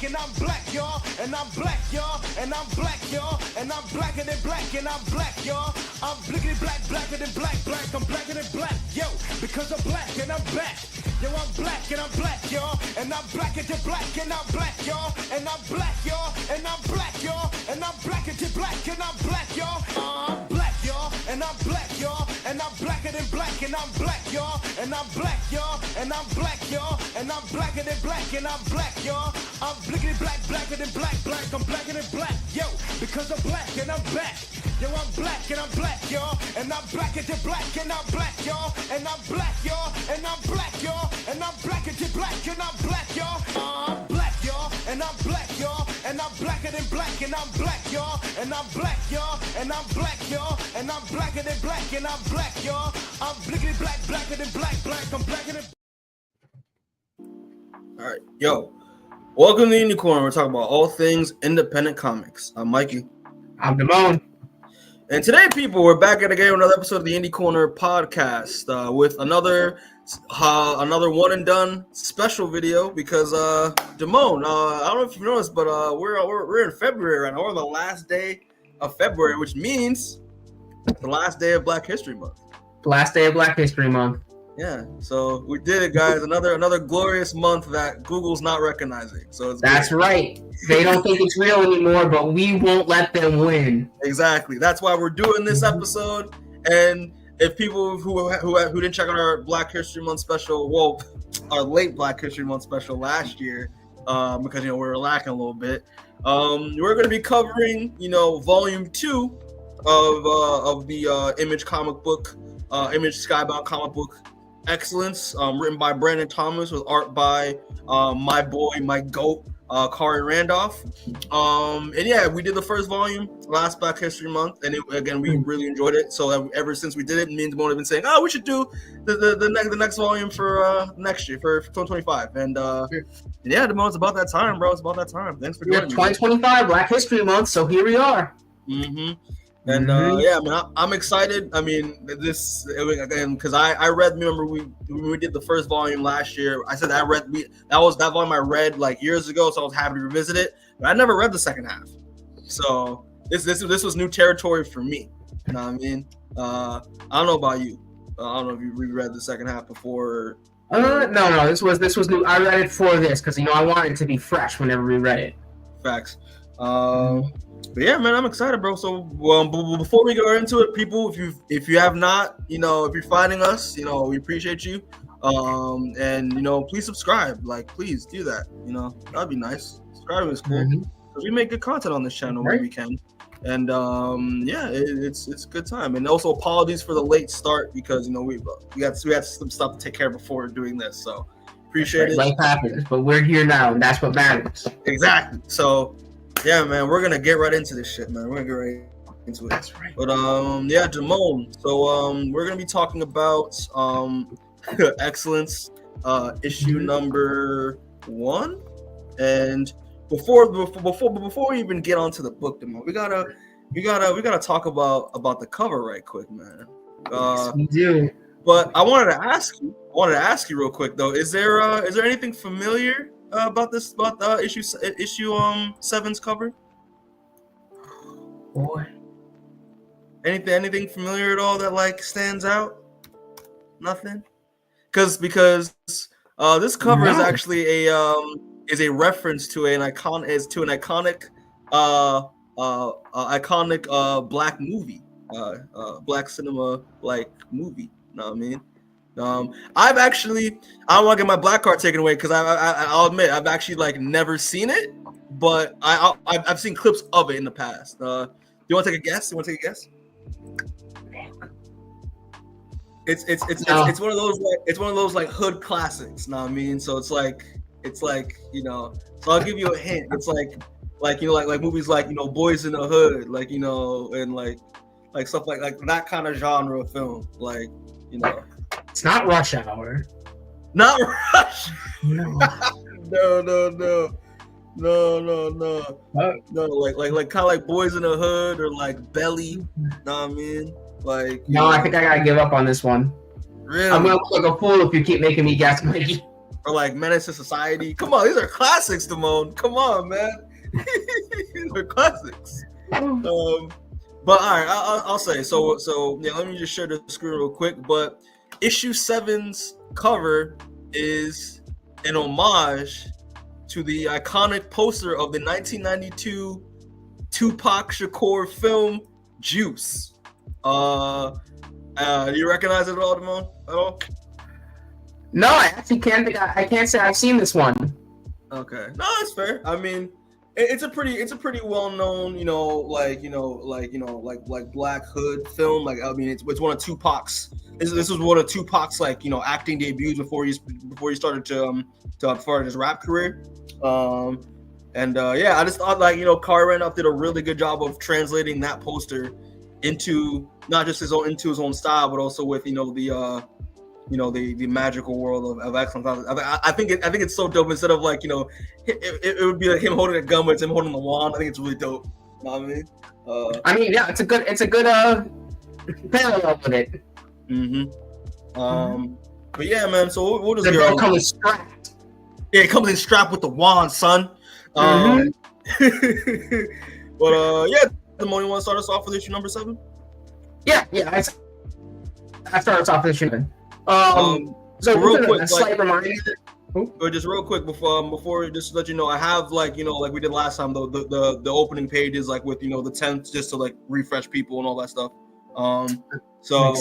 and I'm black, y'all. And I'm black, y'all. And I'm black, y'all. And I'm blacker than black, and I'm black, y'all. I'm blickety black, blacker than black, black. I'm blacker than black, yo. Because I'm black and I'm back. Yo, I'm black and I'm black, y'all. And I'm blacker than black, and I'm black, y'all. And I'm black, y'all. And I'm black, y'all. And I'm blacker than black, and I'm black, y'all. I'm black, y'all. And I'm black, y'all. And I'm blacker than black, and I'm black, y'all. And I'm black, y'all. And I'm black, y'all. And I'm blacker than black, and I'm black, y'all. I'm blickety black, blacker than black, black. I'm blacker than black, yo. Because I'm black and I'm back. Yo, I'm black and I'm black, y'all. And I'm blacker than black, and I'm black, y'all. And I'm black, y'all. And I'm black, y'all. And I'm blacker than black, and I'm black, y'all. I'm black, y'all. And I'm black, y'all. And I'm blacker than black, and I'm black, y'all. And I'm black, y'all. And I'm black, y'all. And I'm blacker than black, and I'm black, y'all. I'm blickety black, blacker than black, black. I'm blacker than. All right, yo. Welcome to Indie Corner. We're talking about all things independent comics. I'm Mikey. I'm Demoan. And today, people, we're back at again with another episode of the Indie Corner podcast with another one and done special video because Demoan, I don't know if you noticed, but we're in February right now. We're on the last day of February, which means the last day of Black History Month. Last day of Black History Month. Yeah, so we did it, guys. Another glorious month that Google's not recognizing. So that's great. Right. They don't think it's real anymore, but we won't let them win. Exactly. That's why we're doing this episode. And if people who didn't check out our Black History Month special, well, our late Black History Month special last year, because we were lacking a little bit, we're going to be covering volume 2 of the Image comic book, Image Skybound comic book. Excellence, written by Brandon Thomas with art by my boy, my GOAT, Khary Randolph. And yeah, we did the first volume last Black History Month, and we really enjoyed it. So ever since we did it, me and Demoan have been saying, oh, we should do the next volume for next year for 2025. And yeah, Demoan, it's about that time, bro. It's about that time. Thanks for joining me. 2025 Black History Month, so here we are. Mm-hmm. And yeah, I mean, I'm excited. I mean, this again because I read. Remember, when we did the first volume last year, I said that volume I read like years ago, so I was happy to revisit it. But I never read the second half, so this was new territory for me. You know what I mean? I don't know about you. I don't know if you reread the second half before. No. This was new. I read it for this because I wanted it to be fresh whenever we read it. Facts. But yeah, man, I'm excited, bro. So before we go into it, people, if you have not, if you're finding us, we appreciate you. And please subscribe. Like, please do that. That'd be nice. Subscribing is cool. Because we make good content on this channel when we can. And yeah, it's a good time. And also apologies for the late start because we had some stuff to take care of before doing this. So appreciate it. Life happens, but we're here now, and that's what matters. Exactly. So. Yeah, man, we're gonna get right into this shit, man. We're gonna get right into it. That's right. But yeah, Demoan. So we're gonna be talking about Excellence, issue number 1. And before we even get onto the book, Demoan, we gotta talk about the cover right quick, man. Yes, we do. But I wanted to ask you real quick though. Is there anything familiar about issue 7's cover? Boy, anything familiar at all that like stands out? Nothing. Because this cover is actually a reference to an iconic black movie, black cinema like movie. You know what I mean? I don't want to get my black card taken away because I'll admit I've actually like never seen it, but I've seen clips of it in the past. Do you want to take a guess? It's one of those like hood classics. Know what I mean? So it's like So I'll give you a hint. It's like movies like Boys in the Hood, and like stuff like that kind of genre of film, It's not Rush Hour. Not Rush. No. No. Like kind of like Boys in the Hood or like Belly. Know what I mean? No, I think I gotta give up on this one. Really? I'm gonna look like a fool if you keep making me guess, Mikey. or like Menace to Society. Come on, these are classics, Demoan. Come on, man. These are classics. But all right, I'll say so. Yeah, let me just share the screen real quick. But issue 7's cover is an homage to the iconic poster of the 1992 Tupac Shakur film Juice. Do you recognize it at all, Demoan? At all? No, I actually can't think. I can't say I've seen this one. Okay, no, that's fair. I mean, it's a pretty well known, like Black Hood film. Like, I mean, it's one of Tupac's. This was one of Tupac's acting debuts before he started to start his rap career. I just thought Khary Randolph did a really good job of translating that poster into not just his own style, but also with the magical world of excellence. I think it's so dope. Instead of it would be like him holding a gun, but it's him holding the wand. I think it's really dope. You know what I mean? Yeah, it's a good parallel with it. But yeah, man. So we'll just go. Come strapped. Yeah, it comes in strapped with the wand, son. But Demoan, you want to start us off with issue number 7? Yeah. I started us off with issue 7. So real quick, a slight reminder. Just real quick before just to let you know, I have like we did last time the opening page is like with the 10th just to like refresh people and all that stuff. So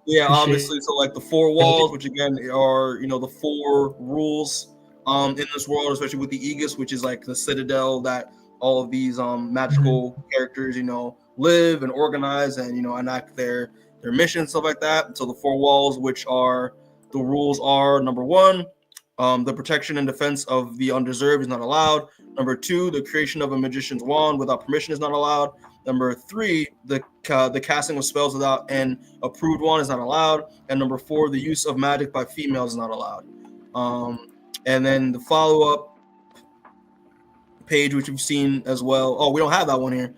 yeah, obviously, so like the 4 walls, which again are the 4 rules in this world, especially with the Aegis, which is like the citadel that all of these magical characters live and organize and enact their mission, stuff like that. So the 4 walls, which are the rules, are number 1, the protection and defense of the undeserved is not allowed. Number 2, the creation of a magician's wand without permission is not allowed. Number 3, the casting of spells without an approved wand is not allowed. And number 4, the use of magic by females is not allowed. And then the follow-up page, which we've seen as well. Oh, we don't have that one here.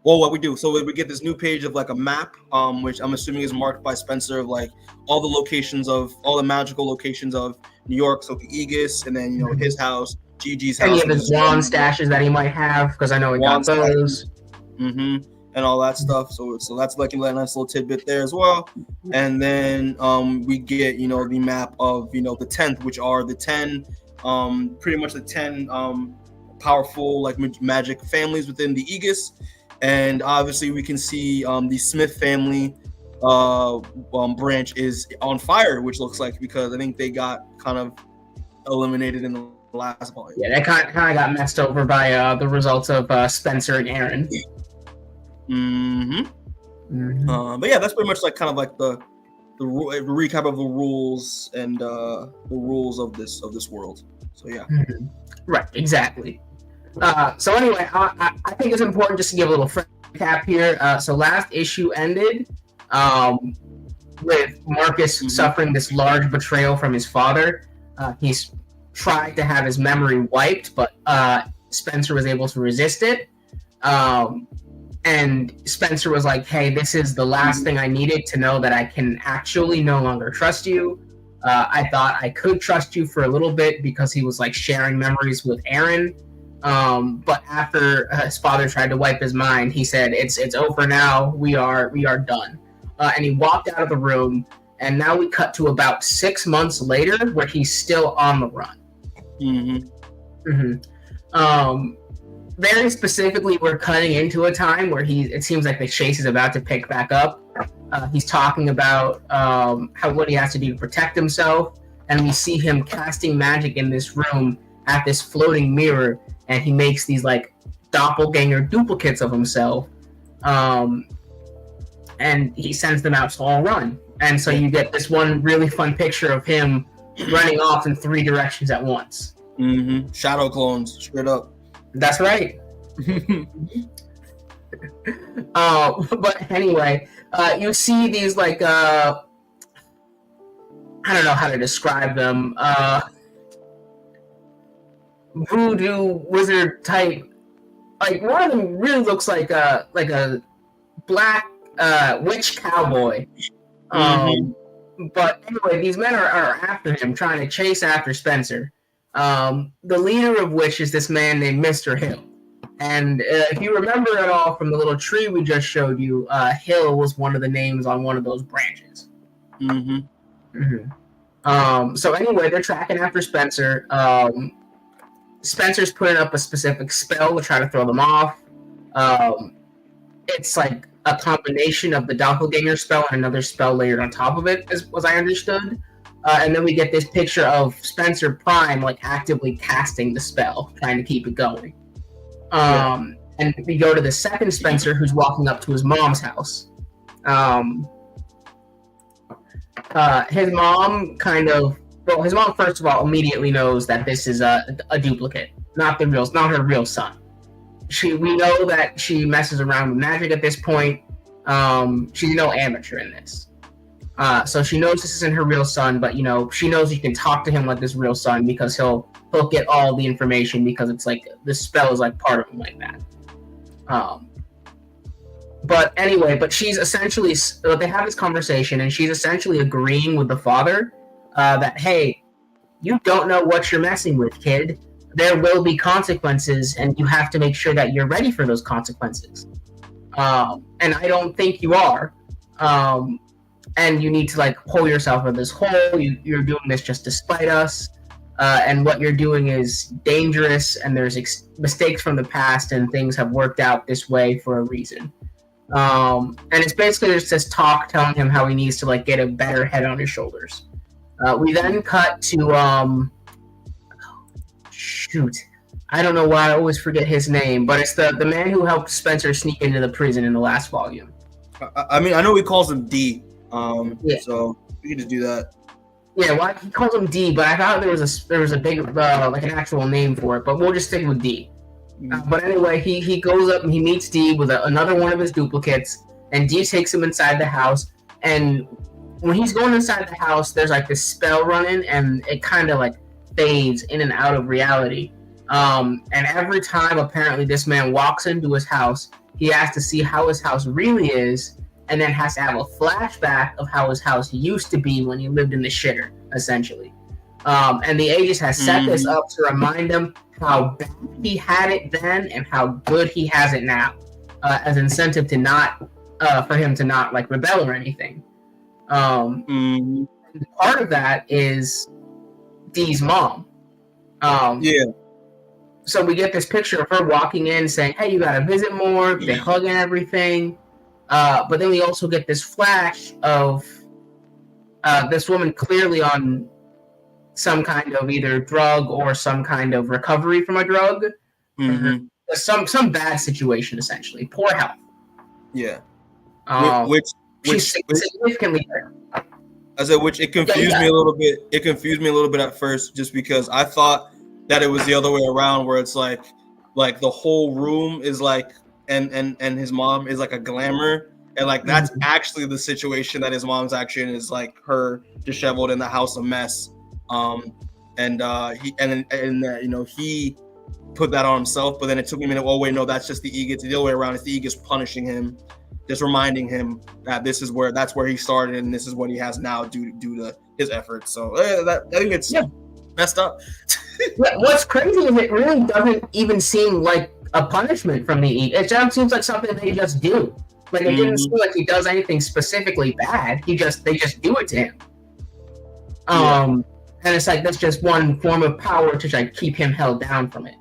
Well, what we do, so we get this new page of like a map, which I'm assuming is marked by Spencer, of like all the locations of all the magical locations of New York. So the Aegis, and then his house, Gigi's house, any of his wand stashes that he might have, because I know he got those. And all that stuff. So that's like a nice little tidbit there as well. And then we get the map of the 10th, which are the 10, pretty much the 10 powerful like magic families within the Aegis. And obviously we can see the Smith family branch is on fire, which looks like because I think they got kind of eliminated in the last volume. Yeah, they kind of got messed over by the results of Spencer and Aaron. But yeah, that's pretty much like kind of like the recap of the rules and the rules of this world. So yeah. Right, exactly. So anyway, I think it's important just to give a little recap here. So last issue ended with Marcus suffering this large betrayal from his father. He's tried to have his memory wiped, but Spencer was able to resist it. And Spencer was like, hey, this is the last thing I needed to know that I can actually no longer trust you. I thought I could trust you for a little bit because he was like sharing memories with Aaron. But after his father tried to wipe his mind, he said, it's over now. We are done. And he walked out of the room, and now we cut to about 6 months later where he's still on the run. Very specifically, we're cutting into a time where it seems like the chase is about to pick back up. He's talking about what he has to do to protect himself, and we see him casting magic in this room at this floating mirror, and he makes these like doppelganger duplicates of himself, and he sends them out to all run. And so you get this one really fun picture of him running off in 3 directions at once. Shadow clones, straight up. That's right. But anyway, you see these like I don't know how to describe them. Voodoo wizard type. Like one of them really looks like a black witch cowboy. But anyway, these men are after him, trying to chase after Spencer. The leader of which is this man named Mr. Hill. And if you remember at all from the little tree we just showed you, Hill was one of the names on one of those branches. So anyway, they're tracking after Spencer. Spencer's putting up a specific spell to try to throw them off. It's like a combination of the doppelganger spell and another spell layered on top of it, as I understood. And then we get this picture of Spencer Prime like actively casting the spell, trying to keep it going. And we go to the second Spencer, who's walking up to his mom's house. His mom his mom first of all immediately knows that this is a duplicate, not her real son. We know that she messes around with magic at this point. She's no amateur in this. So she knows this isn't her real son, but she knows you can talk to him like this real son because he'll get all the information because it's like the spell is like part of him like that. But anyway, she's essentially they have this conversation and she's essentially agreeing with the father that, hey, you don't know what you're messing with, kid. There will be consequences and you have to make sure that you're ready for those consequences. And I don't think you are. And you need to like pull yourself out of this hole. You're doing this just to spite us. And what you're doing is dangerous and there's mistakes from the past and things have worked out this way for a reason. And it's basically just this talk telling him how he needs to like get a better head on his shoulders. We then cut to I don't know why I always forget his name, but it's the man who helped Spencer sneak into the prison in the last volume. I mean, I know he calls him D. Yeah. So we can just do that. Yeah, well, he calls him D, but I thought there was a big like an actual name for it, but we'll just stick with D. But anyway, he goes up and he meets D with another one of his duplicates, and D takes him inside the house. And when he's going inside the house, there's like this spell running, and it kind of like fades in and out of reality. And every time apparently this man walks into his house, he has to see how his house really is, and then has to have a flashback of how his house used to be when he lived in the shitter, essentially. And the Aegis has set this up to remind him how bad he had it then and how good he has it now, as incentive to not, for him to not like rebel or anything. Part of that is Dee's mom. So we get this picture of her walking in saying, hey, you gotta visit more, they hug and everything. But then we also get this flash of this woman clearly on some kind of either drug or some kind of recovery from a drug. Some bad situation, essentially. Poor health. Yeah. She's significantly better. I said, which it confused me a little bit. It confused me a little bit at first, just because I thought that it was the other way around, where it's like the whole room is like, and his mom is like a glamour, and like that's actually the situation that his mom's actually in, is like her disheveled in the house a mess. He put that on himself, but then it took me a minute. Oh wait, no, that's just the Aegis. The other way around, it's the Aegis punishing him, just reminding him that that's where he started, and this is what he has now due to his efforts. So I think it's messed up. What's crazy is it really doesn't even seem like a punishment from the Aegis. It just seems like something they just do. Like it didn't seem like he does anything specifically bad. They just do it to him. And it's like that's just one form of power to like keep him held down from it.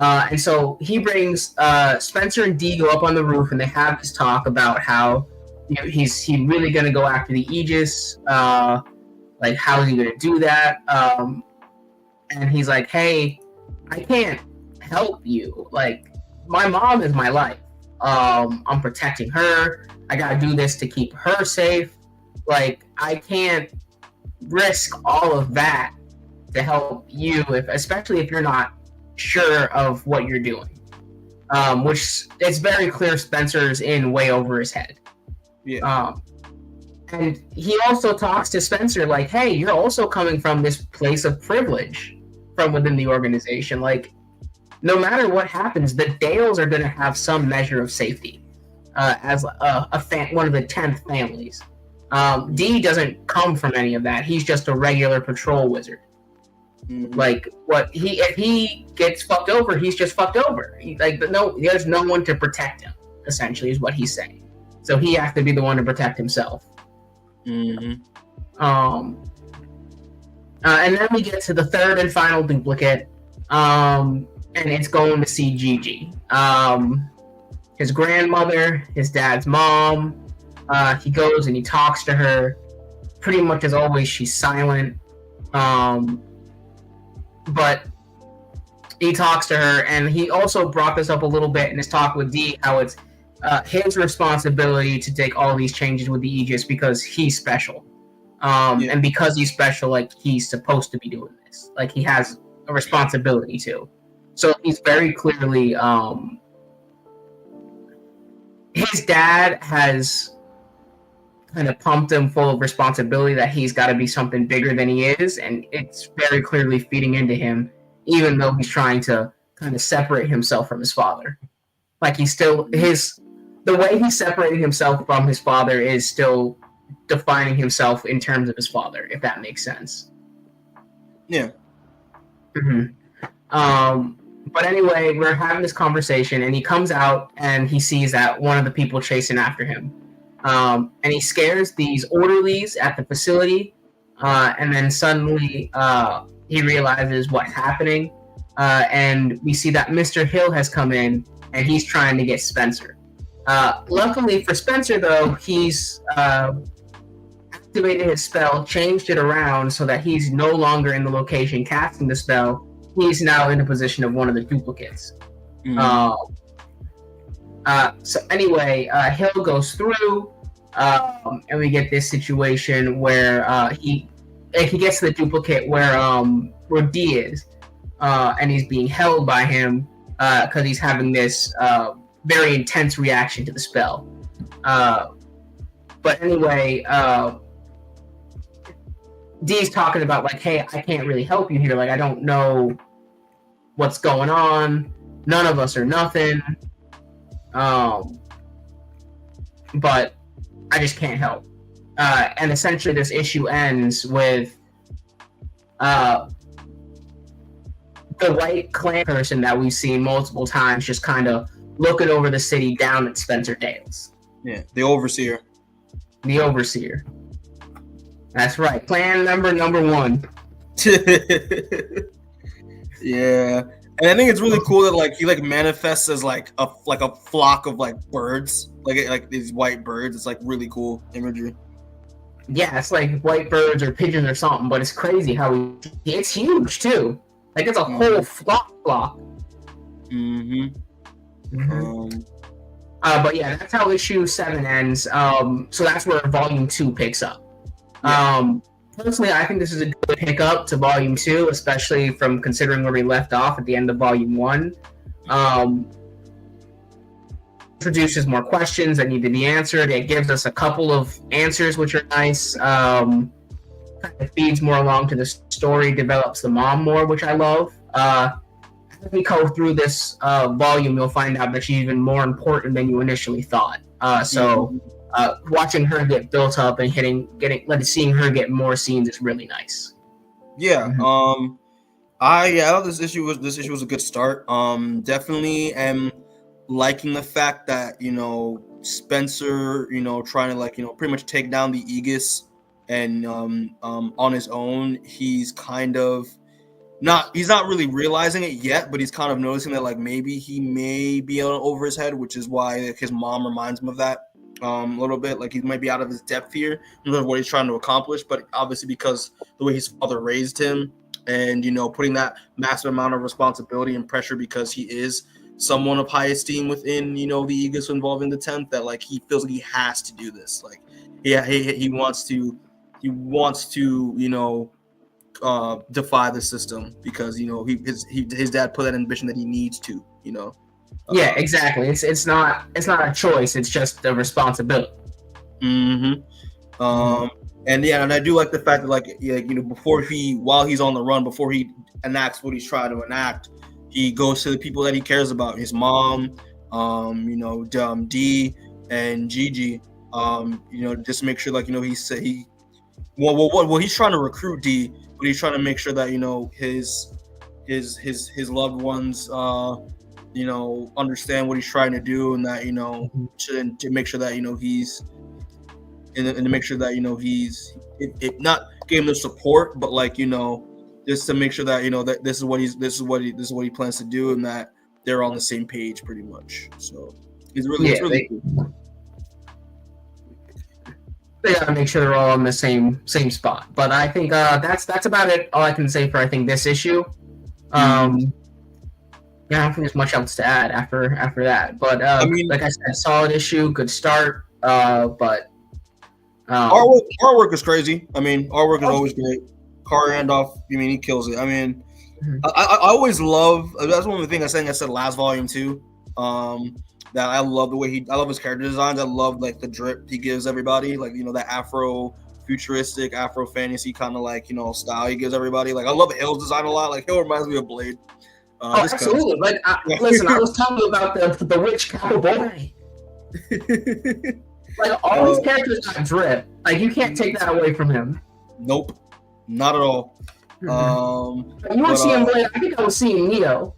And so he brings Spencer and Dee go up on the roof, and they have this talk about how he's really gonna go after the Aegis. Like how is he gonna do that? And he's like, hey, I can't help you. Like my mom is my life. I'm protecting her. I gotta do this to keep her safe. Like I can't risk all of that to help you, especially if you're not sure of what you're doing. Which it's very clear Spencer's in way over his head. And he also talks to Spencer like, hey, you're also coming from this place of privilege from within the organization. Like, no matter what happens, the Dales are going to have some measure of safety as one of the 10th families. D doesn't come from any of that. He's just a regular patrol wizard. Like if he gets fucked over, he's just fucked over. There's no one to protect him. Essentially, is what he's saying. So he has to be the one to protect himself. And then we get to the third and final duplicate, and it's going to see Gigi, his grandmother, his dad's mom. He goes and he talks to her. Pretty much as always, she's silent. But he talks to her, and he also brought this up a little bit in his talk with D, how it's his responsibility to take all these changes with the Aegis because he's special. And because he's special, like, he's supposed to be doing this. Like, he has a responsibility to. So he's very clearly, his dad has kind of pumped him full of responsibility that he's got to be something bigger than he is, and it's very clearly feeding into him, even though he's trying to kind of separate himself from his father. Like, he's still the way he separated himself from his father is still defining himself in terms of his father, if that makes sense. Yeah. But anyway, we're having this conversation, and he comes out and he sees that one of the people chasing after him. And he scares these orderlies at the facility, and then suddenly he realizes what's happening, and we see that Mr. Hill has come in, and he's trying to get Spencer. Luckily for Spencer, though, he's activated his spell, changed it around so that he's no longer in the location casting the spell. He's now in the position of one of the duplicates. So anyway, Hill goes through, and we get this situation where he gets to the duplicate where D is, and he's being held by him because he's having this very intense reaction to the spell. But anyway, D's talking about, like, hey, I can't really help you here. Like, I don't know what's going on. None of us are nothing. But I just can't help. And essentially this issue ends with the white clan person that we've seen multiple times just kind of looking over the city down at Spencer Dales. Yeah, the overseer. The overseer. That's right. Clan number 1. Yeah. And I think it's really cool that, like, he, like, manifests as like a flock of, like, birds, like these white birds. It's, like, really cool imagery. Yeah, it's like white birds or pigeons or something, but it's crazy how it's huge too. Like, it's a whole flock. But yeah, that's how issue 7 ends. So that's where volume 2 picks up. Personally, I think this is a good pickup to volume 2, especially from considering where we left off at the end of volume 1. Introduces more questions that need to be answered. It gives us a couple of answers, which are nice. Kind of feeds more along to the story, develops the mom more, which I love. As we go through this volume, you'll find out that she's even more important than you initially thought. Watching her get built up and seeing her get more scenes is really nice. Yeah. I thought this issue was a good start. Definitely am liking the fact that, you know, Spencer, you know, trying to, like, you know, pretty much take down the Aegis, and on his own, he's not really realizing it yet, but he's kind of noticing that, like, maybe he may be over his head, which is why, like, his mom reminds him of that a little bit. Like, he might be out of his depth here in terms of what he's trying to accomplish, but obviously because the way his father raised him, and, you know, putting that massive amount of responsibility and pressure because he is someone of high esteem within, you know, the Aegis involving the 10th, that, like, he feels like he has to do this. Like, he wants to, you know, defy the system because, you know, his dad put that ambition that he needs to, you know. Yeah, exactly. It's not a choice. It's just a responsibility. And yeah, and I do like the fact that, like, you know, while he's on the run, before he enacts what he's trying to enact, he goes to the people that he cares about, his mom, you know, D and Gigi, Just make sure like he's trying to recruit D, but he's trying to make sure that his loved ones understand what he's trying to do, and that to make sure that he's and to make sure that he's not giving them support, but like just to make sure that that this is what he plans to do, and that they're on the same page pretty much. So it's really cool. They gotta make sure they're all in the same spot. But I think that's about it. All I can say for I think this issue. I don't think there's much else to add after that. But like I said, solid issue, good start. But artwork is crazy. Artwork is always great. Khary Randolph, he kills it. I always love. That's one of the things I said last volume too. That I love the way I love his character designs. I love like the drip he gives everybody, like that Afro futuristic, Afro fantasy kind of like style he gives everybody. Like I love Hill's design a lot. Like Hill reminds me of Blade. Absolutely. Like listen, I was talking about the witch cowboy. Like all his characters got drip. Like you can't take that away from him. Nope, not at all. You want to see him play? I think I was seeing Neo.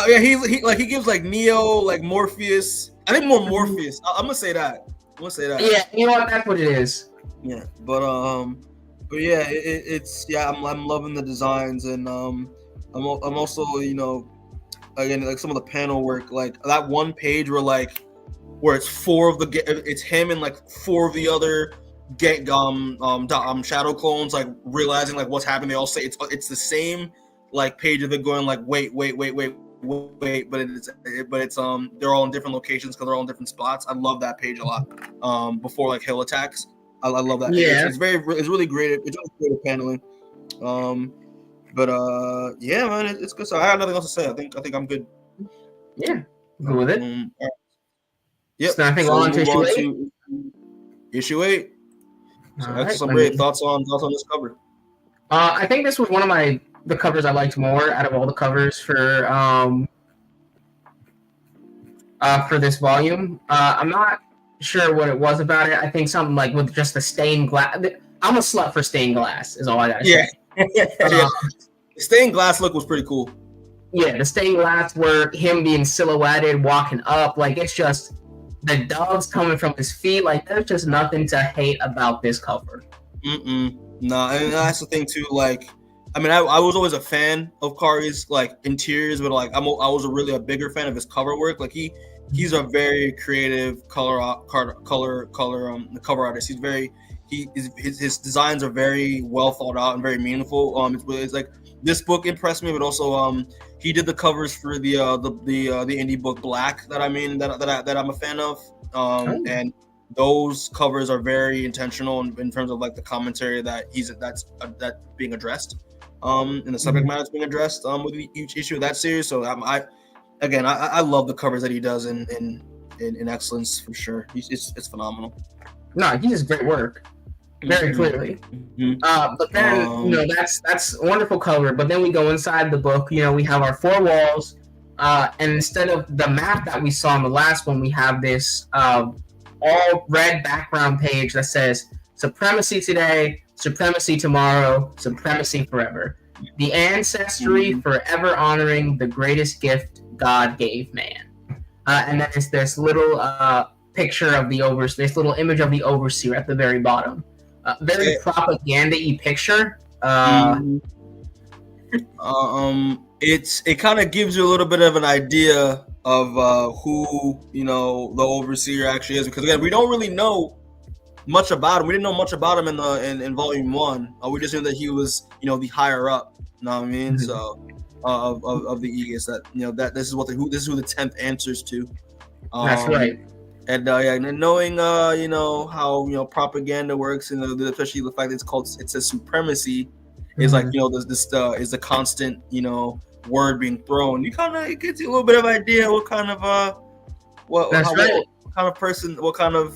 He gives like Neo, like Morpheus. I think more Morpheus. I'm gonna say that. Yeah, you know what? That's what it is. Yeah, but yeah, it's I'm loving the designs, and I'm also again like some of the panel work, like that one page where it's it's him and like four of the other shadow clones like realizing like what's happening. They all say it's the same like page of it going like wait, but it's they're all in different locations because they're all in different spots. I love that page a lot. Before like Hill attacks, I love that. Yeah, it's really great. It's really great paneling. But yeah, man, it's good. So I have nothing else to say. I think I'm good. Yeah, good with it. Right. Yep. So I think on to issue 8. So right, some great thoughts on this cover. I think this was one of the covers I liked more out of all the covers for this volume. I'm not sure what it was about it. I think something like with just the stained glass. I'm a slut for stained glass. Is all I gotta say. The stained glass look was pretty cool. Yeah, the stained glass work, him being silhouetted, walking up, like it's just the doves coming from his feet. Like there's just nothing to hate about this cover. No, and that's the thing too. Like, I was always a fan of Khary's like interiors, but like I was really a bigger fan of his cover work. Like he's a very creative cover artist. His designs are very well thought out and very meaningful. It's like this book impressed me, but also he did the covers for the indie book Black that I'm a fan of. And those covers are very intentional in terms of like the commentary that's being addressed, and the subject matter that's being addressed with each issue of that series. So I love the covers that he does in excellence for sure. It's phenomenal. No, he does great work. Very clearly. But then that's a wonderful cover. But then we go inside the book. We have our 4 walls, and instead of the map that we saw in the last one, we have this all red background page that says supremacy today, supremacy tomorrow, supremacy forever. The ancestry forever honoring the greatest gift God gave man. And then it's this little picture of this little image of the overseer at the very bottom. Very propaganda-y picture. It kind of gives you a little bit of an idea of who the overseer actually is, because again we don't really know much about him. We didn't know much about him in volume 1. We just knew that he was the higher up. You know what I mean? So of the Aegis, that this is who the 10th answers to. That's right. And knowing how propaganda works, and especially the fact that it says supremacy is like this is the constant word being thrown. It gives you a little bit of idea what kind of what kind of person, what kind of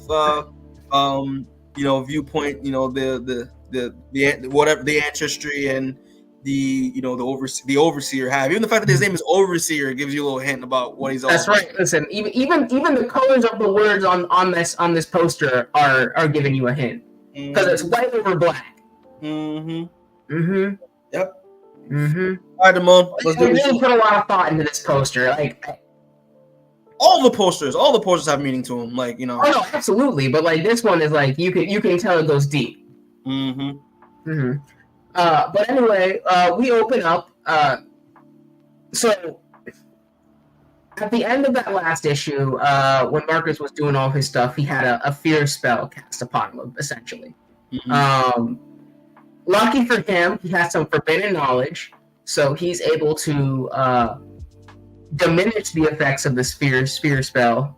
viewpoint the whatever the ancestry and the overseer have. Even the fact that his name is Overseer gives you a little hint about what he's all That's about. right. Listen, even the colors of the words on this poster are giving you a hint because it's white over black. Yep. All right, Demoan, let's do this. this. Really put a lot of thought into this poster. Like all the posters have meaning to them. Like, you know. Oh no, absolutely. But like this one is like you can tell it goes deep. But anyway, we open up. So at the end of that last issue, when Marcus was doing all his stuff, he had a fear spell cast upon him, essentially. Lucky for him, he has some forbidden knowledge, so he's able to diminish the effects of the sphere spell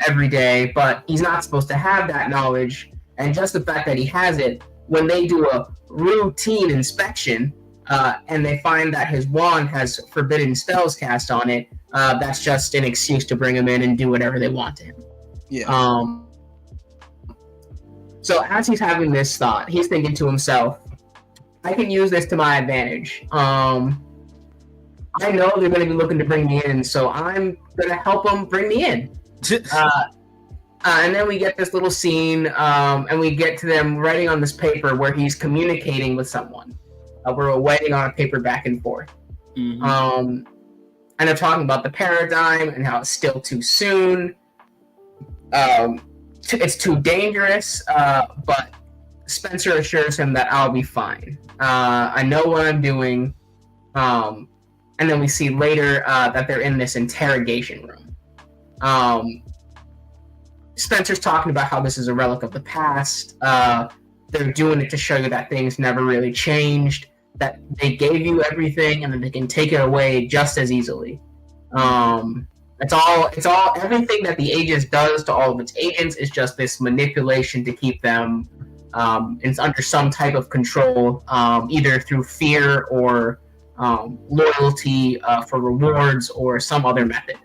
every day. But he's not supposed to have that knowledge, and just the fact that he has it, when they do a routine inspection and they find that his wand has forbidden spells cast on it, that's just an excuse to bring him in and do whatever they want to him. Yeah. So as he's having this thought, he's thinking to himself, I can use this to my advantage. I know they're going to be looking to bring me in, so I'm going to help them bring me in. And then we get this little scene, and we get to them writing on this paper where he's communicating with someone. We're writing on a paper back and forth. And they're talking about the paradigm and how it's still too soon. It's too dangerous, but Spencer assures him that I'll be fine. I know what I'm doing. And then we see later that they're in this interrogation room. Spencer's talking about how this is a relic of the past. They're doing it to show you that things never really changed, that they gave you everything and that they can take it away just as easily. It's all everything that the Aegis does to all of its agents is just this manipulation to keep them under some type of control, either through fear or loyalty for rewards or some other method.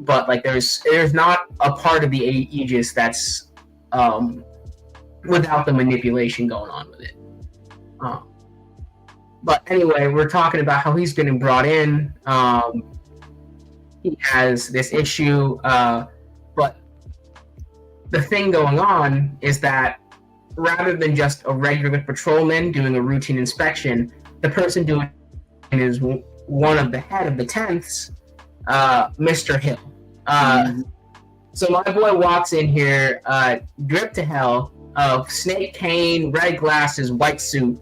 But like there's not a part of the Aegis that's without the manipulation going on with it. But anyway, we're talking about how he's getting brought in. He has this issue, but the thing going on is that rather than just a regular patrolman doing a routine inspection, the person doing it is one of the head of the 10ths, Mr. Hill. So my boy walks in here, dripped to hell, snake cane, red glasses, white suit,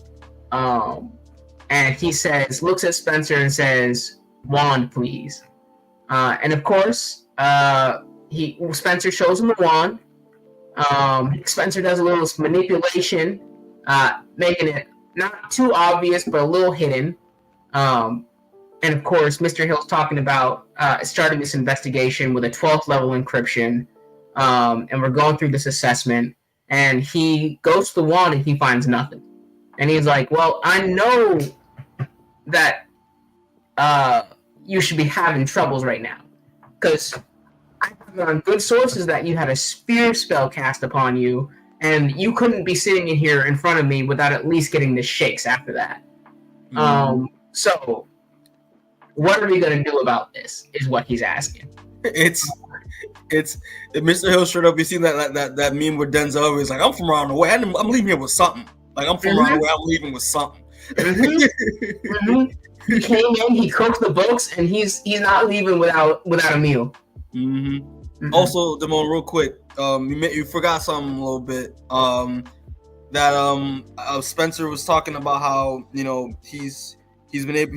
and he looks at Spencer and says, "Wand, please." And of course, Spencer shows him the wand. Spencer does a little manipulation, making it not too obvious, but a little hidden. And of course, Mr. Hill's talking about starting this investigation with a 12th level encryption. And we're going through this assessment. And he goes to the wand and he finds nothing. And he's like, well, I know that you should be having troubles right now. Because I have on good sources that you had a spear spell cast upon you. And you couldn't be sitting in here in front of me without at least getting the shakes after that. So what are we going to do about this is what he's asking. It's Mr. Hill straight up. You see that meme with Denzel? He's like, I'm from around the way. I'm leaving here with something. Like, I'm from around the way. I'm leaving with something. He came in, he cooked the books, and he's not leaving without a meal. Also, Demoan, real quick, you forgot something a little bit. That Spencer was talking about how he's been able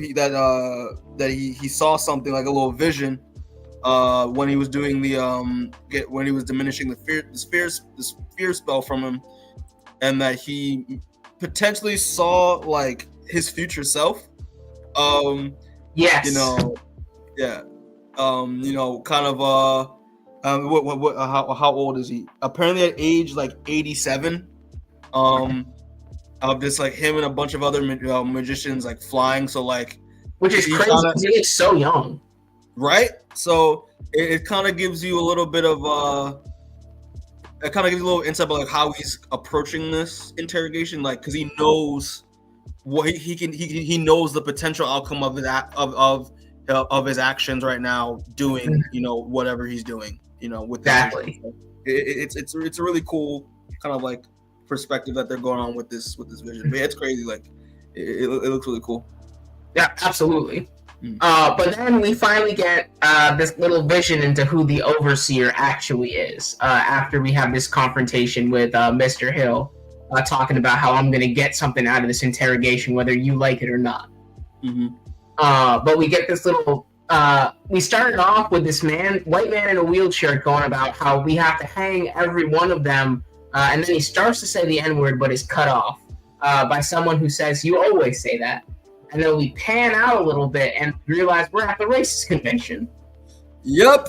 that he saw something like a little vision when he was doing when he was diminishing the fear spell from him, and that he potentially saw like his future self. Yes. Yeah. Kind of how old is he? Apparently at age like 87. Of just like him and a bunch of other magicians like flying. So like, which is crazy because he looks so young, right? So it kind of gives you a little bit of it kind of gives you a little insight about like how he's approaching this interrogation, like because he knows what he knows the potential outcome of that of his actions right now, doing whatever he's doing, with exactly. It's a really cool kind of like perspective that they're going on with this vision. But yeah, it's crazy. Like it looks really cool. Yeah, absolutely. But then we finally get this little vision into who the Overseer actually is after we have this confrontation with Mr. Hill, talking about how I'm going to get something out of this interrogation, whether you like it or not. Mm-hmm. But we get this little... we started off with this white man in a wheelchair, going about how we have to hang every one of them, and then he starts to say the N-word, but is cut off by someone who says, "You always say that." And then we pan out a little bit and realize we're at the racist convention. Yep.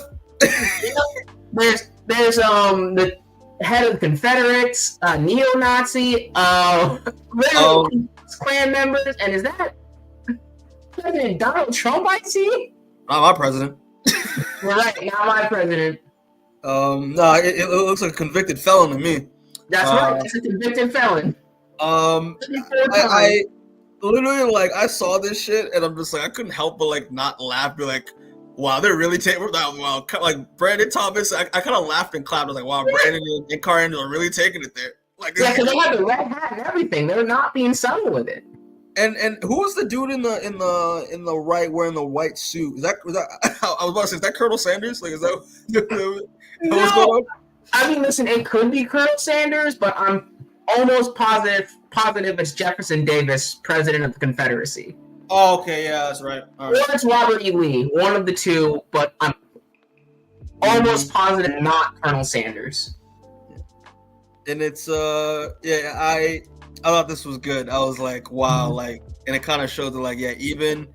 There's the head of the Confederates, neo-Nazi, Klan members, and is that President Donald Trump I see? Not my president. You're right, not my president. No, it looks like a convicted felon to me. That's right, it's a convicted felon. I literally, like, I saw this shit and I'm just like, I couldn't help but like not laugh, be like, wow, they're really taking like Brandon Thomas. I kind of laughed and clapped. I was like, wow, Brandon and Khary Randolph are really taking it there. Like, yeah, because they have the red hat and everything. They're not being subtle with it. And who was the dude in the right wearing the white suit? Was that I was about to say, is that Colonel Sanders? Like, is that what's going on? I mean, listen, it could be Colonel Sanders, but I'm almost positive it's Jefferson Davis, president of the Confederacy. Oh, okay, yeah, that's right. Or it's Robert E. Lee, one of the two, but I'm almost positive not Colonel Sanders. And it's I thought this was good. I was like, wow, like, and it kind of showed that, like, yeah, even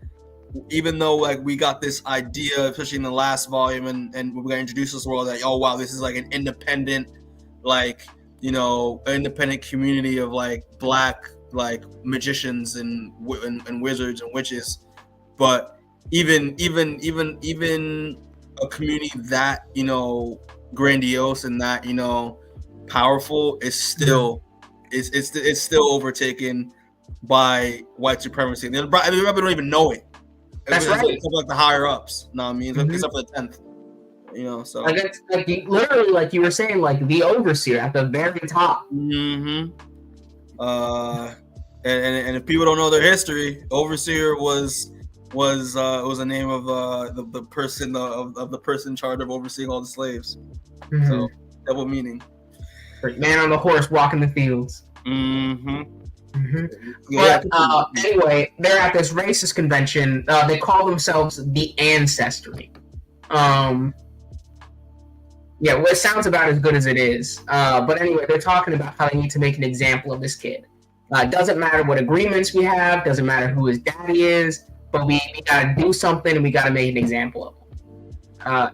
though like we got this idea, especially in the last volume, and we got introduced to this world that, oh wow, this is like an independent, like, independent community of like black like magicians and wizards and witches, but even a community that grandiose and that powerful is still it's still overtaken by white supremacy. They don't even know it. That's right. Except like the higher ups. No, I mean, except for the 10th. So like it's like literally, like you were saying, like the Overseer at the very top. Mm-hmm. And if people don't know their history, Overseer was a name of the person of the person in charge of overseeing all the slaves. Mm-hmm. So double meaning. Man on the horse walking the fields. Mm-hmm. Mm-hmm. Yeah, but anyway, they're at this racist convention. They call themselves the Ancestry. Yeah, well, it sounds about as good as it is. But anyway, they're talking about how they need to make an example of this kid. It doesn't matter what agreements we have, doesn't matter who his daddy is, but we got to do something and we got to make an example of him.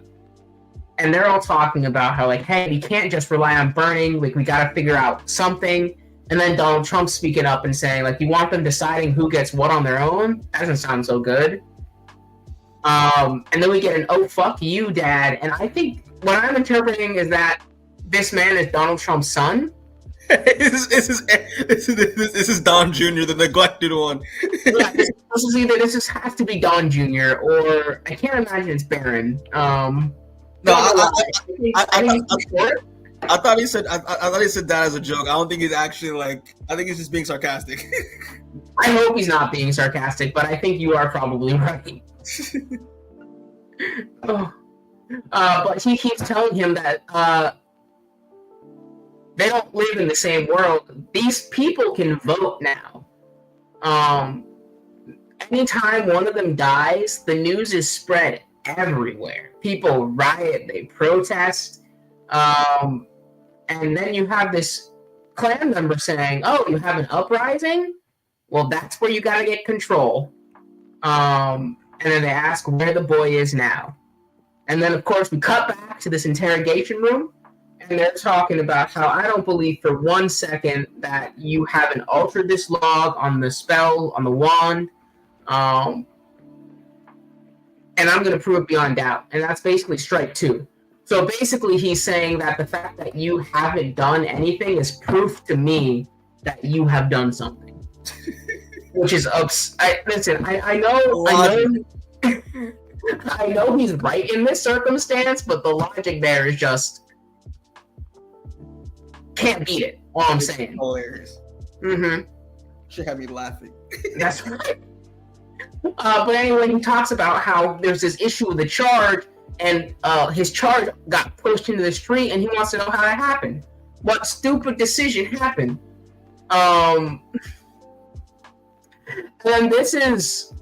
And they're all talking about how, like, hey, we can't just rely on burning. Like, we got to figure out something. And then Donald Trump speaking up and saying, like, you want them deciding who gets what on their own? That doesn't sound so good. And then we get an, oh, fuck you, dad. And I think what I'm interpreting is that this man is Donald Trump's son. This is Don Jr., the neglected one. Yeah, this has to be Don Jr., or I can't imagine it's Barron. I thought he said that as a joke. I don't think he's actually like. I think he's just being sarcastic. I hope he's not being sarcastic, but I think you are probably right. But he keeps telling him that they don't live in the same world. These people can vote now. Anytime one of them dies, the news is spread everywhere. People riot, they protest. And then you have this Klan member saying, oh, you have an uprising? Well, that's where you got to get control. And then they ask where the boy is now. And then, of course, we cut back to this interrogation room. And they're talking about how I don't believe for 1 second that you haven't altered this log on the spell, on the wand. And I'm going to prove it beyond doubt. And that's basically strike 2. So basically he's saying that the fact that you haven't done anything is proof to me that you have done something. which is listen. I know. I know he's right in this circumstance, but the logic there is just can't beat it. All I'm saying. Hilarious. Mm-hmm. Should have me laughing. That's right. But anyway, he talks about how there's this issue with the charge, and his charge got pushed into the street, and he wants to know how that happened. What stupid decision happened? And this is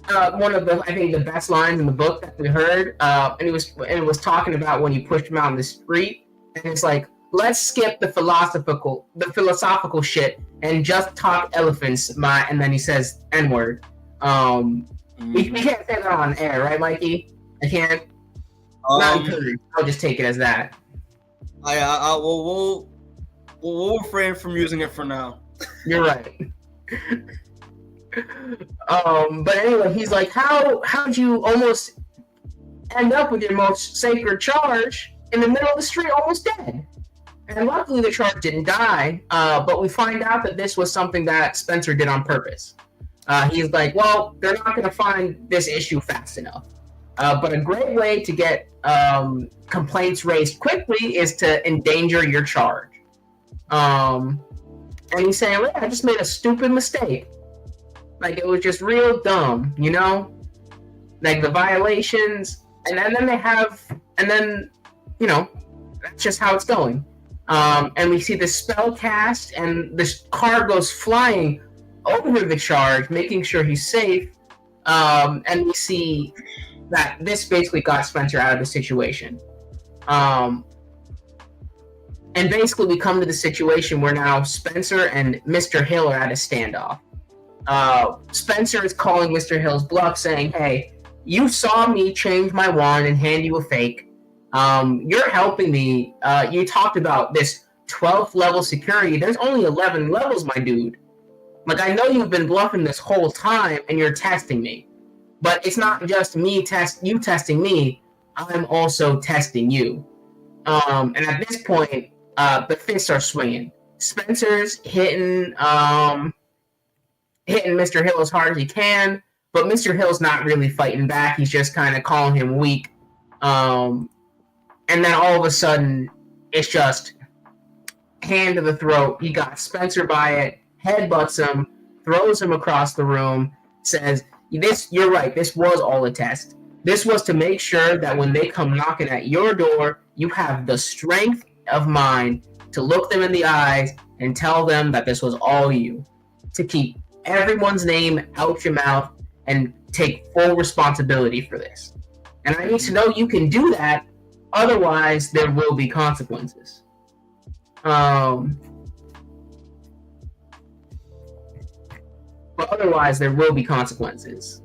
one of the, I think, the best lines in the book that we heard. And it was talking about when he pushed him out in the street, and it's like, let's skip the philosophical shit and just talk elephants. And then he says N-word. We can't say that on air, right, Mikey? I can't. Not encouraged. I'll just take it as that. We'll refrain from using it for now. You're right. But anyway, he's like, how'd you almost end up with your most sacred charge in the middle of the street, almost dead? And luckily the charge didn't die, but we find out that this was something that Spencer did on purpose. He's like, well, they're not going to find this issue fast enough. But a great way to get complaints raised quickly is to endanger your charge. And he's saying, well, I just made a stupid mistake. Like, it was just real dumb, you know? Like, the violations, and then that's just how it's going. And we see the spell cast, and this car goes flying over the charge, making sure he's safe. And we see that this basically got Spencer out of the situation. And basically we come to the situation where now Spencer and Mr. Hill are at a standoff. Spencer is calling Mr. Hill's bluff, saying, hey, you saw me change my wand and hand you a fake. You're helping me. You talked about this 12th level security. There's only 11 levels, my dude. Like, I know you've been bluffing this whole time and you're testing me. But it's not just me you testing me. I'm also testing you. And at this point, the fists are swinging. Spencer's hitting Mr. Hill as hard as he can, but Mr. Hill's not really fighting back. He's just kind of calling him weak. And then all of a sudden, it's just hand to the throat. He got Spencer by it, headbutts him, throws him across the room, says, you're right, this was all a test. This was to make sure that when they come knocking at your door, you have the strength of mind to look them in the eyes and tell them that this was all you. To keep everyone's name out your mouth and take full responsibility for this. And I need to know you can do that, otherwise there will be consequences. But otherwise there will be consequences.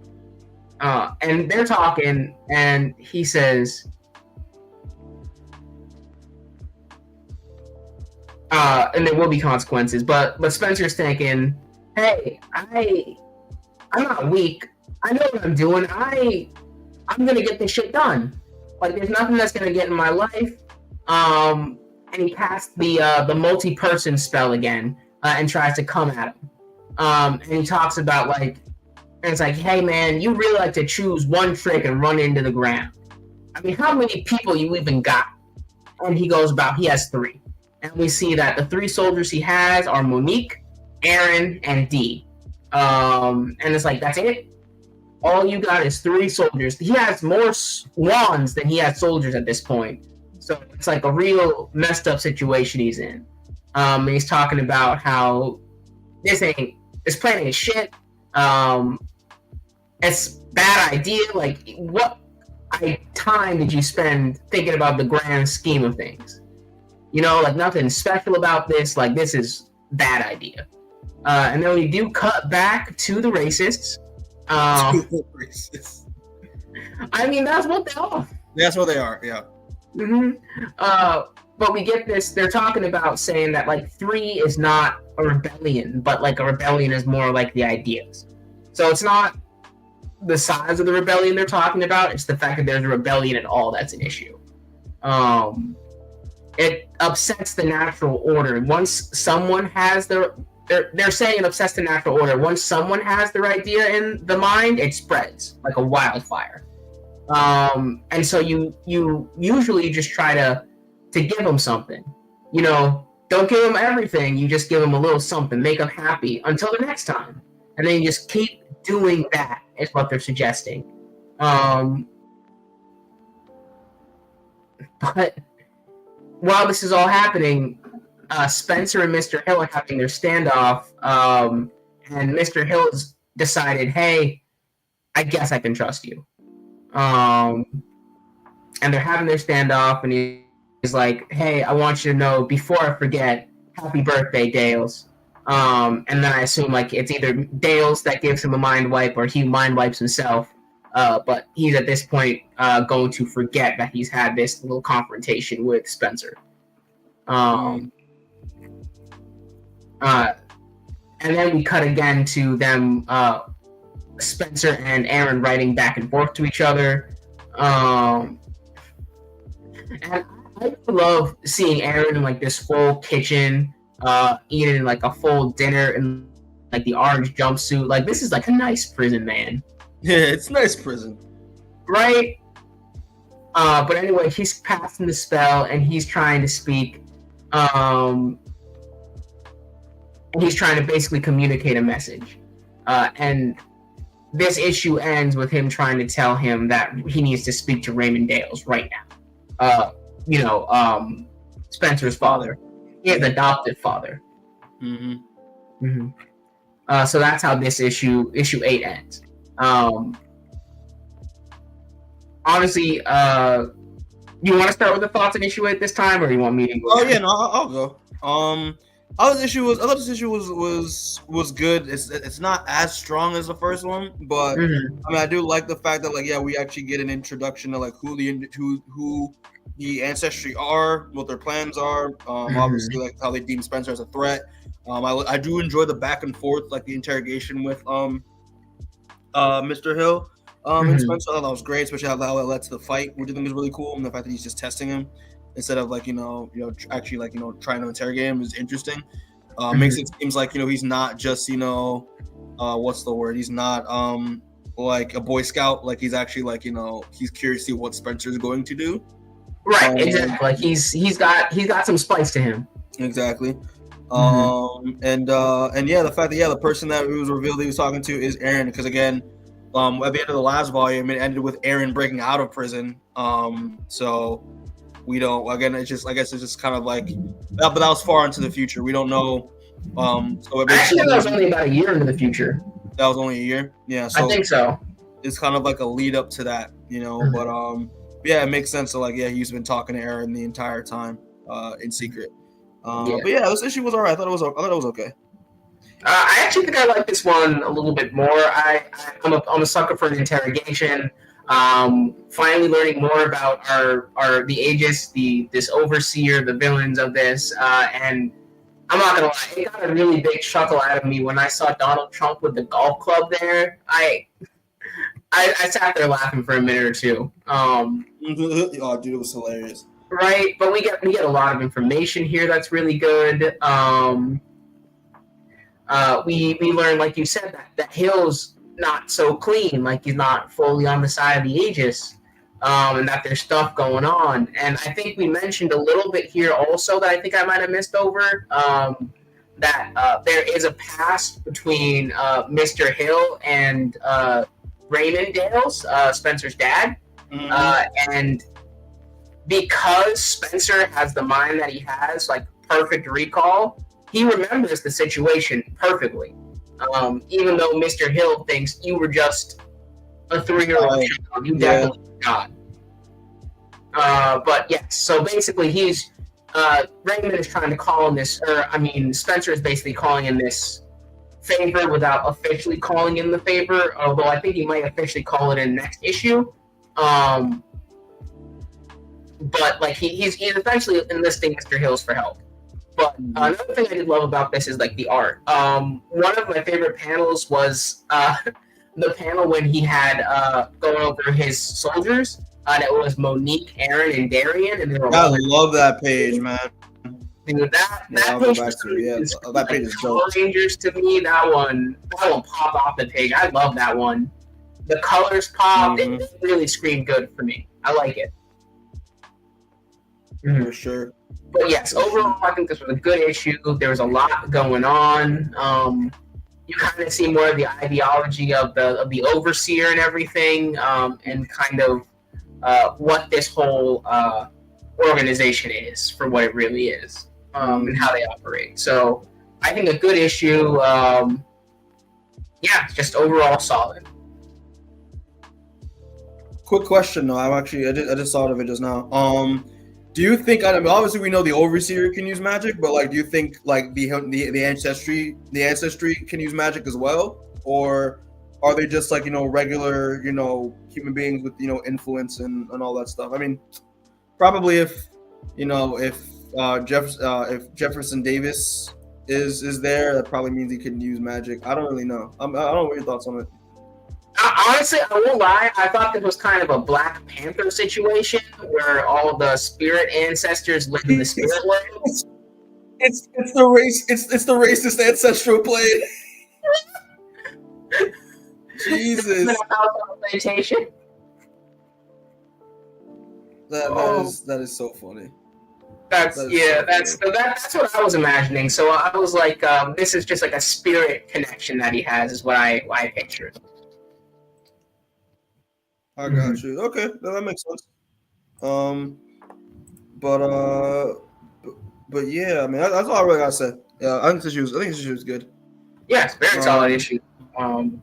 And they're talking, and he says, and there will be consequences, but Spencer's thinking, hey, I'm not weak. I know what I'm doing. I'm gonna get this shit done. Like, there's nothing that's gonna get in my life. And he casts the multi-person spell again, and tries to come at him. And he talks about, like, and it's like, hey man, you really like to choose one trick and run into the ground. I mean, how many people you even got? And he goes about, he has 3. And we see that the 3 soldiers he has are Monique, Aaron, and Dee. And it's like, that's it? All you got is 3 soldiers. He has more wands than he has soldiers at this point. So it's like a real messed up situation he's in. And he's talking about how this plan ain't shit. It's bad idea. Like, what time did you spend thinking about the grand scheme of things? You know, like, nothing special about this. Like, this is bad idea. And then we do cut back to the racists. Racists. I mean, that's what they are. That's what they are, yeah. Mm-hmm. But we get this, they're talking about saying that, like, 3 is not a rebellion, but, like, a rebellion is more like the ideas. So it's not the size of the rebellion they're talking about, it's the fact that there's a rebellion at all that's an issue. It upsets the natural order. Once someone has the they're saying in Obsessed in Natural Order, once someone has their idea in the mind, it spreads like a wildfire. And so you usually just try to give them something. Don't give them everything. You just give them a little something, make them happy until the next time, and then you just keep doing that. Is what they're suggesting. But while this is all happening, Spencer and Mr. Hill are having their standoff, and Mr. Hill has decided, hey, I guess I can trust you. And they're having their standoff, and he's like, hey, I want you to know, before I forget, happy birthday, Dales. And then I assume like it's either Dales that gives him a mind wipe or he mind wipes himself. But he's at this point going to forget that he's had this little confrontation with Spencer. And then we cut again to them, Spencer and Aaron writing back and forth to each other. And I love seeing Aaron in like this full kitchen, eating like a full dinner in like the orange jumpsuit. Like, this is like a nice prison, man. Yeah, it's a nice prison. Right? But anyway, he's passing the spell and he's trying to speak. And he's trying to basically communicate a message. And this issue ends with him trying to tell him that he needs to speak to Raymond Dales right now. Spencer's father. His adopted father. Mm-hmm. Mm-hmm. So that's how this issue 8 ends. Honestly, you want to start with the thoughts on issue 8 this time, or you want me to go? Oh yeah, no, I'll go. I thought this issue was good. It's not as strong as the first one, but I mean, I do like the fact that we actually get an introduction to like who the ancestry are, what their plans are. Obviously, like how they deem Spencer as a threat. I do enjoy the back and forth, like the interrogation with Mr. Hill and Spencer. I thought that was great, especially how it led to the fight, which I think is really cool, and the fact that he's just testing him instead of actually trying to interrogate him is interesting. Makes it seems like he's not just what's the word? He's not like a Boy Scout. Like he's actually he's curious to see what Spencer is going to do. Right, exactly. Like he's got some spice to him. Exactly. And the fact that the person that it was revealed he was talking to is Aaron, because again, at the end of the last volume it ended with Aaron breaking out of prison. So we don't, again, it's just, I guess it's just kind of like that, but that was far into the future. We don't know. So actually, that was only about a year into the future. That was only a year. Yeah, so I think so. It's kind of like a lead up to that, But yeah, it makes sense. So he's been talking to Aaron the entire time, in secret. But yeah, this issue was alright. I thought it was okay. I actually think I like this one a little bit more. I'm a sucker for an interrogation. Finally learning more about the Aegis, this overseer, the villains of this, and I'm not gonna lie, it got a really big chuckle out of me when I saw Donald Trump with the golf club there. I sat there laughing for a minute or two. Oh, dude, it was hilarious. Right, but we get a lot of information here that's really good. We learn, like you said, that Hill's not so clean, like he's not fully on the side of the Aegis, and that there's stuff going on. And I think we mentioned a little bit here also that I think I might have missed over, that there is a past between Mr. Hill and Raymond Dales, Spencer's dad, and because Spencer has the mind that he has, like perfect recall, he remembers the situation perfectly. Even though Mr. Hill thinks you were just a 3-year-old child, you definitely forgot. But yes, so basically Raymond is trying to call in this, Spencer is basically calling in this favor without officially calling in the favor, although I think he might officially call it in next issue. But like he's essentially enlisting Mr. Hills for help. But another thing I did love about this is like the art. One of my favorite panels was the panel when he had going over his soldiers. That was Monique, Aaron, and Darian, and they were. I love that page, man. Dude, that I'll page go back to it. Yeah, that page is Power dope. Rangers to me, that one popped off the page. I love that one. The colors pop. Mhm. It really screamed good for me. I like it. For sure. But yes, overall, I think this was a good issue. There was a lot going on. You kind of see more of the ideology of the overseer and everything, and kind of what this whole organization is for what it really is, and how they operate. So I think a good issue. Yeah, just overall solid. Quick question though. I just thought of it just now. Do you think? I mean, obviously we know the overseer can use magic, but like, do you think like the ancestry can use magic as well, or are they just like regular human beings with influence and all that stuff? I mean, probably if Jefferson Davis is there, that probably means he can use magic. I don't really know. I don't know what your thoughts on it. Honestly, I won't lie. I thought this was kind of a Black Panther situation where all the spirit ancestors live in the spirit world. It's the racist ancestral play. Jesus. Plantation. That is so funny. That's what I was imagining. So I was like, this is just like a spirit connection that he has, is what I pictured. I got you. Okay, that makes sense. But yeah, I mean, that's all I really gotta say. Yeah, I think this issue was good. Yeah, it's a very solid issue. And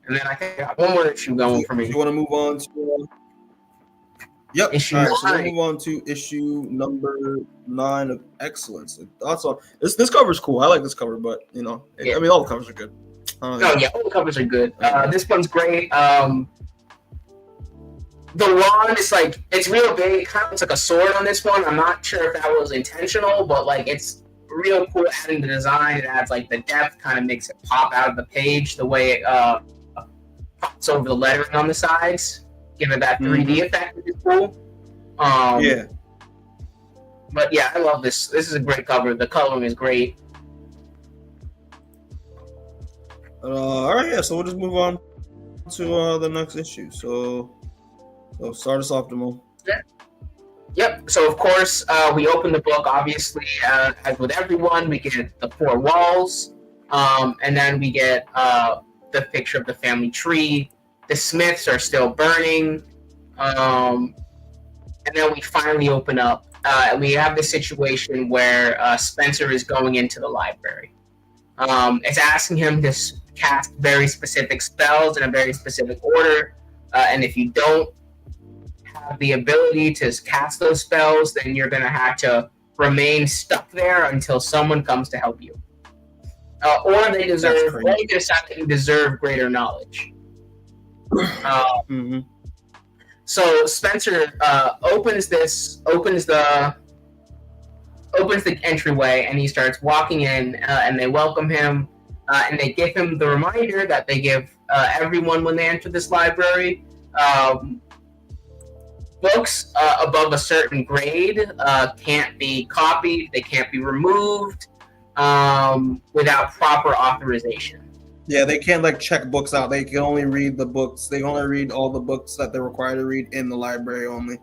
then I think I got one more issue going for me. You want to move on to? Yep. Issue all right, 9. so we'll move on to issue number 9 of Excellence. Thoughts on this cover's cool. I like this cover, but I mean, all the covers are good. All the covers are good. This one's great. The wand is like, it's real big. It kind of looks like a sword on this one. I'm not sure if that was intentional, but like, it's real cool adding the design. It adds like the depth, kind of makes it pop out of the page the way it pops over the lettering on the sides, give it that 3D effect, which is cool. Yeah. But yeah, I love this. This is a great cover. The coloring is great. All right, yeah. So we'll just move on to the next issue. So start us off, Demoan. Yep. So of course, we open the book. Obviously, as with everyone, we get the 4 walls, and then we get the picture of the family tree. The Smiths are still burning, and then we finally open up. And we have this situation where Spencer is going into the library. It's asking him to cast very specific spells in a very specific order, and if you don't have the ability to cast those spells, then you're going to have to remain stuck there until someone comes to help you. Or they deserve, or you can decide that you deserve greater knowledge. So Spencer opens the entryway, and he starts walking in, and they welcome him, and they give him the reminder that they give everyone when they enter this library. Books above a certain grade can't be copied, they can't be removed without proper authorization. Yeah, they can't like check books out. They can only read the books. They can only read all the books that they're required to read in the library only.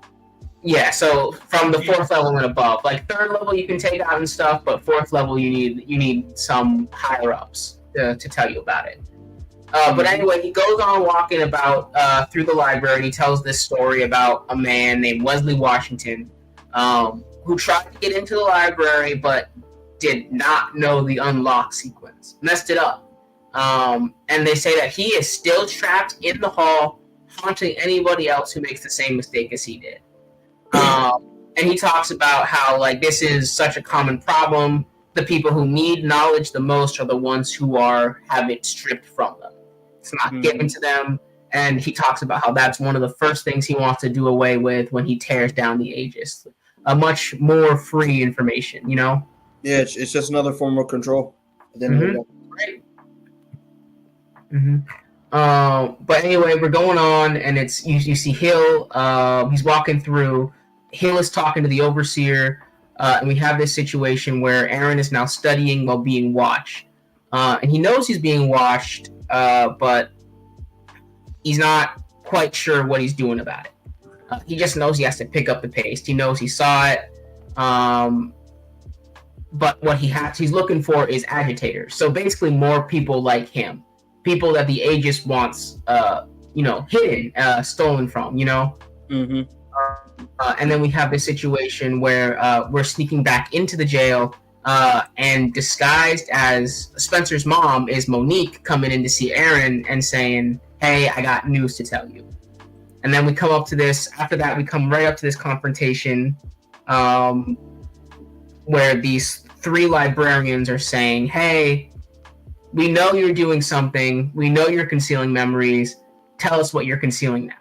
Yeah, so from the 4th level and above. Like 3rd level you can take out and stuff, but 4th level you need some higher ups to tell you about it. But anyway, he goes on walking about through the library, and he tells this story about a man named Wesley Washington who tried to get into the library but did not know the unlock sequence. Messed it up. And they say that he is still trapped in the hall, haunting anybody else who makes the same mistake as he did. And he talks about how like this is such a common problem. The people who need knowledge the most are the ones who have it stripped from them. It's not given to them. And he talks about how that's one of the first things he wants to do away with when he tears down the Aegis. A much more free information, Yeah, it's just another form of control. Right. But anyway, we're going on, and it's you see Hill. He's walking through. Hill is talking to the overseer. and we have this situation where Aaron is now studying while being watched. And he knows he's being watched, but he's not quite sure what he's doing about it. He just knows he has to pick up the pace. He knows he saw it. But what he's looking for is agitators. So basically more people like him. People that the Aegis wants, hidden, stolen from, Mm-hmm. And then we have this situation where we're sneaking back into the jail, and disguised as Spencer's mom is Monique coming in to see Aaron and saying, "Hey, I got news to tell you." And then we come up to this. After that, we come right up to this confrontation, where these 3 librarians are saying, "Hey, we know you're doing something. We know you're concealing memories. Tell us what you're concealing now."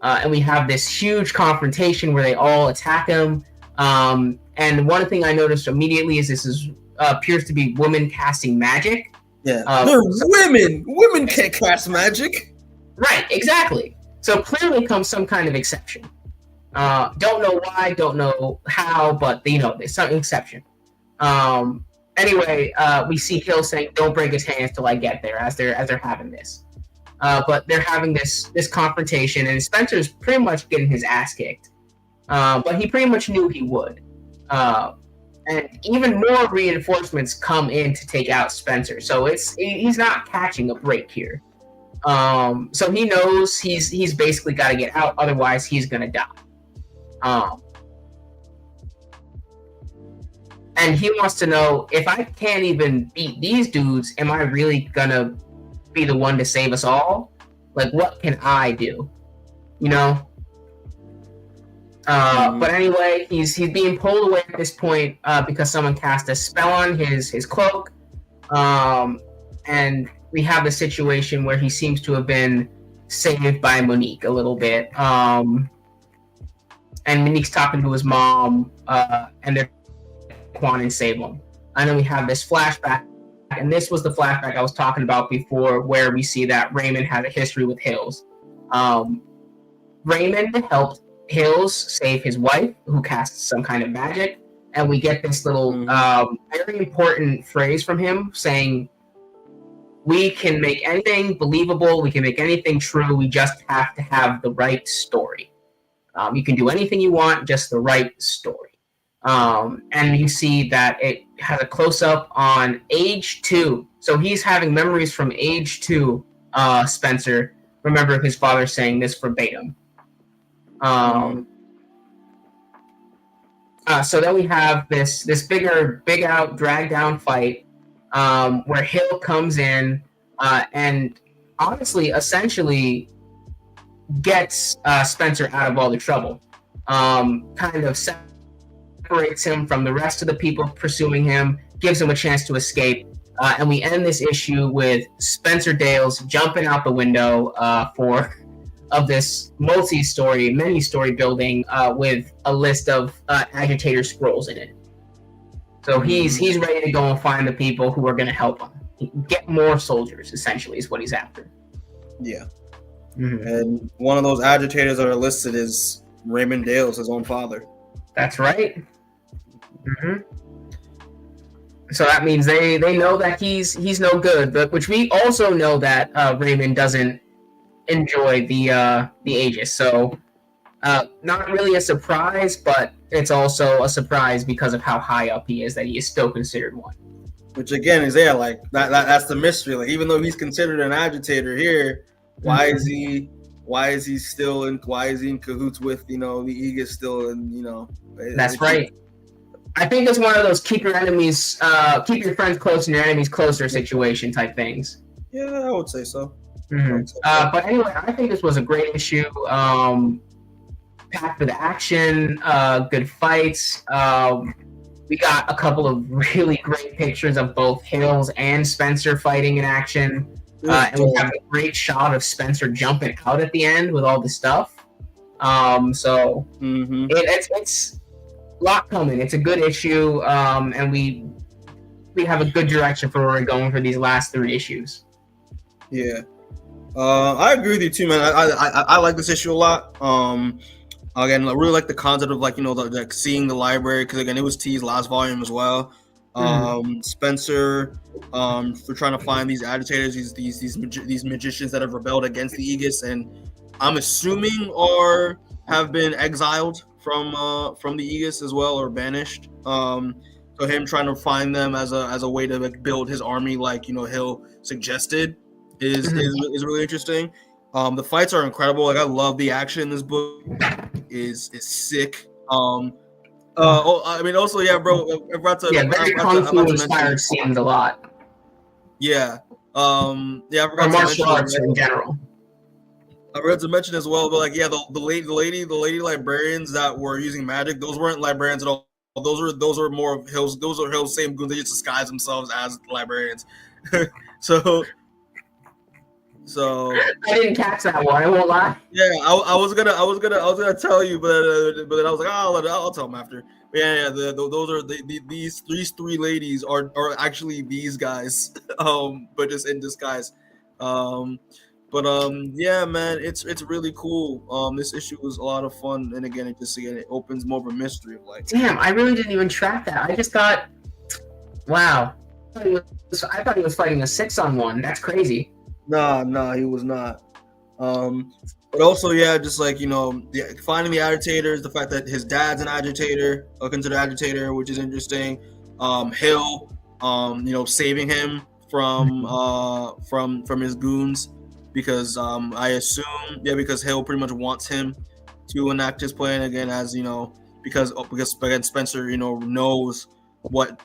And we have this huge confrontation where they all attack him. And one thing I noticed immediately is this appears to be women casting magic. Yeah, they're women. Women can't cast magic. Right, exactly. So clearly comes some kind of exception. Don't know why, don't know how, but there's some exception. Anyway, we see Hill saying, "Don't break his hands till I get there," as they're having this. But they're having this confrontation, and Spencer's pretty much getting his ass kicked. But he pretty much knew he would. And even more reinforcements come in to take out Spencer. So he's not catching a break here. So he knows he's basically got to get out, otherwise he's gonna die. And he wants to know, if I can't even beat these dudes, am I really gonna be the one to save us all? Like, what can I do? But anyway, he's being pulled away at this point because someone cast a spell on his cloak. And we have a situation where he seems to have been saved by Monique a little bit. And Monique's talking to his mom, and they're going and save him. And then we have this flashback, and this was the flashback I was talking about before, where we see that Raymond had a history with Hills. Raymond helped Hills save his wife, who casts some kind of magic, and we get this little very important phrase from him saying, "We can make anything believable, we can make anything true, we just have to have the right story. You can do anything you want, just the right story." And you see that it has a close-up on age 2. So he's having memories from age 2, Spencer. Remember his father saying this verbatim. So then we have this big out, drag down fight, where Hill comes in, and honestly, essentially gets Spencer out of all the trouble. Kind of separates him from the rest of the people pursuing him, gives him a chance to escape, and we end this issue with Spencer Dales jumping out the window of this many-story building with a list of agitator scrolls in it. So he's ready to go and find the people who are going to help him. Get more soldiers, essentially, is what he's after. Yeah. Mm-hmm. And one of those agitators that are listed is Raymond Dales, his own father. That's right. Mm-hmm. So that means they know that he's no good, but which we also know that Raymond doesn't enjoy the Aegis. So not really a surprise, but it's also a surprise because of how high up he is that he is still considered one. Which again is like that's the mystery. Like, even though he's considered an agitator here, why is he in cahoots with the Aegis still? And that's right. I think it's one of those keep your friends close and your enemies closer situation type things. Yeah, I would say so. Mm-hmm. But anyway, I think this was a great issue. Packed with action, good fights. We got a couple of really great pictures of both Hills and Spencer fighting in action. And we have a great shot of Spencer jumping out at the end with all the stuff. So it's a lot coming. It's a good issue, and we have a good direction for where we're going for these last 3 issues. Yeah. I agree with you too, man. I like this issue a lot. Again, I really like the concept of like like seeing the library, because again it was teased last volume as well. Spencer, for trying to find these agitators, these magicians that have rebelled against the Aegis, and I'm assuming have been exiled from the Aegis as well, or banished. So him trying to find them as a way to like build his army, like Hill suggested, is really interesting. The fights are incredible. Like I love the action in this book. Is sick. I mean, also, yeah, bro. Very kung fu inspired scenes a lot. Yeah. Yeah, I forgot or to martial mention arts in general. I forgot to mention as well, but like, yeah, the lady librarians that were using magic, those weren't librarians at all. Those are more of Hill's. Those are Hill's same goons. They just disguise themselves as librarians. So I didn't catch that one. I won't lie. Yeah, I was gonna tell you, but then I was like, I'll tell him after. But yeah, those are these three ladies are actually these guys, but just in disguise. Yeah, man, it's really cool. This issue was a lot of fun, and again, it opens more of a mystery of like. Damn, I really didn't even track that. I just thought, wow, I thought he was fighting a 6-on-1. That's crazy. Nah, he was not. But also, yeah, just like finding the agitators, the fact that his dad's an agitator, considered agitator, which is interesting. Hill, saving him from his goons, because I assume, because Hill pretty much wants him to enact his plan again, as because again Spencer knows what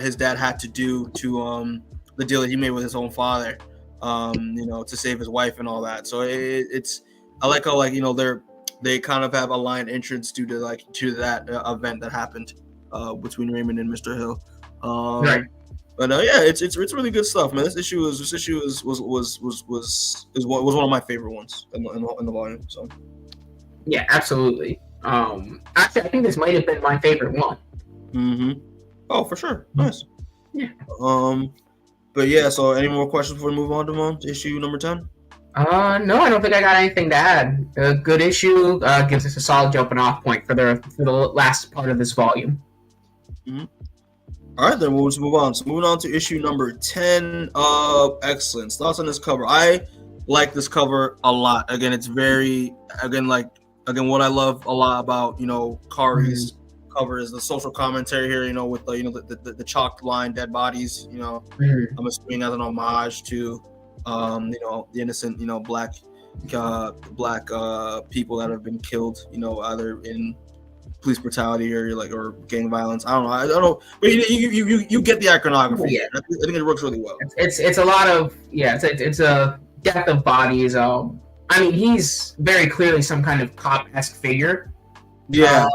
his dad had to do to the deal that he made with his own father. To save his wife and all that. So I like how they kind of have aligned interests due to that event that happened between Raymond and Mr. Hill. Right. But yeah, it's really good stuff, man. This issue was one of my favorite ones in the volume. So yeah, absolutely. Actually, I think this might have been my favorite one. Oh, for sure. Nice. Yeah. But yeah, so any more questions before we move on to issue number 10? No, I don't think I got anything to add. A good issue, gives us a solid jumping off point for the last part of this volume. All right, then we'll just move on. So moving on to issue number 10. Excellent. Thoughts on this cover? I like this cover a lot. Again, it's very what I love a lot about Khary's cover is the social commentary here, with the chalked line dead bodies, I'm assuming as an homage to the innocent black people that have been killed, either in police brutality or gang violence. I don't know, but you get the iconography. Yeah. I think it works really well. It's a lot of it's a death of bodies. I mean, he's very clearly some kind of cop-esque figure. Yeah.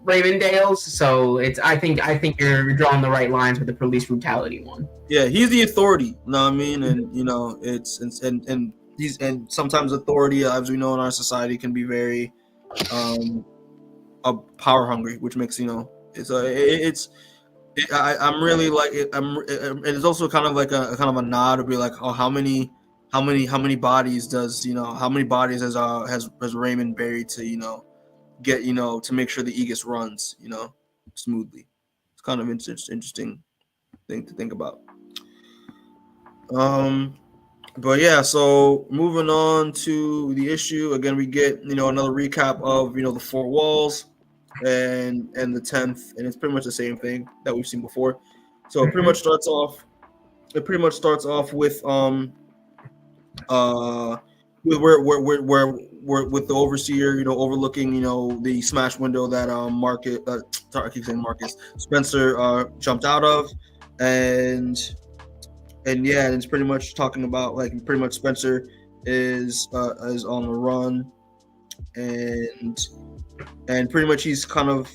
Raymond Dales, so I think you're drawing the right lines with the police brutality one. Yeah, he's the authority. You know what I mean? And and sometimes authority, as we know in our society, can be very power hungry, which makes I'm really like it. It's also kind of like a nod to be like, oh, how many bodies does how many bodies has Raymond buried to get to make sure the Aegis runs smoothly. It's kind of interesting thing to think about. But yeah, so moving on to the issue again, we get another recap of the 4 walls and the 10th, and it's pretty much the same thing that we've seen before. So it pretty much starts off with with the overseer, overlooking, the smashed window that I keep saying Marcus Spencer jumped out of, and yeah, and it's pretty much talking about pretty much Spencer is on the run, and pretty much he's kind of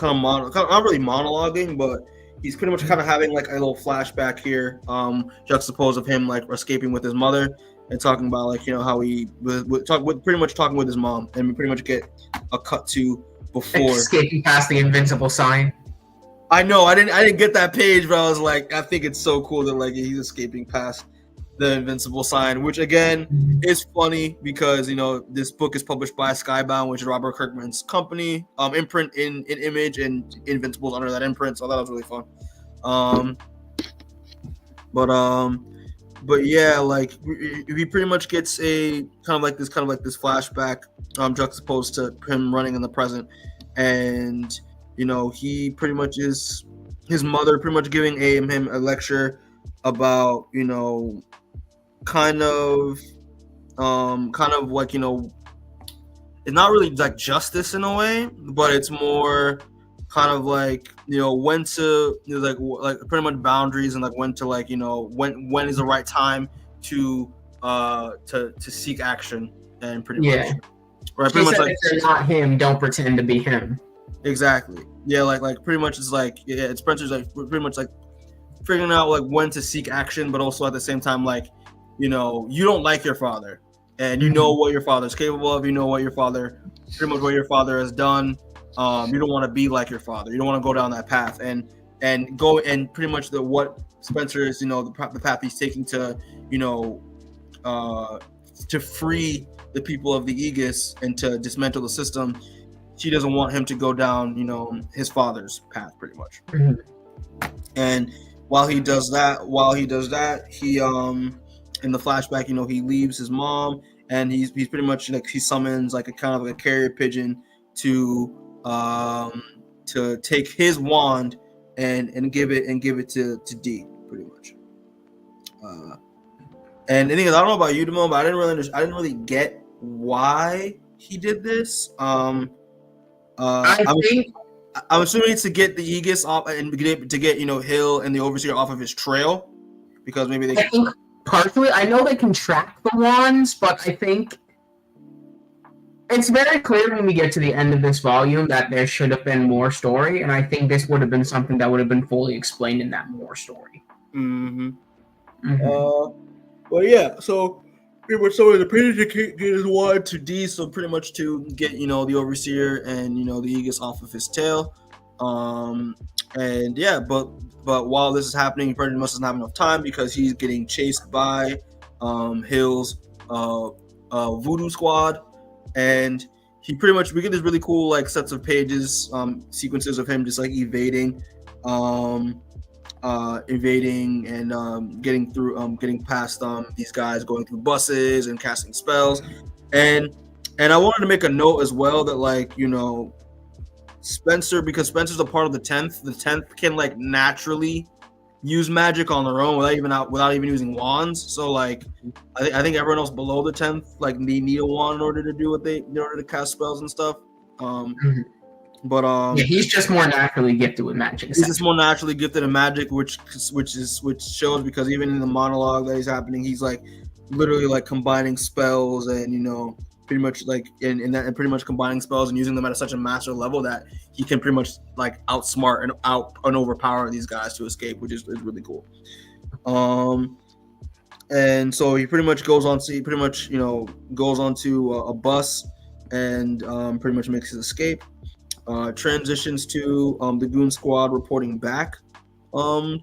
not really monologuing, but he's pretty much kind of having a little flashback here, juxtaposed of him escaping with his mother. And talking about how he pretty much talking with his mom, and we pretty much get a cut to before escaping past the invincible sign. I know I didn't get that page, but I was like, I think it's so cool that he's escaping past the Invincible sign, which again is funny because this book is published by Skybound, which is Robert Kirkman's company, imprint in Image, and Invincible's under that imprint. So that was really fun. But yeah, like he pretty much gets a kind of like this flashback, juxtaposed to him running in the present, and he pretty much is his mother pretty much giving him a lecture about kind of like it's not really like justice in a way, but it's more kind of like when to like pretty much boundaries, and like when to like when is the right time to seek action, and pretty much right, pretty much like if you're not him, don't pretend to be him. Exactly. Yeah, like pretty much it's like it's Spencer's like pretty much like figuring out like when to seek action, but also at the same time like you don't like your father, and what your father's capable of, what your father has done. You don't want to be like your father. You don't want to go down that path, and pretty much what Spencer is, the path he's taking to free the people of the Aegis and to dismantle the system. She doesn't want him to go down, his father's path, pretty much. And while he does that, he in the flashback, he leaves his mom, and he's pretty much like he summons like a kind of like a carrier pigeon to take his wand and give it to D, pretty much. And I don't know about you, Demoan, but I didn't really get why he did this. I'm assuming it's to get the Aegis off and to get Hill and the Overseer off of his trail, because maybe they. I think partially, I know they can track the wands, but I think it's very clear when we get to the end of this volume that there should have been more story, and I think this would have been something that would have been fully explained in that more story. Well, yeah. So pretty much, the Predator get his wand to D, so pretty much to get the Overseer and the Aegis off of his tail. And yeah, but while this is happening, Predator must not have enough time because he's getting chased by Hill's Voodoo Squad. And he pretty much, we get this really cool like sets of pages, sequences of him just like evading and getting past these guys, going through buses and casting spells. And I wanted to make a note as well that like Spencer, because Spencer's a part of the 10th can like naturally use magic on their own without even using wands. So like I think everyone else below the 10th like need a wand in order to do in order to cast spells and stuff. But yeah, he's just more naturally gifted with magic. He's just more naturally gifted in magic, which shows, because even in the monologue that he's happening, he's like literally like combining spells and pretty much like in pretty much combining spells and using them at such a master level that he can pretty much like outsmart and overpower these guys to escape, which is really cool. And so he pretty much goes onto a bus and pretty much makes his escape. Transitions to the Goon Squad reporting back to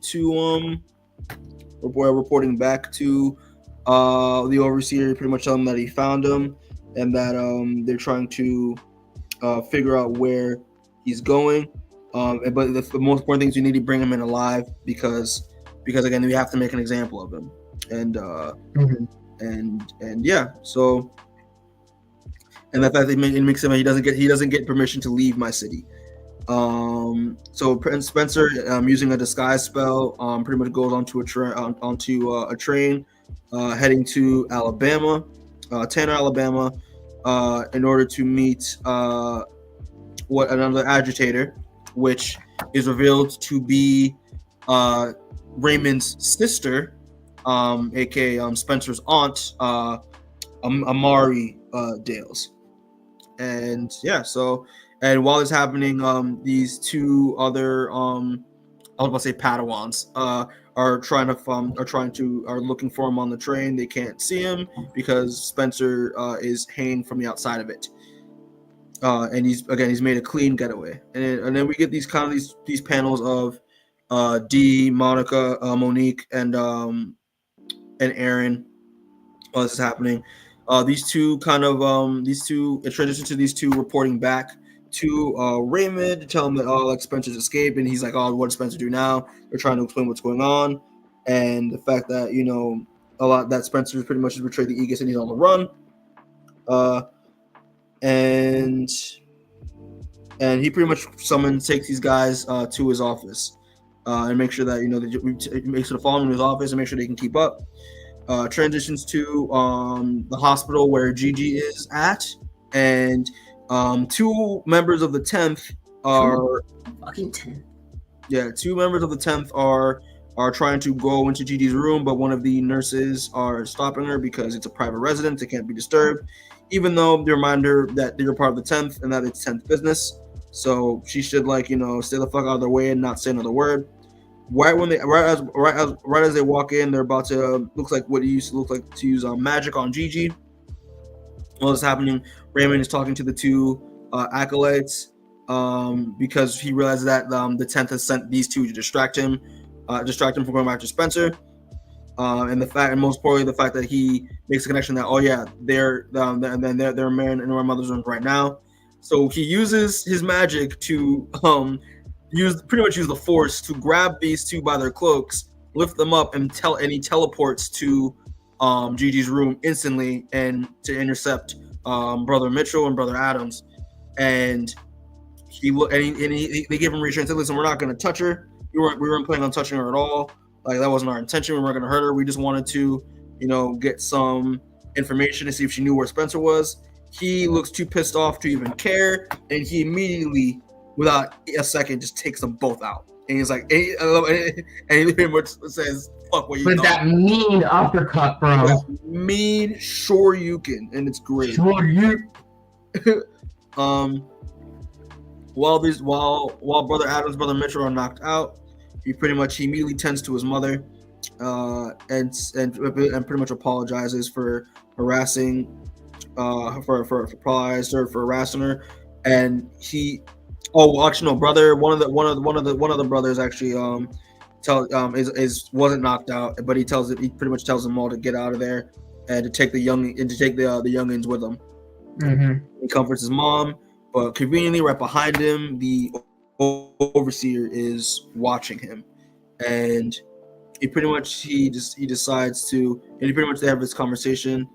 the Overseer, pretty much telling him that he found him and that they're trying to figure out where he's going. But the most important thing is you need to bring him in alive because again we have to make an example of him. And yeah, so. And the fact that it makes him he doesn't get permission to leave my city. So Prince Spencer, using a disguise spell, pretty much goes onto a train heading to Alabama, Tanner, Alabama, in order to meet another agitator, which is revealed to be Raymond's sister, aka Spencer's aunt, Amari Dales. And yeah, and while it's happening, these two other I was about to say Padawans are looking for him on the train. They can't see him because Spencer is hanging from the outside of it. And he's made a clean getaway. And then we get these panels of D, Monica, Monique, and and Aaron. While this is happening, it transitions to these two reporting back to Raymond to tell him that like Spencer's escaped, and he's like, oh, what does Spencer do now? They're trying to explain what's going on, and the fact that that Spencer pretty much has betrayed the Aegis and he's on the run, and he pretty much takes these guys to his office and make sure that makes sure to follow him to his office and make sure they can keep up. Transitions to the hospital where Gigi is at, and two members of the 10th are fucking 10. Yeah, two members of the 10th are trying to go into Gigi's room, but one of the nurses are stopping her because it's a private residence. It can't be disturbed, even though they remind her that they're part of the 10th and that it's 10th business. So she should stay the fuck out of their way and not say another word. Right as they walk in, they're about to looks like what it used to look like to use magic on Gigi. While this is happening, Raymond is talking to the two acolytes because he realizes that the 10th has sent these two to distract him from going after Spencer. And most importantly, the fact that he makes a connection that they're marrying in our mother's room right now. So he uses his magic to use the force to grab these two by their cloaks, lift them up, and he teleports to Gigi's room instantly and to intercept Brother Mitchell and Brother Adams. And they give him reassurance. Listen, we're not going to touch her. We weren't planning on touching her at all. Like, that wasn't our intention. We weren't going to hurt her. We just wanted to, get some information to see if she knew where Spencer was. He looks too pissed off to even care, and he immediately, without a second, just takes them both out. And he's like, and he pretty much says, "Fuck what you." With that mean uppercut, bro. That mean Shoryuken, and it's great. Shoryuken. While Brother Adams, Brother Mitchell are knocked out, he immediately tends to his mother, and pretty much apologizes for harassing, for harassing her, and he. Oh, actually, no, brother. One of the brothers actually wasn't knocked out, but he pretty much tells them all to get out of there and to take the youngins with him. Mm-hmm. He comforts his mom, but conveniently, right behind him, the overseer is watching him, and he decides to, and he pretty much they have this conversation.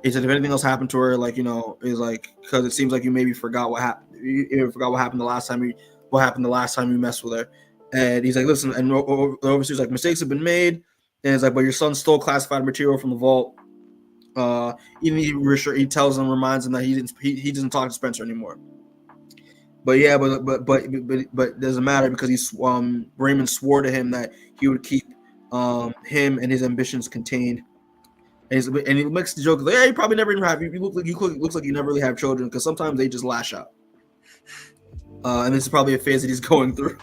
He said, if anything else happened to her, because it seems like you maybe forgot what happened. You forgot what happened the last time you messed with her. And he's like, listen, and the overseer's like, mistakes have been made. And it's like, but your son stole classified material from the vault. He tells him, reminds him that he doesn't talk to Spencer anymore. But it doesn't matter because Raymond swore to him that he would keep him and his ambitions contained. And he makes the joke like, yeah, you probably never even have. You looks like you never really have children because sometimes they just lash out. And this is probably a phase that he's going through.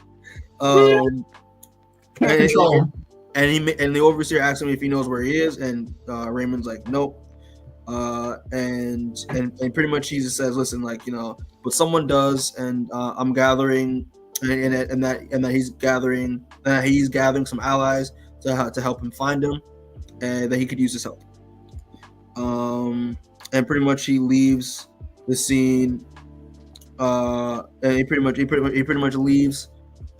And the overseer asks him if he knows where he is, and Raymond's like, nope. And pretty much he just says, listen, but someone does, and I'm gathering, and that he's gathering some allies to help him find him, and that he could use his help. And pretty much he leaves the scene. And he pretty much leaves.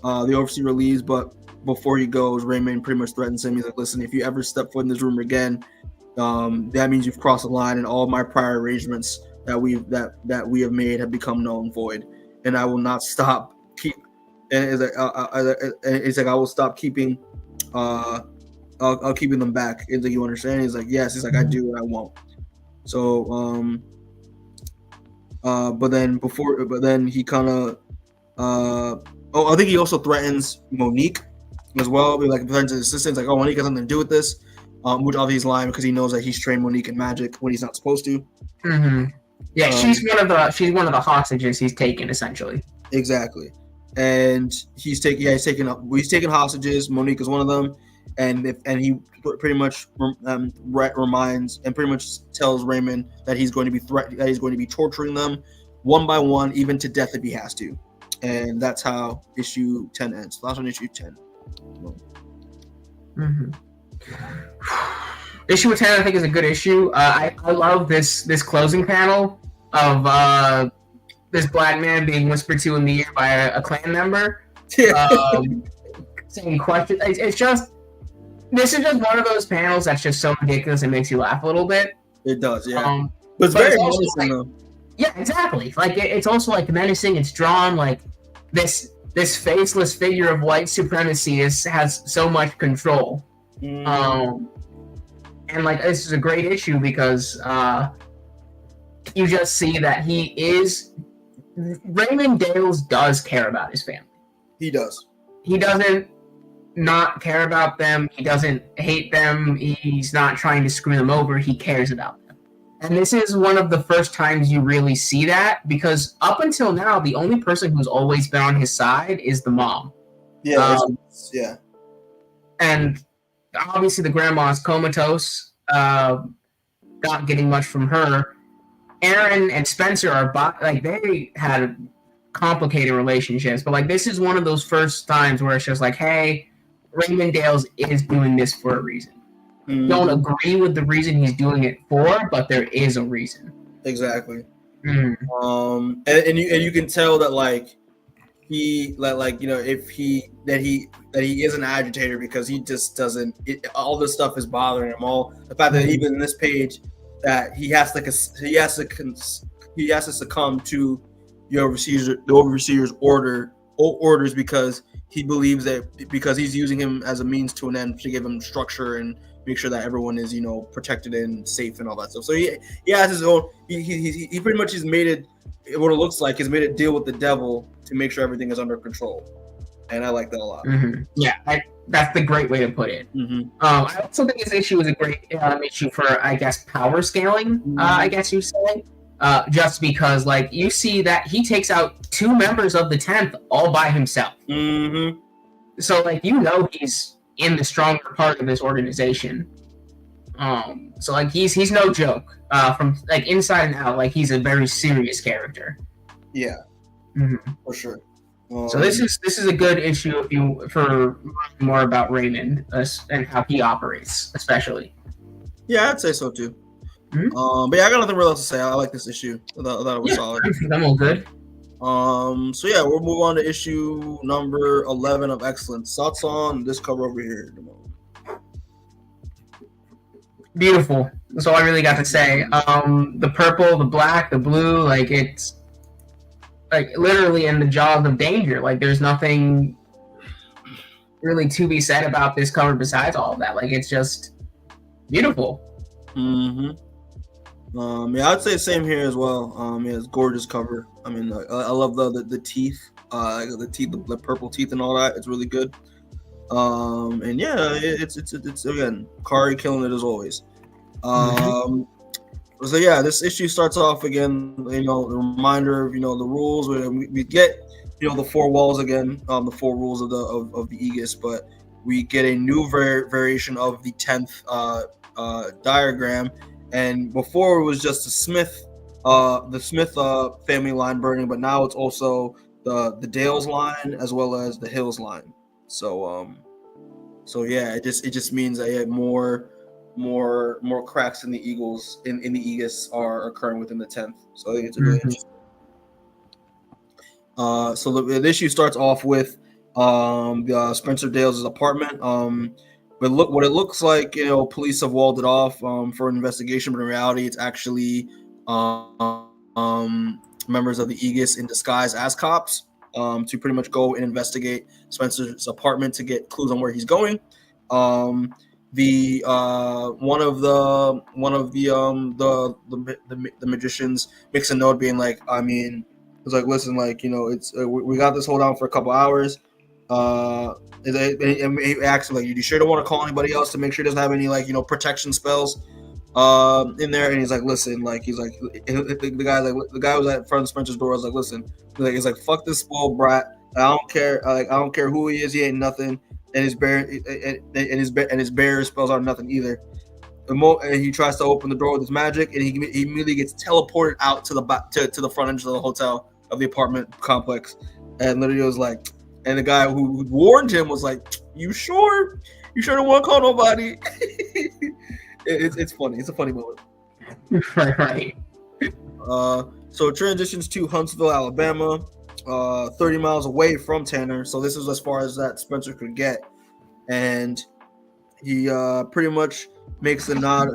The overseer leaves, but before he goes, Raymond pretty much threatens him. He's like, "Listen, if you ever step foot in this room again, that means you've crossed the line, and all my prior arrangements that we have made have become null and void. And I will not stop I will stop keeping. I'll keeping them back. It's like, you understand?" He's like, "Yes." He's like, "I do, and I won't." So, but then he kind of, I think he also threatens Monique as well. Threatens his assistant, like, "Oh, Monique has something to do with this," which obviously he's lying because he knows that he's trained Monique in magic when he's not supposed to. Mm-hmm. Yeah, she's one of the hostages he's taken essentially. Exactly, and he's taking hostages. Monique is one of them. And he pretty much reminds and pretty much tells Raymond that he's going to be torturing them one by one, even to death if he has to. And that's how issue 10 ends. Last one, issue 10. Mm-hmm. Issue 10, I think, is a good issue. I love this closing panel of this black man being whispered to in the ear by a clan member, saying questions. It's just, this is just one of those panels that's just so ridiculous it makes you laugh a little bit. It does, yeah. But it's very menacing, though. Yeah, exactly. Like it's also like menacing. It's drawn like this faceless figure of white supremacy has so much control. And like this is a great issue because you just see that Raymond Dales does care about his family. He does. He doesn't not care about them. He doesn't hate them. He's not trying to screw them over. He cares about them. And this is one of the first times you really see that, because up until now, the only person who's always been on his side is the mom. Yeah, yeah. And obviously the grandma's comatose, not getting much from her. Aaron and Spencer are they had complicated relationships, but like this is one of those first times where it's just like, hey, Raymond Dales is doing this for a reason. Don't agree with the reason he's doing it for, but there is a reason. Exactly. And you can tell that like he if he is an agitator, because he just doesn't. All this stuff is bothering him. All the fact that even in this page that he has to succumb to the overseer's orders because he believes that because he's using him as a means to an end to give him structure and make sure that everyone is protected and safe and all that stuff. So he has his own. He pretty much has made it what it looks like. He's made a deal with the devil to make sure everything is under control, and I like that a lot. Yeah, that's the great way to put it. I also think this issue is a great issue for, I guess, power scaling. I guess you say, just because like you see that he takes out 2 members of the 10th all by himself. So like he's in the stronger part of this organization. So like he's no joke. From like inside and out, like he's a very serious character. Yeah, for sure. So this is a good issue for more about Raymond and how he operates, especially. Yeah, I'd say so too. But yeah, I got nothing real else to say. I like this issue. I thought it was solid. I'm all good. So yeah, we'll move on to issue number 11 of Excellence. Thoughts on this cover over here? Beautiful. That's all I really got to say. The purple, the black, the blue, like it's like literally in the jaws of danger. Like there's nothing really to be said about this cover besides all of that. Like it's just beautiful. Yeah, I'd say the same here as well. Yeah, it's gorgeous cover. I mean, I love the teeth, the purple teeth and all that. It's really good. And yeah, it's again, Khary killing it as always. So yeah, this issue starts off again. The reminder of the rules. We get the 4 walls again. The 4 rules of the Aegis, but we get a new variation of the 10th diagram. And before it was just the Smith family line burning, but now it's also the Dales line as well as the Hills line. So yeah, it just means that more cracks in the Eagles in the Aegis are occurring within the 10th. So I think it's really interesting. So the issue starts off with the Spencer Dales' apartment. But look what it looks like. Police have walled it off for an investigation, but in reality, it's actually members of the Aegis in disguise as cops to pretty much go and investigate Spencer's apartment to get clues on where he's going. One of the magicians makes a note being like, I mean, it's like, listen, like it's we got this hold down for a couple hours. And he asks him, like, you sure don't want to call anybody else to make sure he doesn't have any protection spells in there? And he's like, listen, like he's like the guy was at front of Spencer's door. I was like, listen, he's like fuck this spoiled brat. I don't care. I don't care who he is. He ain't nothing. And his bearer spells aren't nothing either. And he tries to open the door with his magic, and he immediately gets teleported out to the front edge of the hotel of the apartment complex. And literally was like. And the guy who warned him was like, "You sure You sure don't want to call nobody. It's funny. It's a funny moment. Right. So it transitions to Huntsville, Alabama, 30 miles away from Tanner. So this is as far as that Spencer could get, and he pretty much makes a nod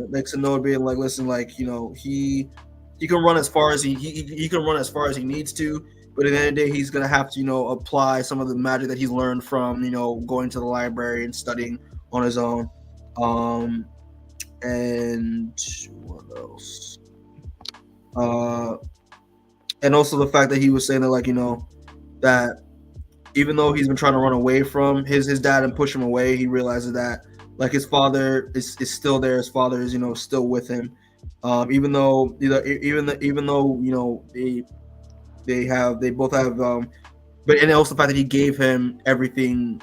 being like, listen, like, you know, he can run as far as he can run as far as he needs to, but at the end of the day, he's gonna have to, you know, apply some of the magic that he's learned from, you know, going to the library and studying on his own. And what else? And also the fact that he was saying that, like, you know, that even though he's been trying to run away from his dad and push him away, he realizes that, like, his father is still there. His father is, you know, still with him. Even though you know they both have but and also the fact that he gave him everything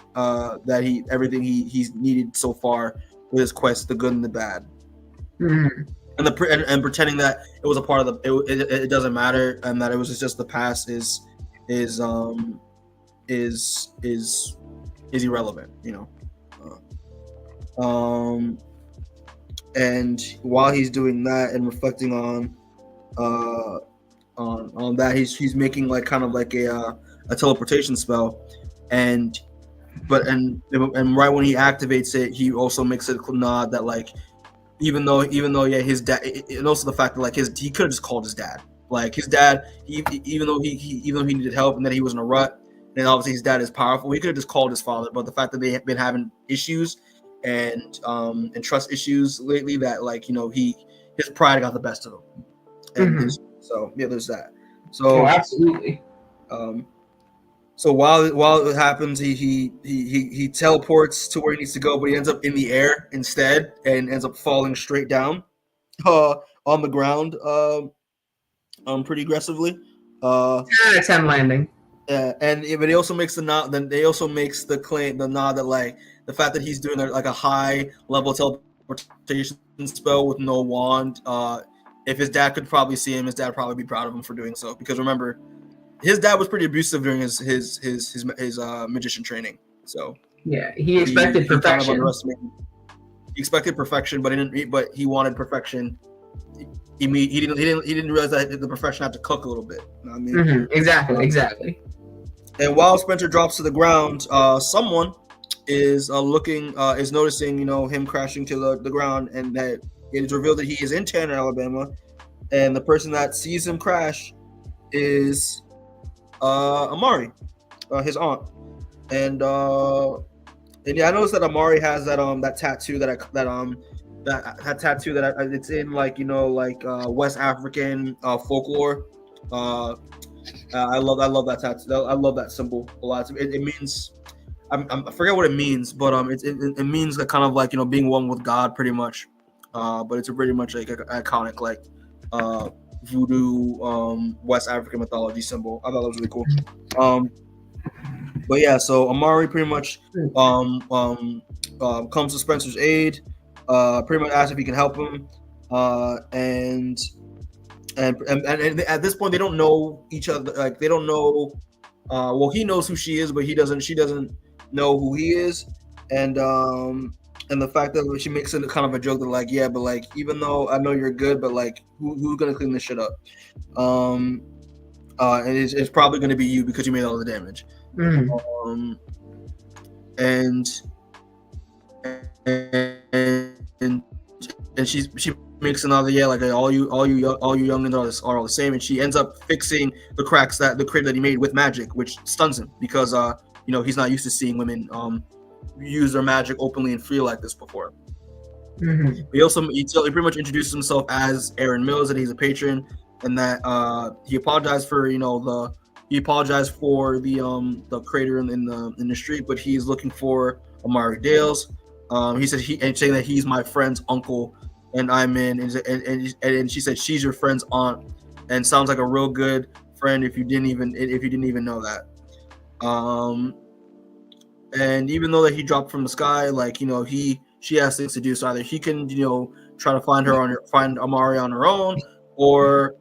he's needed so far with his quest, the good and the bad. Mm-hmm. And pretending that it was a part of it doesn't matter, and that it was just the past is irrelevant, you know. And while he's doing that and reflecting on that, he's making like kind of like a teleportation spell, and right when he activates it, he also makes a nod that, like, even though yeah, his dad, and also the fact that, like, he could have just called his dad, like his dad, even though he needed help and that he was in a rut, and obviously his dad is powerful, he could have just called his father. But the fact that they have been having issues and trust issues lately, that, like, you know, his pride got the best of him, and so yeah, there's that. So absolutely. So while it happens, he teleports to where he needs to go, but he ends up in the air instead and ends up falling straight down on the ground pretty aggressively. 10 out of 10 landing. Yeah, but he also makes the nod. Then they also makes the nod that, like, the fact that he's doing like a high level teleportation spell with no wand. If his dad could probably see him, his dad would probably be proud of him for doing so, because remember, his dad was pretty abusive during his magician training. So yeah, he expected perfection. He expected perfection, but he wanted perfection. He didn't realize that the perfection had to cook a little bit. You know what I mean? Mm-hmm. Exactly. And while Spencer drops to the ground, someone is noticing, you know, him crashing to the ground, and that it is revealed that he is in Tanner, Alabama, and the person that sees him crash is Amari, his aunt. And yeah, I noticed that Amari has that tattoo that tattoo that it's in, like, you know, like West African folklore. I love that tattoo. I love that symbol a lot. It means, I forget what it means, but it means that kind of like, you know, being one with God, pretty much. But it's a pretty much like iconic, like voodoo West African mythology symbol. I thought that was really cool. But yeah, so Amari pretty much comes to Spencer's aid, pretty much asks if he can help him, and at this point they don't know each other, like they don't know. Well, he knows who she is, but she doesn't know who he is, and the fact that she makes it kind of a joke that, like, yeah, but, like, even though I know you're good, but, like, who's gonna clean this shit up? And it's probably gonna be you because you made all the damage. And she makes another, yeah, like, all you youngins are all the same, and she ends up fixing the cracks the crater that he made with magic, which stuns him because you know, he's not used to seeing women use their magic openly and free like this before. He pretty much introduces himself as Aaron Mills, that he's a patron, and that he apologized for, you know, the crater in the street, but he's looking for Amari Dales. He said saying that he's my friend's uncle, and I'm in, and she said she's your friend's aunt, and sounds like a real good friend if you didn't even know that. And even though that he dropped from the sky, like, you know, she has things to do, so either he can, you know, try to find Amari on her own, or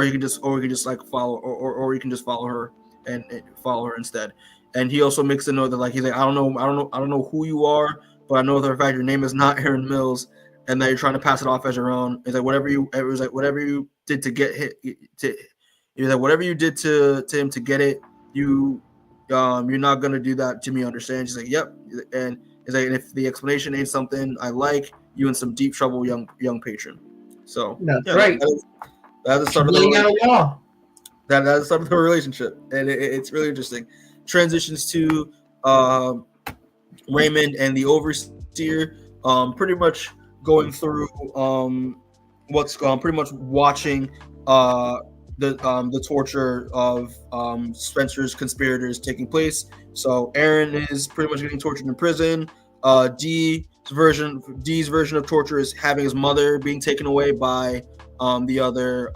he can just like follow, or you can just follow her and follow her instead. and he also makes a note that like he's like I don't know who you are, but I know that in fact your name is not Aaron Mills, and that you're trying to pass it off as your own. It's like whatever you did to get hit to. He was like, whatever you did to him to get it, you're not gonna do that to me. Understand? She's like, yep. And he's like, and if the explanation ain't something I like, you in some deep trouble, young patron. So that's right. That's the start of the relationship. That's the start of the relationship, and it's really interesting. Transitions to Raymond and the overseer, pretty much going through pretty much watching the torture of Spencer's conspirators taking place. So Aaron is pretty much getting tortured in prison. D's version of torture is having his mother being taken away by the other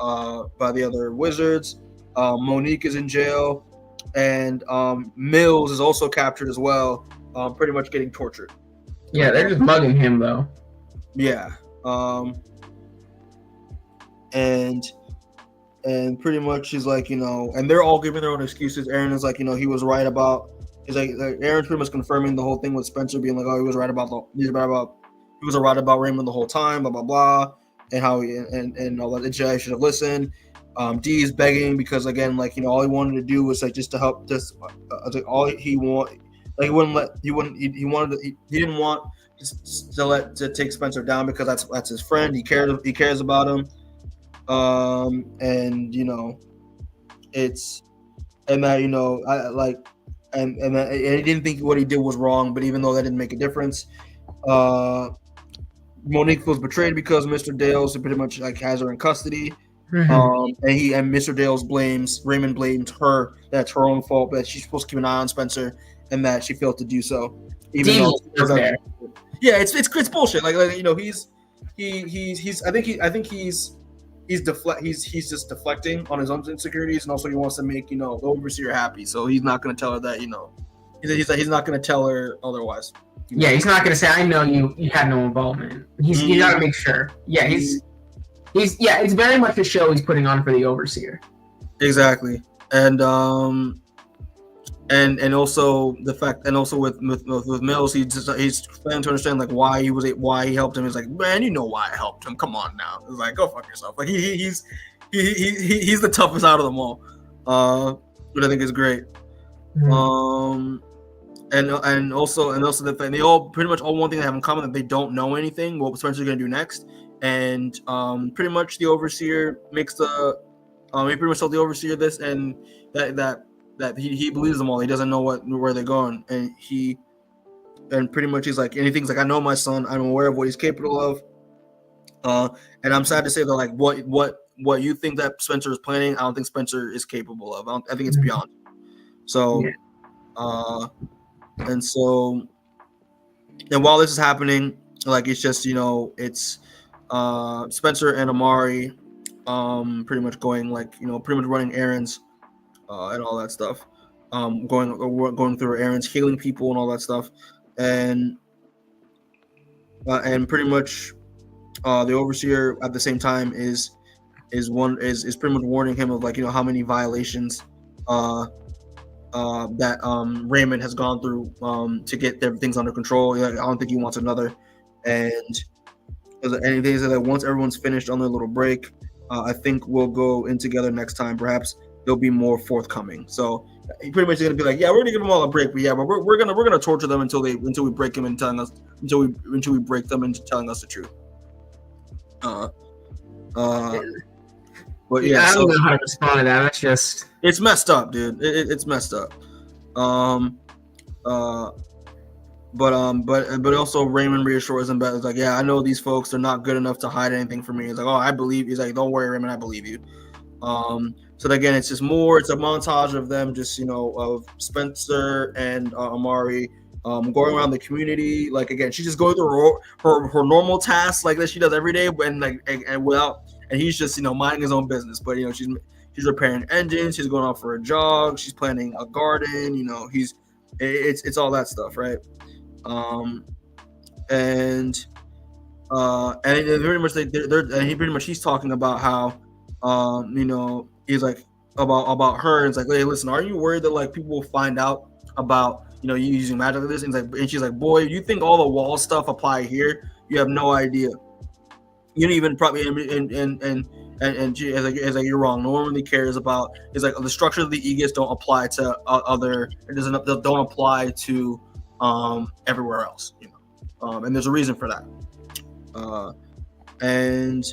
wizards. Monique is in jail, and Mills is also captured as well, pretty much getting tortured. Yeah, they're just mugging him though. Yeah, and pretty much he's like, and they're all giving their own excuses. Aaron is like, he was right about. He's like Aaron's pretty much confirming the whole thing with Spencer being like, oh, he was right about Raymond the whole time, blah blah blah, and how and all that. I should have listened. D is begging because again, like all he wanted to do was like just to help. Just all he want, like he didn't want just to take Spencer down because that's his friend. He cares about him. And it's and that I like and that he didn't think what he did was wrong, but even though that didn't make a difference, Monique was betrayed because Mr. Dales pretty much like has her in custody. Mm-hmm. And Mr. Dales Raymond blames her. That's her own fault, that she's supposed to keep an eye on Spencer and that she failed to do so. Even though it's bullshit. Like he's just deflecting on his own insecurities, and also he wants to make the overseer happy. So he's not going to tell her that he's not going to tell her otherwise. Yeah, he's not going to say, I know you had no involvement. You got to make sure. Yeah, it's very much a show he's putting on for the overseer. Exactly, and also the fact, and also with Mills, he's trying to understand like why he helped him. He's like, man, you know why I helped him. Come on now. It's like, go fuck yourself. Like he's the toughest out of them all, which I think is great. Mm-hmm. And also the fact they all pretty much all one thing they have in common, that they don't know anything what Spencer's gonna do next. And pretty much the overseer makes he pretty much told the overseer this, and that he believes them all. He doesn't know where they're going, and pretty much he's like, anything's like, I know my son. I'm aware of what he's capable of. And I'm sad to say that like what you think that Spencer is planning, I don't think Spencer is capable of. I think it's beyond. So, and while this is happening, like it's just it's Spencer and Amari pretty much going like pretty much running errands and all that stuff, going through errands, healing people and all that stuff, and pretty much the overseer at the same time is pretty much warning him of like how many violations that Raymond has gone through to get their things under control. I don't think he wants another, and he said that once everyone's finished on their little break, I think we'll go in together next time. Perhaps they'll be more forthcoming. So he pretty much is gonna be like, yeah, we're gonna give them all a break, but we're gonna torture them until we break them into telling us until we break them into telling us the truth. But I don't know how to respond to that. That's just it's messed up, dude. It's messed up. But also Raymond reassures him that it's like, yeah, I know these folks are not good enough to hide anything from me. He's like, oh, I believe. He's like, don't worry, Raymond, I believe you. So again, it's a montage of them just of Spencer and Amari going around the community. Like again, she's just going through her normal tasks like that she does every day, and he's just minding his own business. But she's repairing engines, she's going out for a jog, she's planting a garden. It's all that stuff, right? And pretty much he's talking about how he's like about her, and it's like, hey, listen, are you worried that like people will find out about you using magic like this. And she's like, boy, you think all the wall stuff apply here? You have no idea. You don't even probably and she is like you're wrong. No one really cares about. It's like the structure of the Aegis don't apply to other. It doesn't don't apply to everywhere else. And there's a reason for that. And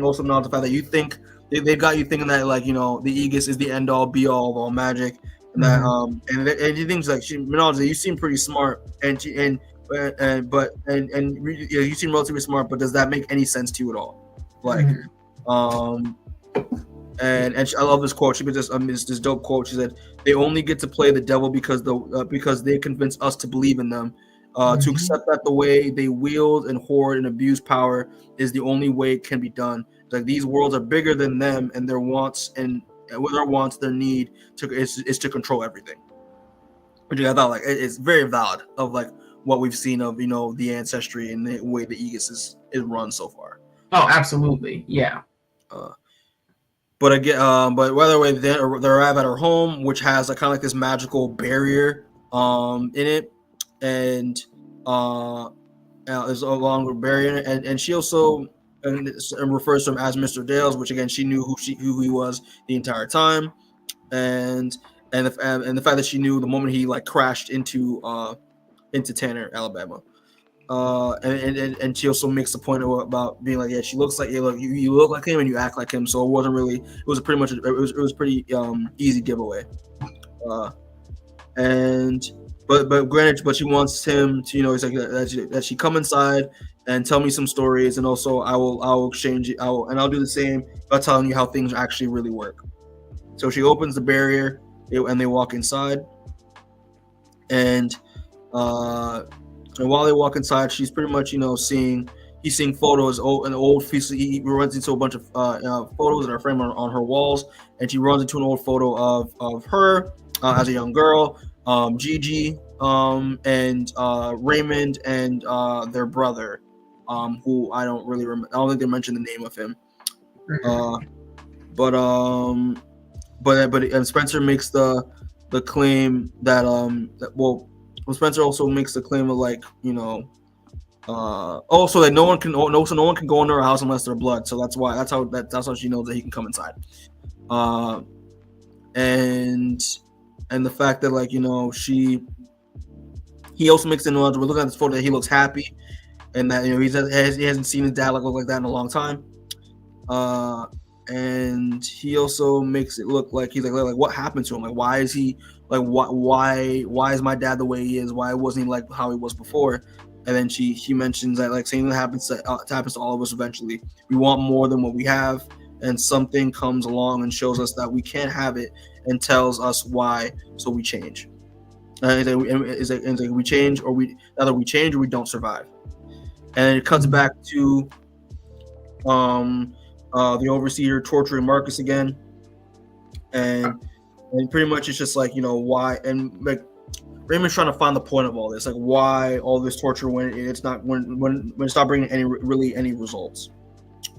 also not the fact that you think they've got you thinking that like the Aegis is the end all be all of all magic, and that and he thinks like you seem pretty smart, and you seem relatively smart, but does that make any sense to you at all? Like, I love this quote. She put this dope quote. She said, "They only get to play the devil because they convince us to believe in them. To accept that the way they wield and hoard and abuse power is the only way it can be done. Like these worlds are bigger than them, and their wants their need is to control everything." Which I thought like it's very valid of like what we've seen of the ancestry and the way the Aegis is run so far. Oh, absolutely, yeah. But again, but whether way they arrive at her home, which has like kind of like this magical barrier in it, and there's a longer barrier, and she also and refers to him as Mr. Dales, which again she knew who he was the entire time, and the fact that she knew the moment he like crashed into Tanner, Alabama. And she also makes the point about being like, yeah, she looks like you look like him and you act like him. So it was pretty easy giveaway. But she wants him to it's like that she come inside and tell me some stories, and also I'll exchange it. I'll do the same by telling you how things actually really work. So she opens the barrier and they walk inside, and while they walk inside, she's pretty much seeing photos. He runs into a bunch of photos that are framed on her walls, and she runs into an old photo of her as a young girl, Gigi, and Raymond, and their brother, who I don't really remember. I don't think they mentioned the name of him. But Spencer makes the claim that Spencer also makes the claim of like also that no one can go into her house unless they're blood. So that's how she knows that he can come inside. And the fact that like he also makes the knowledge. We're looking at this photo that he looks happy, and that he hasn't seen his dad look like that in a long time. And he also makes it look like he's like what happened to him? Like why is he like why is my dad the way he is? Why wasn't he like how he was before? And then she mentions that like same thing happens to all of us eventually. We want more than what we have, and something comes along and shows us that we can't have it and tells us why, so we change. It's like we change, or either we change or we don't survive. And it cuts back to the overseer torturing Marcus again, and pretty much it's just like why, and like Raymond's trying to find the point of all this, like why all this torture when it's not bringing any results.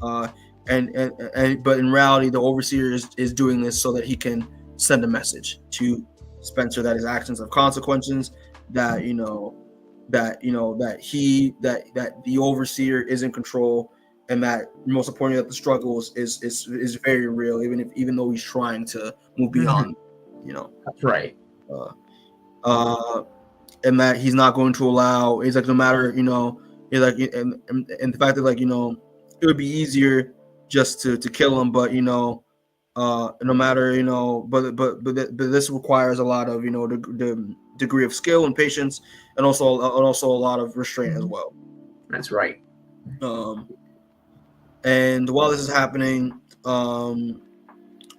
But in reality, the overseer is doing this so that he can send a message to Spencer that his actions have consequences, that the overseer is in control, and that most importantly that the struggle is very real, even though he's trying to move beyond. That's right. And that he's not going to allow. It's like no matter he's like, and the fact that like it would be easier just to kill him, but no matter but this requires a lot of the degree of skill and patience, and also a lot of restraint as well. That's right. And while this is happening,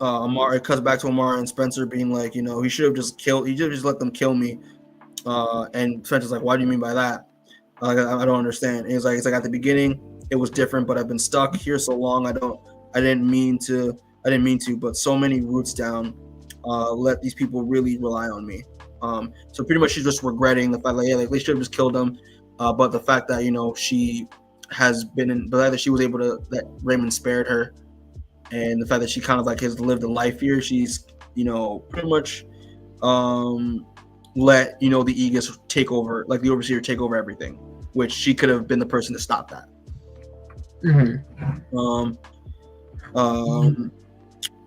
Amara, it cuts back to Amara and Spencer being like, he should have just let them kill me. And Spencer's like, why do you mean by that? I don't understand. And it's like at the beginning it was different, but I've been stuck here so long. I didn't mean to, but so many roots down, let these people really rely on me. So pretty much she's just regretting the fact that they should have just killed him. But the fact that she has been the fact that she was able to, that Raymond spared her, and the fact that she kind of like has lived a life here, she's pretty much let the Aegis take over, like the Overseer take over everything, which she could have been the person to stop that.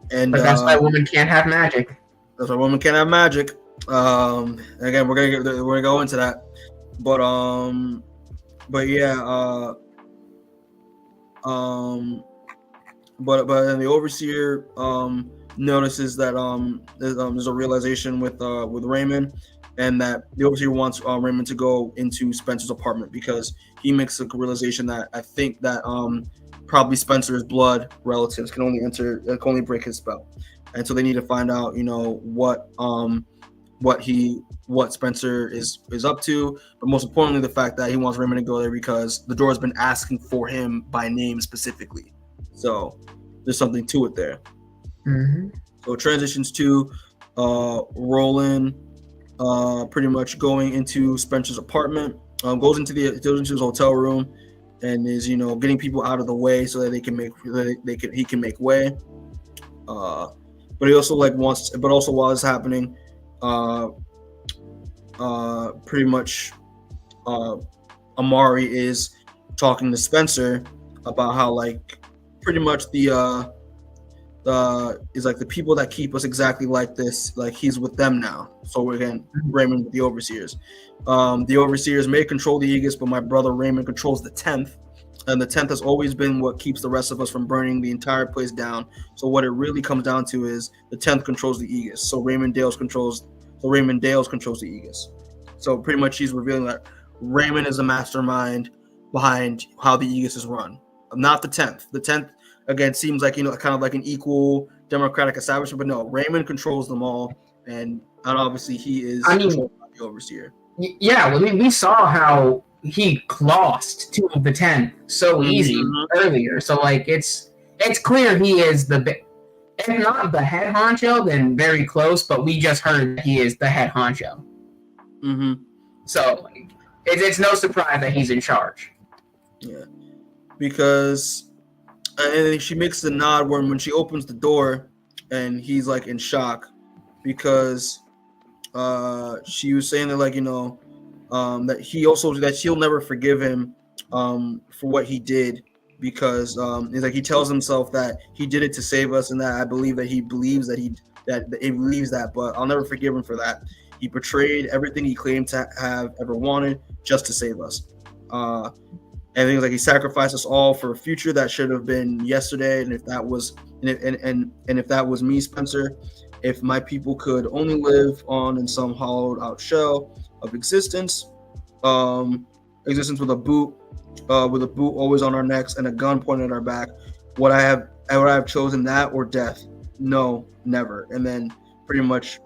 And but that's why a woman can't have magic. That's why a woman can't have magic. Again, we're gonna go into that, but yeah, but then the Overseer notices that there's a realization with Raymond, and that the Overseer wants Raymond to go into Spencer's apartment because he makes a realization that I think that probably Spencer's blood relatives can only break his spell, and so they need to find out what Spencer is up to, but most importantly the fact that he wants Raymond to go there because the door has been asking for him by name specifically. So there's something to it there. So it transitions to Roland pretty much going into Spencer's apartment, goes into his hotel room, and is getting people out of the way so that he can make way. But he also while it's happening, pretty much Amari is talking to Spencer about how pretty much the people that keep us exactly like this, he's with them now. So again, Raymond with the Overseers. The Overseers may control the Aegis, but my brother Raymond controls the 10th, and the 10th has always been what keeps the rest of us from burning the entire place down. So what it really comes down to is the 10th controls the Aegis. So Raymond Dales controls the Aegis. So pretty much he's revealing that Raymond is the mastermind behind how the Aegis is run, not the 10th. The 10th again seems like kind of like an equal democratic establishment, but no, Raymond controls them all, and obviously he is controlled by the Overseer. Yeah, well, we saw how he lost 2 of the 10 so easy earlier. So it's clear he is if not the head honcho, then very close. But we just heard that he is the head honcho. So it's no surprise that he's in charge. Yeah, because and she makes the nod when she opens the door, and he's in shock because she was saying that that she'll never forgive him for what he did, because he tells himself that he did it to save us, and that I believe that he believes that he believes that, but I'll never forgive him for that. He betrayed everything he claimed to have ever wanted just to save us. And things he sacrificed us all for a future that should have been yesterday. And if that was if that was me, Spencer, if my people could only live on in some hollowed out shell of existence with a boot always on our necks and a gun pointed at our back, would I have chosen that or death? No, never. And then pretty much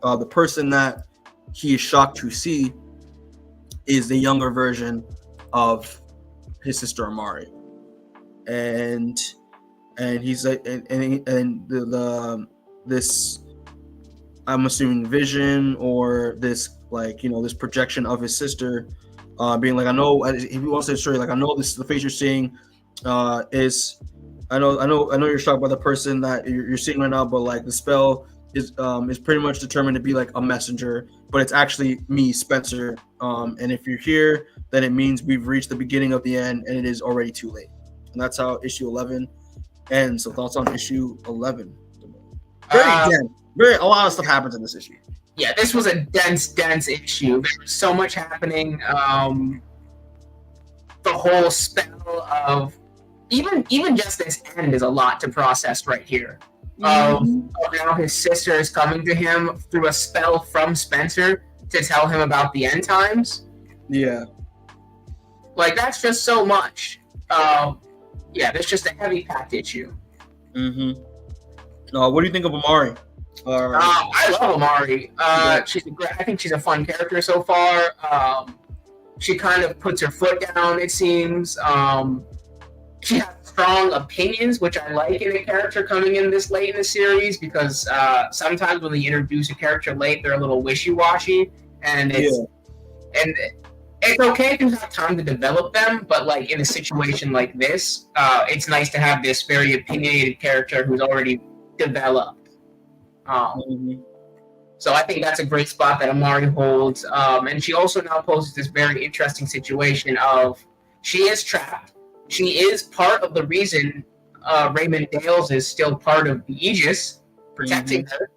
the person that he is shocked to see is the younger version of his sister Amari, and he's this I'm assuming vision or this this projection of his sister being I know, if he wants to story, I know this the face you're seeing is I know you're shocked by the person that you're seeing right now, but the spell is pretty much determined to be a messenger, but it's actually me, Spencer, and if you're here, then it means we've reached the beginning of the end, and it is already too late. And that's how issue 11 ends. So thoughts on issue 11? Very dense. A lot of stuff happens in this issue. Yeah, this was a dense issue. There was so much happening. The whole spell of even just this end is a lot to process right here. Of now his sister is coming to him through a spell from Spencer to tell him about the end times. Yeah. That's just so much. Yeah, that's just a heavy packed issue. What do you think of Amari? I love Amari. I think she's a fun character so far. She kind of puts her foot down, it seems. She has strong opinions, which I like in a character coming in this late in the series, because sometimes when they introduce a character late, they're a little wishy-washy, and it's okay to have time to develop them, but in a situation like this, it's nice to have this very opinionated character who's already developed. So I think that's a great spot that Amari holds. And she also now poses this very interesting situation of she is trapped. She is part of the reason Raymond Dales is still part of the Aegis, protecting her.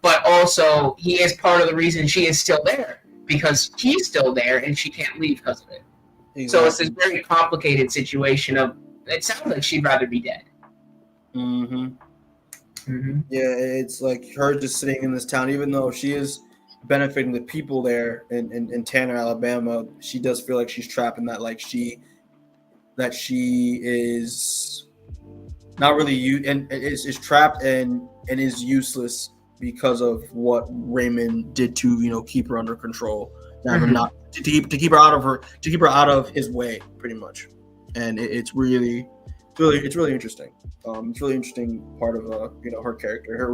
But also, he is part of the reason she is still there, because he's still there and she can't leave because of it. Exactly. So it's this very complicated situation of, it sounds like she'd rather be dead. Yeah, it's like her just sitting in this town, even though she is benefiting the people there in Tanner, Alabama. She does feel like she's trapped in that, like she is not really and is trapped and is useless because of what Raymond did to keep her under control, not to keep her out of his way, pretty much. And it's really interesting. It's really interesting part of her character, her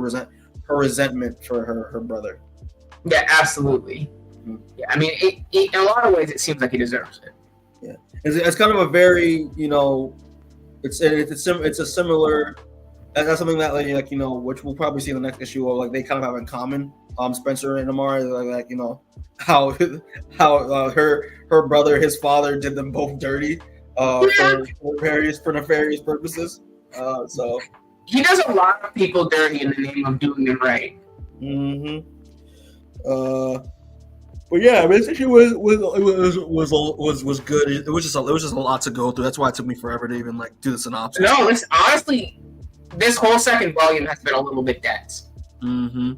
resentment for her brother. Yeah, absolutely. Yeah, I mean, it, in a lot of ways, it seems like he deserves it. Yeah, it's kind of a very it's a similar. That's something that which we'll probably see in the next issue. Of they kind of have in common. Spencer and Amari, how her brother, his father, did them both dirty. For nefarious purposes. So he does a lot of people dirty in the name of doing them right. But yeah, I mean, this issue was good. It was just a lot to go through. That's why it took me forever to even do the synopsis. No, honestly, this whole second volume has been a little bit dense. And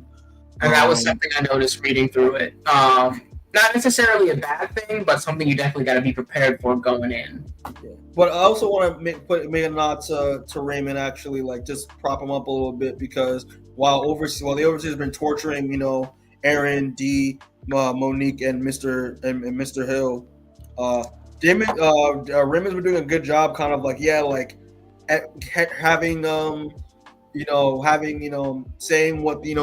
that was something I noticed reading through it. Not necessarily a bad thing, but something you definitely got to be prepared for going in. Yeah. But I also want to make a nod to Raymond, actually, just prop him up a little bit, because while the Overseer has been torturing, Aaron, Dee, Monique, and Mr. Hill, Raymond's been doing a good job, kind of having saying what the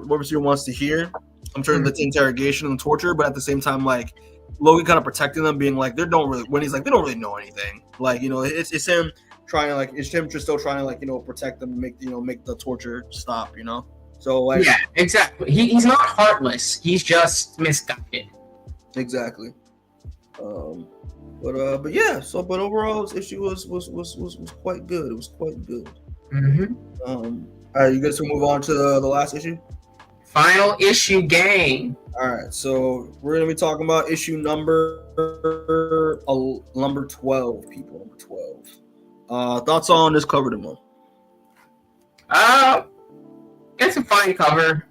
Overseer wants to hear. I'm sure the interrogation and the torture, but at the same time, Logan kind of protecting them, being they don't really know anything. It's him trying to it's him just still trying to protect them and make the torture stop. So yeah, exactly. He's not heartless. He's just misguided. Exactly. But yeah. So but overall, this issue was quite good. It was quite good. All right, you guys can move on to the last issue. Final issue, gang. All right, so we're gonna be talking about issue number 12, people. Number 12. Thoughts on this cover, Demoan? It's a fine cover.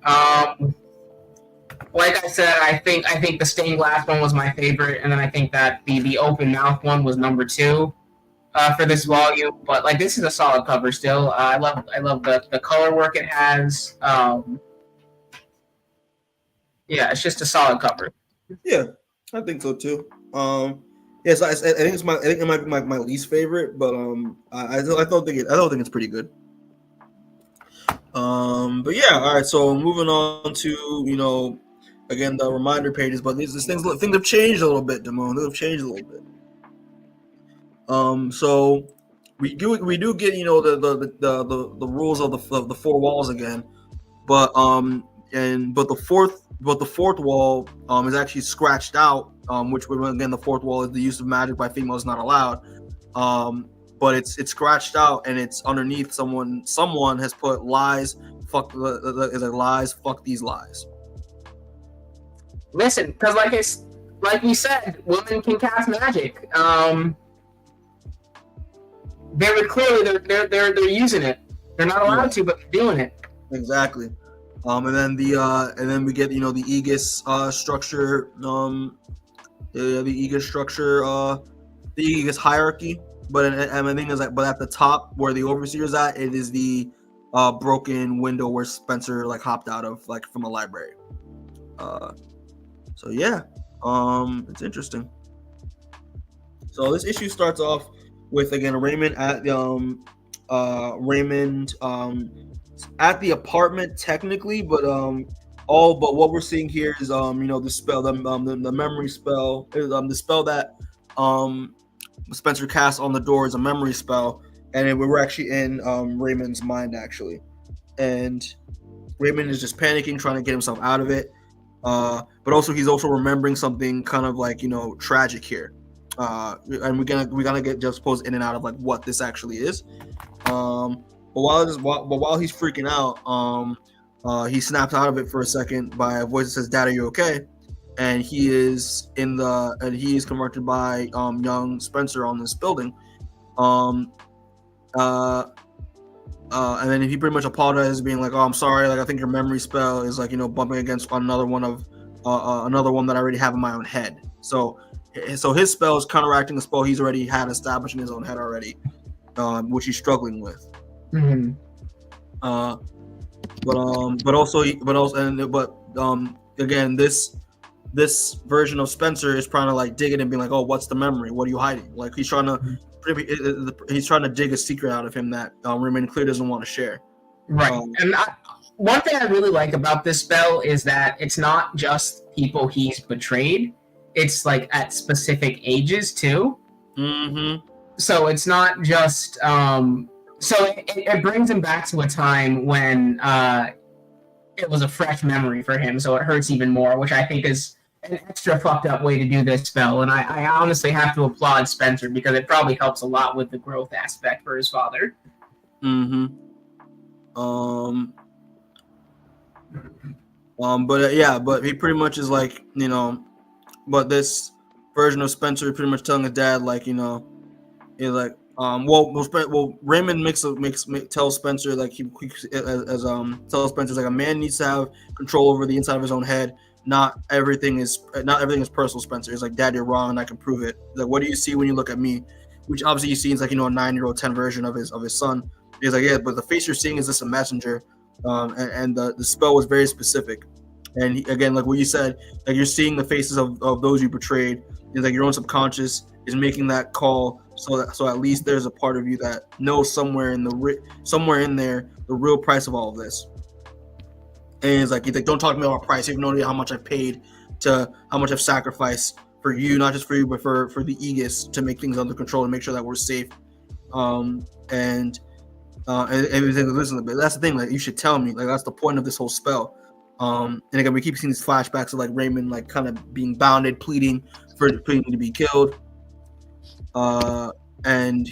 Like I said, I think the stained glass one was my favorite, and then I think that the open mouth one was number 2 for this volume. But this is a solid cover still. I love the color work it has. Yeah, it's just a solid cover. Yeah, I think so too. Yes, I think it might be my least favorite, but I don't think it's pretty good. But yeah, all right. So moving on to again the reminder pages, but things have changed a little bit, Demoan. They've changed a little bit. So we do get the rules of the 4 walls again, but the fourth wall is actually scratched out, which again the 4th wall is the use of magic by females not allowed. But it's scratched out and it's underneath someone has put lies. Fuck lies. Fuck these lies. Listen, because like we said, women can cast magic. Very clearly they're using it. They're not allowed to, but they're doing it. Exactly. And then we get the Aegis structure, the Aegis hierarchy. But I think but at the top where the Overseer is at, it is the broken window where Spencer hopped out of from a library. So yeah, it's interesting. So this issue starts off with again Raymond at the at the apartment technically, but what we're seeing here is the spell, the memory spell, the spell that Spencer cast on the door is a memory spell, and we're actually in Raymond's mind actually, and Raymond is just panicking, trying to get himself out of it. But also he's also remembering something kind of like, tragic here. And we gotta get juxtaposed in and out of like what this actually is. But while he's freaking out, he snaps out of it for a second by a voice that says, "Dad, are you okay?" And he is confronted by young Spencer on this building. And then he pretty much apologizes, being like, "Oh, I'm sorry. Like, I think your memory spell is like, bumping against another one that I already have in my own head." So his spell is counteracting the spell he's already had established in his own head already, which he's struggling with. Mm-hmm. Again, this version of Spencer is trying to like dig it and being like, "Oh, what's the memory? What are you hiding?" Like he's trying to dig a secret out of him that Raymond clearly doesn't want to share. Right. One thing I really like about this spell is that it's not just people he's betrayed. It's like at specific ages too. Mm-hmm. So it's not just so it brings him back to a time when it was a fresh memory for him, so it hurts even more, which I think is an extra fucked up way to do this spell. And I honestly have to applaud Spencer because it probably helps a lot with the growth aspect for his father. Mm-hmm. But he pretty much is like, but this version of Spencer is pretty much telling his dad, like, he's like, Raymond tells Spencer, like, tells Spencer, like, a man needs to have control over the inside of his own head. Not everything is personal, Spencer. He's like, "Dad, you're wrong, and I can prove it." Like, "What do you see when you look at me?" Which obviously he sees like, a 9-year-old 10 version of his son. He's like, "Yeah, but the face you're seeing is just a messenger." And the spell was very specific. And again, like what you said, like you're seeing the faces of those you betrayed. It's like your own subconscious is making that call, so at least there's a part of you that knows somewhere in there the real price of all of this. And he's like, "Don't talk to me about price. You have no idea how much I've paid, to how much I've sacrificed for you, not just for you, but for the Aegis, to make things under control and make sure that we're safe." And listen, that's the thing. Like, you should tell me. Like, that's the point of this whole spell. And again, we keep seeing these flashbacks of like Raymond, like kind of being bounded, pleading to be killed. And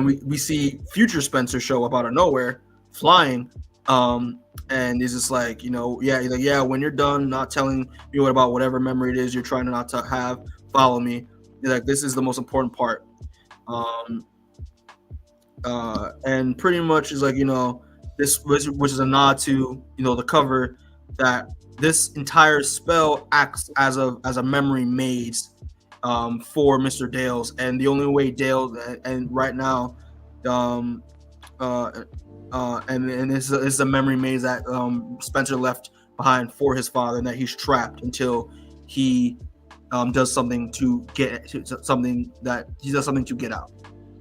we see future Spencer show up out of nowhere, flying. And he's just like, he's like, "Yeah, when you're done not telling me about whatever memory it is you're trying not to have, follow me." He's like, "This is the most important part." And pretty much is like, this, which is a nod to, the cover, that this entire spell acts as a memory maze for Mr. Dales, and the only way Dales and right now, and this is a memory maze that Spencer left behind for his father, and that he's trapped until he does something to get out.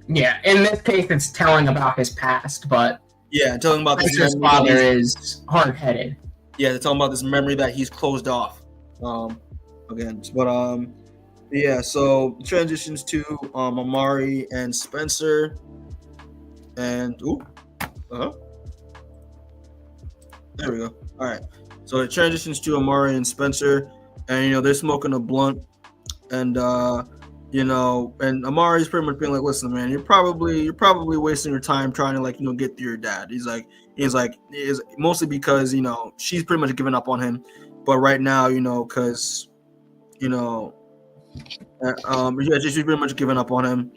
Yeah, in this case, it's telling about his past, but telling about this his father is hard-headed. Yeah, they're talking about this memory that he's closed off. Again, but so it transitions to Amari and Spencer, and there we go. All right, so it transitions to Amari and Spencer, and they're smoking a blunt, and and Amari's pretty much being like, "Listen, man, you're probably wasting your time trying to, like, get to your dad." He's mostly because she's pretty much given up on him, but right now, because she's pretty much given up on him,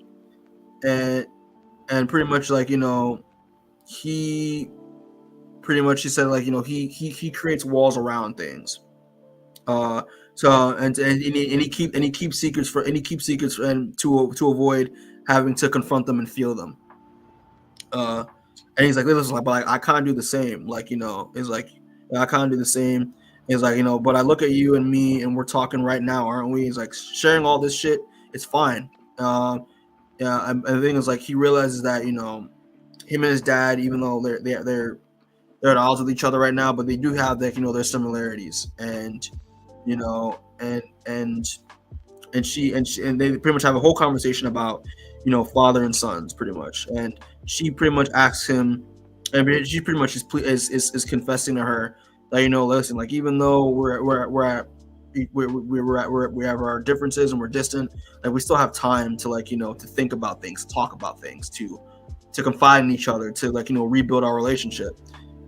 and pretty much like he pretty much, she said, like, he creates walls around things. And he keeps secrets and to avoid having to confront them and feel them. And he's like, "Listen, but like, I kind of do the same. Like, it's like, I kind of do the same. He's like, but I look at you and me, and we're talking right now, aren't we?" He's like, sharing all this shit, it's fine. And the thing is, like, he realizes that him and his dad, even though they're at odds with each other right now, but they do have their similarities, and and they pretty much have a whole conversation about father and sons, pretty much. And she pretty much asks him, and she pretty much is confessing to her that, you know, listen, like, even though we have our differences and we're distant, like, we still have time to, like, you know, to think about things, to talk about things, to confide in each other, to, like, you know, rebuild our relationship.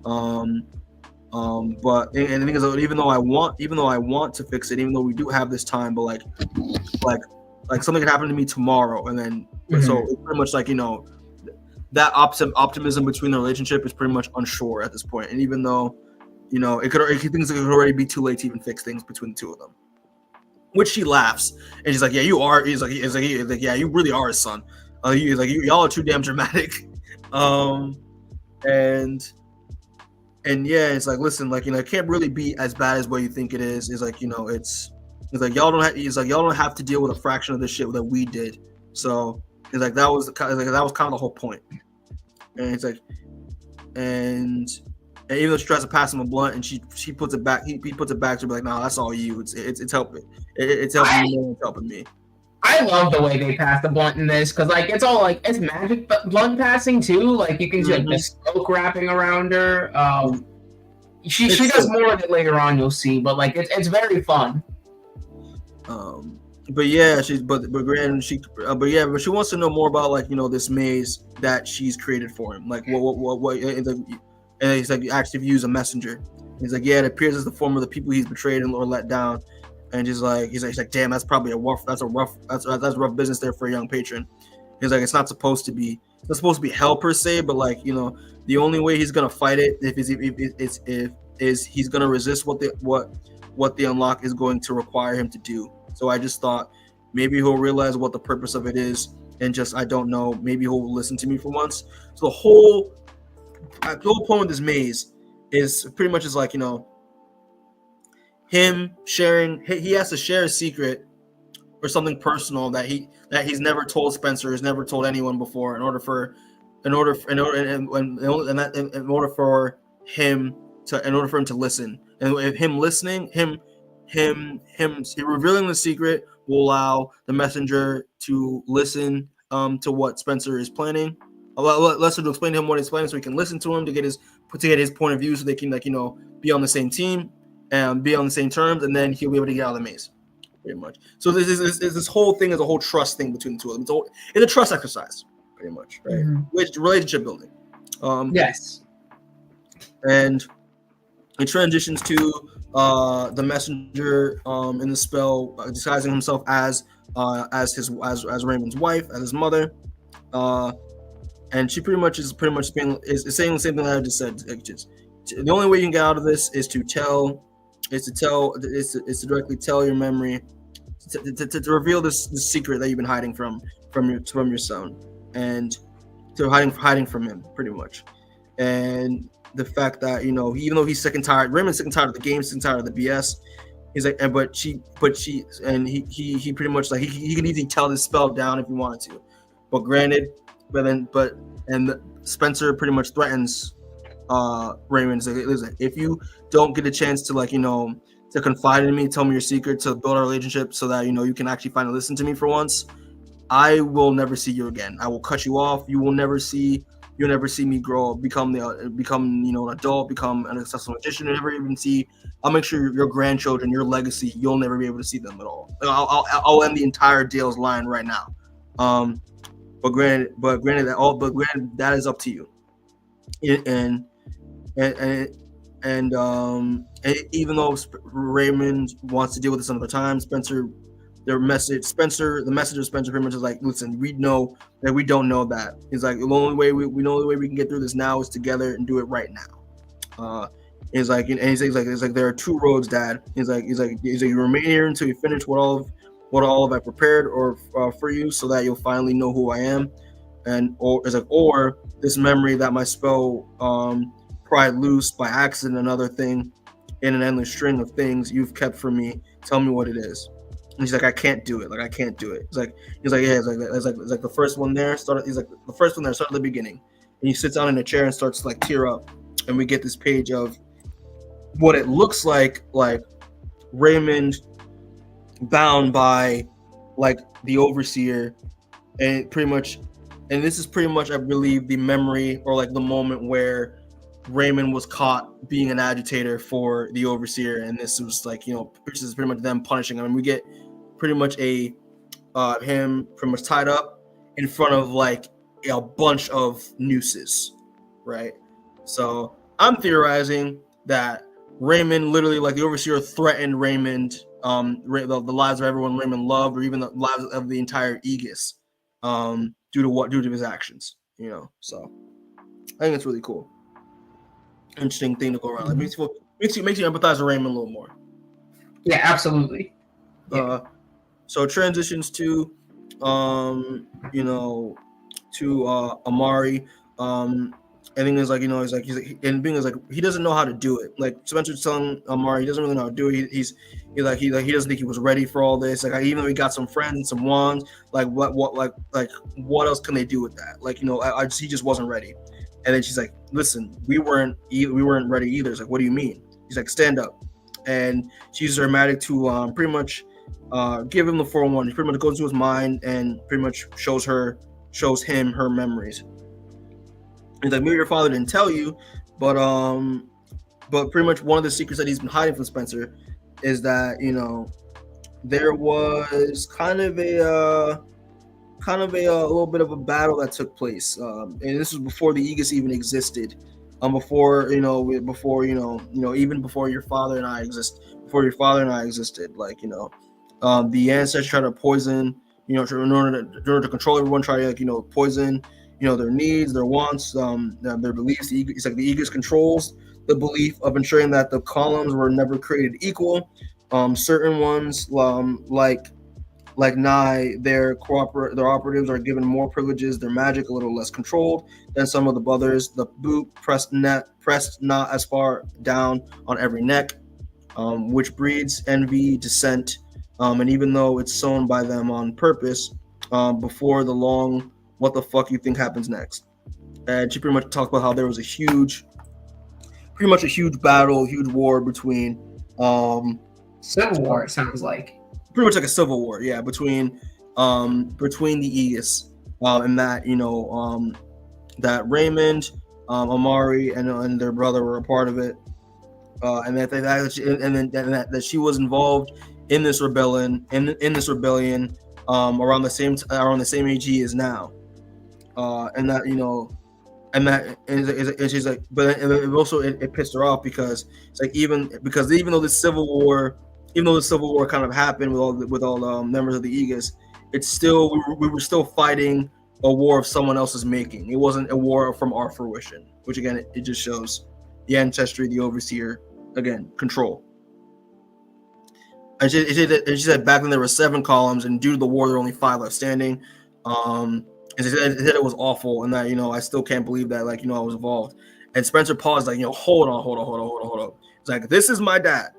But and the thing is, even though I want to fix it, even though we do have this time, but like something could happen to me tomorrow, and then so it's pretty much like, you know, that optimism between the relationship is pretty much unsure at this point. And even though, you know, he thinks it could already be too late to even fix things between the two of them. Which she laughs, and she's like, "Yeah, you are." He's like, "Yeah, you really are his son." He's like, "Y'all are too damn dramatic." And yeah, it's like, listen, like, you know, it can't really be as bad as what you think it is. It's like, you know, it's like y'all don't have to deal with a fraction of the shit that we did. So it's like that was kind of the whole point. And it's like, and even though she tries to pass him a blunt, and she puts it back, he puts it back to be like, "No, that's all you. It's helping. It's helping me. It's helping me." I love the way they pass the blunt in this, because like it's all like it's magic, but blunt passing too. Like you can see like the smoke wrapping around her. She does more of it later on, you'll see, but like it's very fun. But yeah, she wants to know more about, like, you know, this maze that she's created for him. Like what and he's like, actually views a messenger. He's like, yeah, it appears as the form of the people he's betrayed and or let down. And he's like, damn, that's probably rough business there for a young patron. He's like, it's not supposed to be hell per se, but, like, you know, the only way he's gonna fight it if he's gonna resist what the unlock is going to require him to do. So I just thought maybe he'll realize what the purpose of it is, and just, I don't know, maybe he'll listen to me for once. So the whole point of this maze is pretty much is like, you know, him sharing. He has to share a secret or something personal that he's never told Spencer, has never told anyone before, in order for him to listen. And if him listening, him revealing the secret will allow the messenger to listen to what Spencer is planning. Lester to explain to him what he's planning, so he can listen to him to get his point of view, so they can, like, you know, be on the same team and be on the same terms, and then he'll be able to get out of the maze, pretty much. So this whole thing is a whole trust thing between the two of them. It's a trust exercise, pretty much, right? Relationship building. Yes. And it transitions to the messenger in the spell disguising himself as Raymond's wife, as his mother, and she pretty much is saying the same thing that I just said. The only way you can get out of this is to directly tell your memory, to reveal this secret that you've been hiding from your son, and to hiding from him, pretty much. And the fact that, you know, even though he's sick and tired, Raymond's sick and tired of the game, sick and tired of the BS. He's like, he pretty much, like, he can easily tell this spell down if he wanted to, and Spencer pretty much threatens Raymond. He's like, listen, if you don't get a chance to, like, you know, to confide in me, tell me your secret, to build a relationship, so that, you know, you can actually finally listen to me for once, I will never see you again. I will cut you off. You'll never see me grow, become you know, an adult, become an successful magician. You'll never even see. I'll make sure your grandchildren, your legacy, you'll never be able to see them at all. I'll end the entire Dale's line right now. But granted, that is up to you. And even though Raymond wants to deal with this another time, the messenger Spencer pretty much is like, listen, we know that we don't know that. He's like, the only way we can get through this now is together and do it right now. He's like, there are two roads, Dad. He's like, you remain here until you finish what all of I prepared for you, so that you'll finally know who I am, or this memory that my spell pried loose by accident, another thing in an endless string of things you've kept from me. Tell me what it is. And he's like, I can't do it. Like, I can't do it. He's like, yeah. It's like the first one there started. He's like, the first one there started at the beginning. And he sits down in a chair and starts to, like, tear up. And we get this page of what it looks like Raymond bound by, like, the overseer, and this is pretty much, I believe, the memory, or like the moment where Raymond was caught being an agitator for the overseer, and this was like, this is pretty much them punishing him. And we get pretty much him pretty much tied up in front of like a bunch of nooses, right? So I'm theorizing that Raymond literally, like the overseer, threatened Raymond, the lives of everyone Raymond loved, or even the lives of the entire Aegis, due to his actions. So I think it's really cool. Interesting thing to go around. Like, makes you empathize with Raymond a little more. Yeah, absolutely. Yeah. So transitions to Amari. I think it's like, he doesn't know how to do it. Like Spencer's telling Amari, he doesn't really know how to do it. He doesn't think he was ready for all this. Like, even though he got some friends and some wands, like what else can they do with that? Like, he just wasn't ready. And then she's like, listen, we weren't ready either. It's like, what do you mean? He's like, stand up. And she's dramatic to pretty much give him the 411. He pretty much goes into his mind and pretty much shows him her memories. He's like, maybe your father didn't tell you, but pretty much one of the secrets that he's been hiding from Spencer is that, there was kind of a little bit of a battle that took place, and this was before the Aegis even existed, even before your father and I existed. Like, the ancestors tried to poison, in order to control everyone, try to poison, their needs, their wants, their beliefs. It's like the Aegis controls the belief of ensuring that the columns were never created equal. Certain ones, like Nye, their operatives are given more privileges, their magic a little less controlled than some of the others. The boot pressed not as far down on every neck, which breeds envy, dissent, and even though it's sown by them on purpose, before the long, what the fuck you think happens next? And she pretty much talked about how there was a huge battle, huge war between Civil War, it sounds like. Pretty much like a civil war, yeah, between the Aegis, and that that Raymond, Amari, and their brother were a part of it, and that she was involved in this rebellion, around the same age he is now, and she's like, but it pissed her off because it's like, even though the civil war kind of happened with all the members of the Aegis, it's still we were still fighting a war of someone else's making. It wasn't a war from our fruition, which again it just shows the ancestry, the overseer, again, control. And she said back then there were 7 columns, and due to the war there were only 5 left standing. And she said it was awful, and that I still can't believe that I was involved. And Spencer paused, like, hold on. It's like, this is my dad,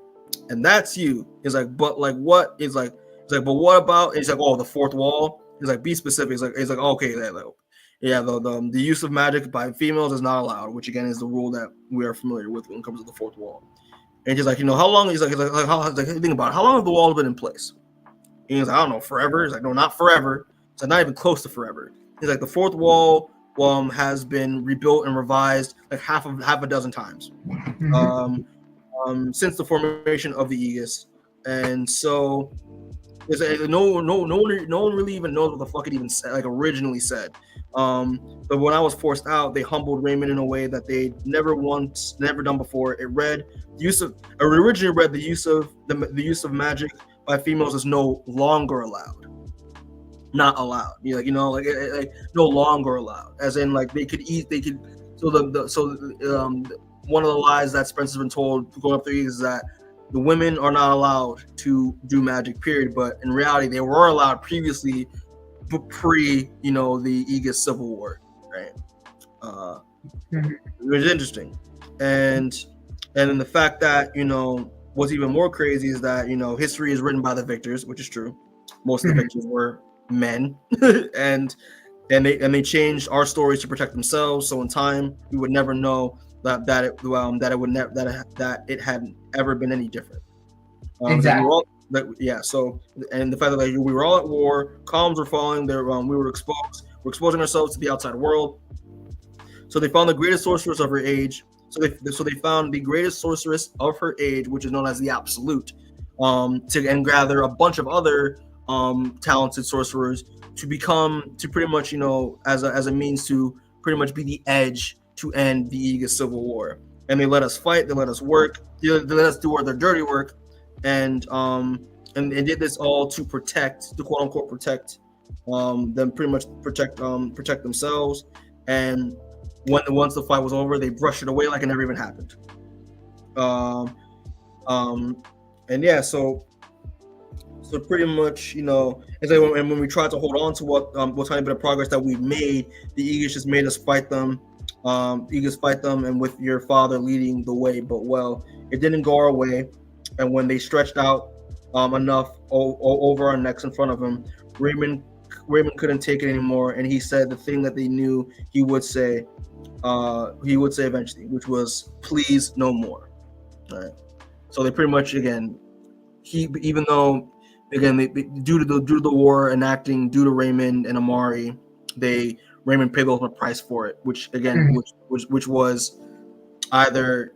and that's you. He's like, but like what? He's like, but what about? He's like, oh, the 4th wall. He's like, be specific. He's like, okay, the use of magic by females is not allowed, which again is the rule that we are familiar with when it comes to the 4th wall. And he's like, how long? He's like, think about it. How long have the walls been in place? And he's like, I don't know, forever. He's like, no, not forever. It's like not even close to forever. He's like, the 4th wall has been rebuilt and revised like half a dozen times. Since the formation of the Aegis, and so no one really even knows what the fuck it even said, like originally said. But when I was forced out, they humbled Raymond in a way that they never done before. It originally read the use of magic by females is no longer allowed. Not allowed. No longer allowed. As in, like, they could. One of the lies that Spencer's been told going up through is that the women are not allowed to do magic, period. But in reality, they were allowed previously, pre, the Aegis Civil War, right? It was interesting. And then the fact that, what's even more crazy is that, history is written by the victors, which is true. Most of the victors were men. and they changed our stories to protect themselves. So in time, we would never know that it hadn't ever been any different. Exactly. So, and the fact that we were all at war, columns were falling, we were exposed. We're exposing ourselves to the outside world. So they found the greatest sorceress of her age, So they found the greatest sorceress of her age, which is known as the Absolute, and gather a bunch of other talented sorcerers to pretty much, as a means to pretty much be the edge to end the Aegis Civil War. And they let us fight, they let us work, they let us do all their dirty work, and they did this all to quote unquote protect them, pretty much protect themselves. And once the fight was over, they brushed it away like it never even happened. And yeah, so pretty much, it's like when we tried to hold on to what tiny bit of progress that we've made, the Aegis just made us fight them. And with your father leading the way, but it didn't go our way. And when they stretched out enough over our necks in front of him, Raymond couldn't take it anymore, and he said the thing that they knew he would say eventually, which was, "Please, no more." All right. So they pretty much, again, even though they due to the war enacting, due to Raymond and Amari, Raymond paid the ultimate price for it, which again, which was either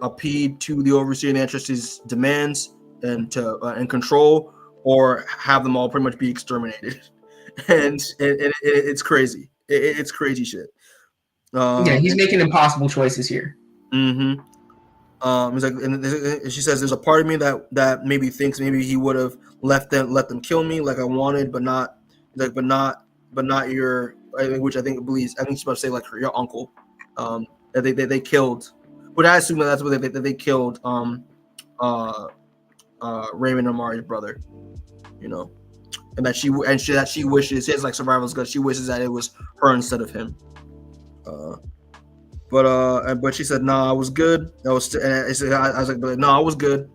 appeal to the overseer and the Ancestors' demands and control, or have them all pretty much be exterminated. And it's crazy. It's crazy shit. He's making impossible choices here. Mm-hmm. It's like, and she says, "There's a part of me that maybe thinks maybe he would have let them kill me like I wanted, but not your." Which I think she's about to say like your uncle. That they killed, but I assume that's what they killed. Raymond Amari's brother, and that she wishes, he has like survival's gut. She wishes that it was her instead of him. But she said, "No, I was good. I was like, but no, I was good,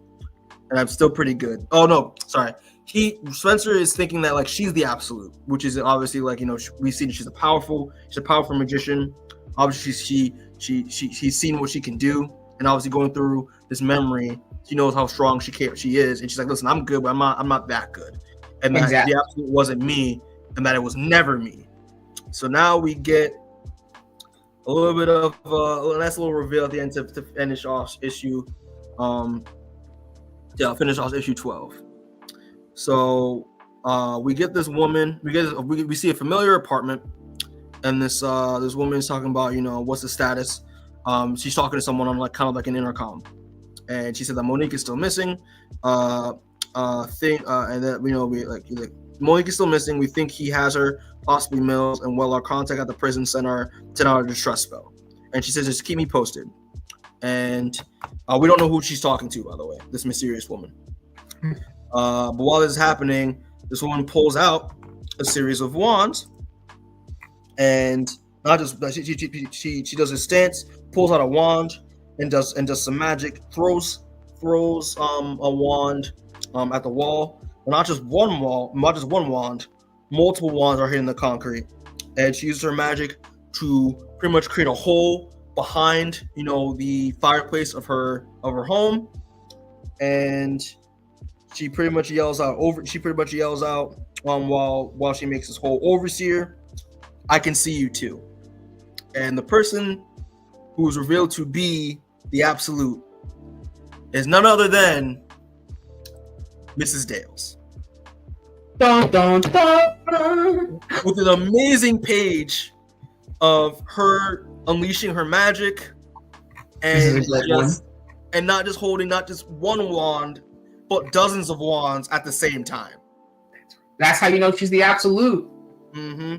and I'm still pretty good." Oh no, sorry. Spencer is thinking that like she's the Absolute, which is obviously like we see that she's a powerful magician. Obviously, she's seen what she can do, and obviously going through this memory, she knows how strong she is, and she's like, "Listen, I'm good, but I'm not that good," and that the Absolute wasn't me, and that it was never me. So now we get a little bit of a nice little reveal at the end to finish off issue. Finish off issue 12. So we get this woman. We see a familiar apartment, and this woman is talking about what's the status. She's talking to someone on like kind of like an intercom, and she said that Monique is still missing. And that Monique is still missing. We think he has her, possibly Mills, and our contact at the prison sent out a distress spell. And she says, "Just keep me posted." And we don't know who she's talking to, by the way, this mysterious woman. But while this is happening, this woman pulls out a series of wands, and not just she does a stance, pulls out a wand, and does some magic, throws a wand at the wall. Well, not just one wand, multiple wands are hitting the concrete, and she uses her magic to pretty much create a hole behind the fireplace of her home, and she pretty much yells out while she makes this whole, "Overseer, I can see you too." And the person who is revealed to be the Absolute is none other than Mrs. Dales. Dun, dun, dun, dun. With an amazing page of her unleashing her magic, and not just holding not just one wand, but dozens of wands at the same time. That's how you know she's the Absolute. Mm-hmm.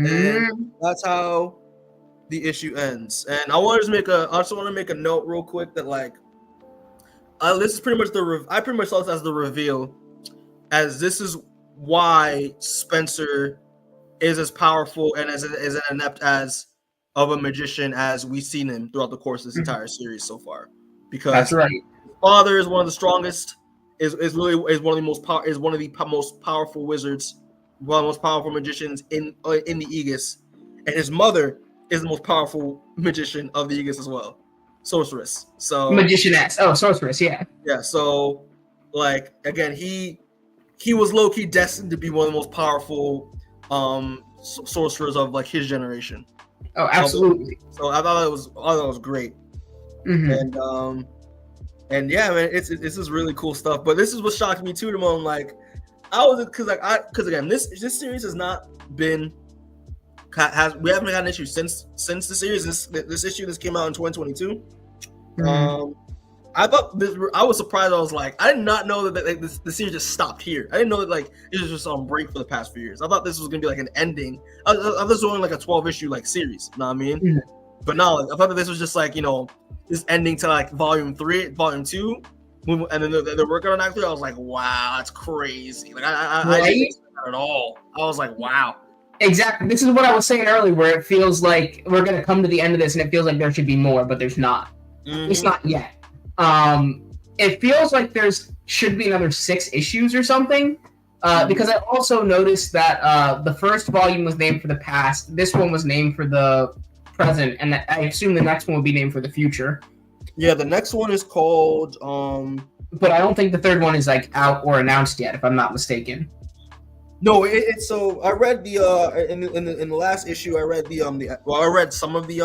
And that's how the issue ends. And I also want to make a note real quick that like this is pretty much I pretty much saw this as the reveal, as this is why Spencer is as powerful and as inept as of a magician as we've seen him throughout the course of this entire series so far. Because that's right. His father is one of the strongest, is one of the most powerful wizards, one of the most powerful magicians in the Aegis, and his mother is the most powerful magician of the Aegis as well, sorceress. So magicianess. Oh, sorceress. Yeah. Yeah. So, like again, he was low key destined to be one of the most powerful sorcerers of like his generation. Oh, absolutely. So I thought it was great. Mm-hmm. And yeah, man, it's is really cool stuff. But this is what shocked me too, Demoan. Like I was because again, this series has not been we haven't had an issue since the series. This issue came out in 2022. Mm-hmm. I thought I was surprised. I was like, I did not know that the series just stopped here. I didn't know that like it was just on break for the past few years. I thought this was gonna be like an ending. I thought this was only like a 12-issue like series. You know what I mean? Mm-hmm. But no, like, I thought that this was just like this ending to like volume 3, volume 2, and then they're working on Act 3. I was like, wow, that's crazy. Like I didn't expect that at all. I was like, wow. Exactly. This is what I was saying earlier, where it feels like we're gonna come to the end of this, and it feels like there should be more, but there's not. Mm-hmm. It's not yet. It feels like should be another 6 issues or something. Because I also noticed that the first volume was named for the past. This one was named for the present, and I assume the next one will be named for the future. Yeah, the next one is called. But I don't think the third one is like out or announced yet, if I'm not mistaken. No, it's so I read the in the last issue I read I read some of the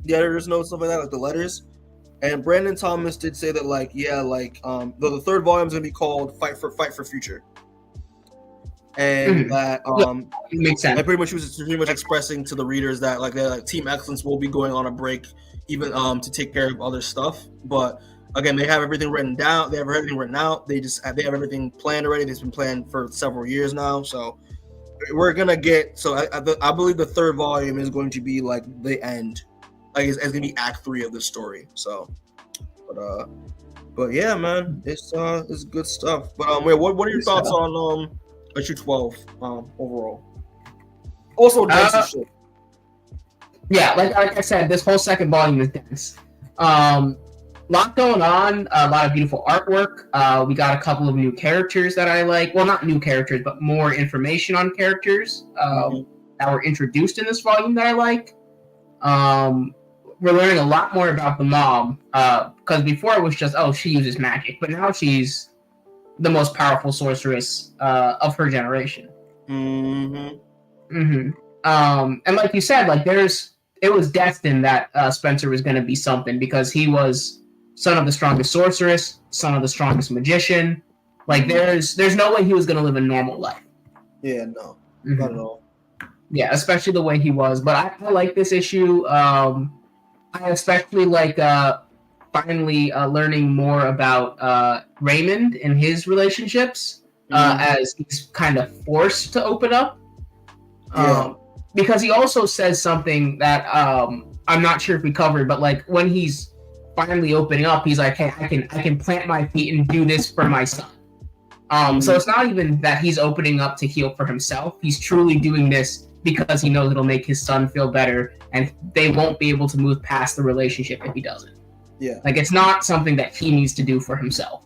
editor's notes, stuff like that, like the letters. And Brandon Thomas did say that the third volume is gonna be called Fight for Future. And that makes sense. Pretty much expressing to the readers that Team Excellence will be going on a break, even to take care of other stuff. But again, they have everything written down. They have everything written out. They have everything planned already. It's been planned for several years now. So we're gonna get. So I believe the third volume is going to be like the end. Like it's gonna be Act 3 of the story. So, but yeah, man, it's good stuff. But what are your thoughts on issue 12 overall? Also dense shit. Yeah, like I said, this whole second volume is dense. Lot going on, a lot of beautiful artwork. We got a couple of new characters that I like. Well, not new characters, but more information on characters that were introduced in this volume that I like. We're learning a lot more about the mom, because before it was just, she uses magic, but now she's the most powerful sorceress of her generation. And like you said, it was destined that Spencer was going to be something, because he was son of the strongest sorceress, son of the strongest magician. Like there's no way he was going to live a normal life. Yeah, no, not at all. Yeah, especially the way he was. But I like this issue. I especially like finally learning more about Raymond and his relationships as he's kind of forced to open up. Because he also says something that I'm not sure if we covered, but like when he's finally opening up, he's like, hey, I can plant my feet and do this for my son. So it's not even that he's opening up to heal for himself. He's truly doing this because he knows it'll make his son feel better, and they won't be able to move past the relationship if he doesn't. Yeah. Like, it's not something that he needs to do for himself.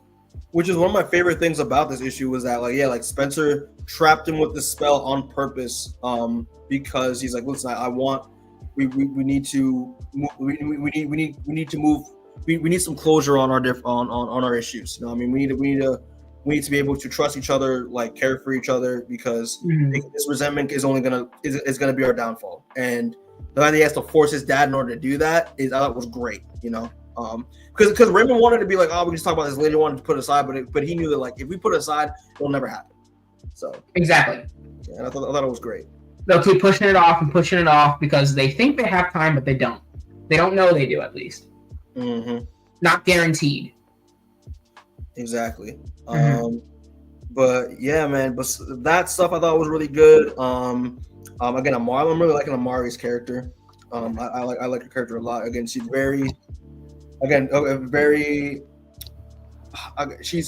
Which is one of my favorite things about this issue was that, Spencer trapped him with the spell on purpose, because he's like, listen, we need to move, we need some closure on our issues. You know what I mean? We need to be able to trust each other, care for each other, because this resentment is gonna be our downfall. And the fact that he has to force his dad in order to do that I thought was great, because Raymond wanted to be like, we can just talk about this later, wanted to put it aside, but he knew that if we put it aside, it'll never happen. So exactly. Yeah, and I thought it was great. They'll keep pushing it off because they think they have time, but they don't. They don't know they do, at least. Not guaranteed. Exactly. But yeah, man. But that stuff I thought was really good. Again, I'm really liking Amari's character. I like her character a lot. Again, she's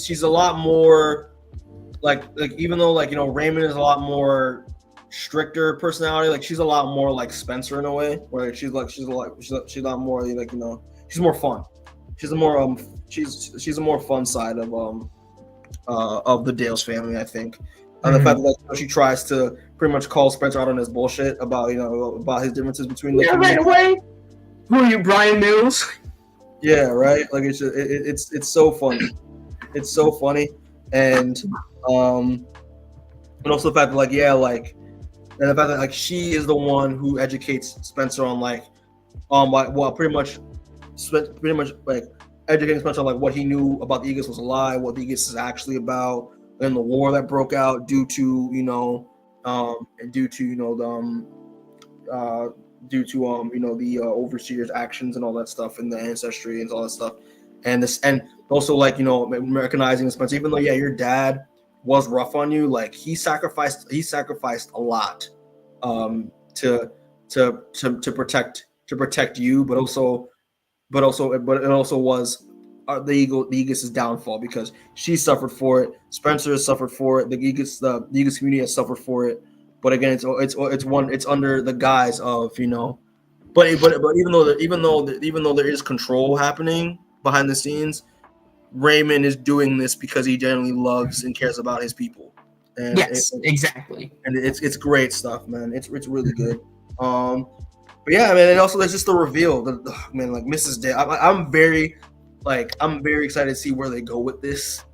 she's a lot more even though Raymond is a lot more stricter personality. She's a lot more like Spencer in a way, where she's a lot more she's more fun. She's a more she's a more fun side of the Dales family, I think. The fact that she tries to pretty much call Spencer out on his bullshit about about his differences between right away. Who are you, Brian Mills? Yeah, right. It's so funny. It's so funny, and also the fact that and the fact that like she is the one who educates Spencer on like pretty much like educating Spencer on like what he knew about the Aegis was a lie, what the Aegis is actually about, and the war that broke out due to the overseer's actions and all that stuff, and the ancestry and all that stuff, and also like recognizing Spencer, even though your dad was rough on you, like he sacrificed a lot to protect you, but it also was the Aegis' downfall, because she suffered for it. Spencer has suffered for it. The Aegis community has suffered for it. But again, it's under the guise of but even though there is control happening behind the scenes, Raymond is doing this because he genuinely loves and cares about his people. And exactly. And it's great stuff, man. It's really good. But yeah, man, and also there's just the reveal. Like Mrs. Day. I'm very excited to see where they go with this,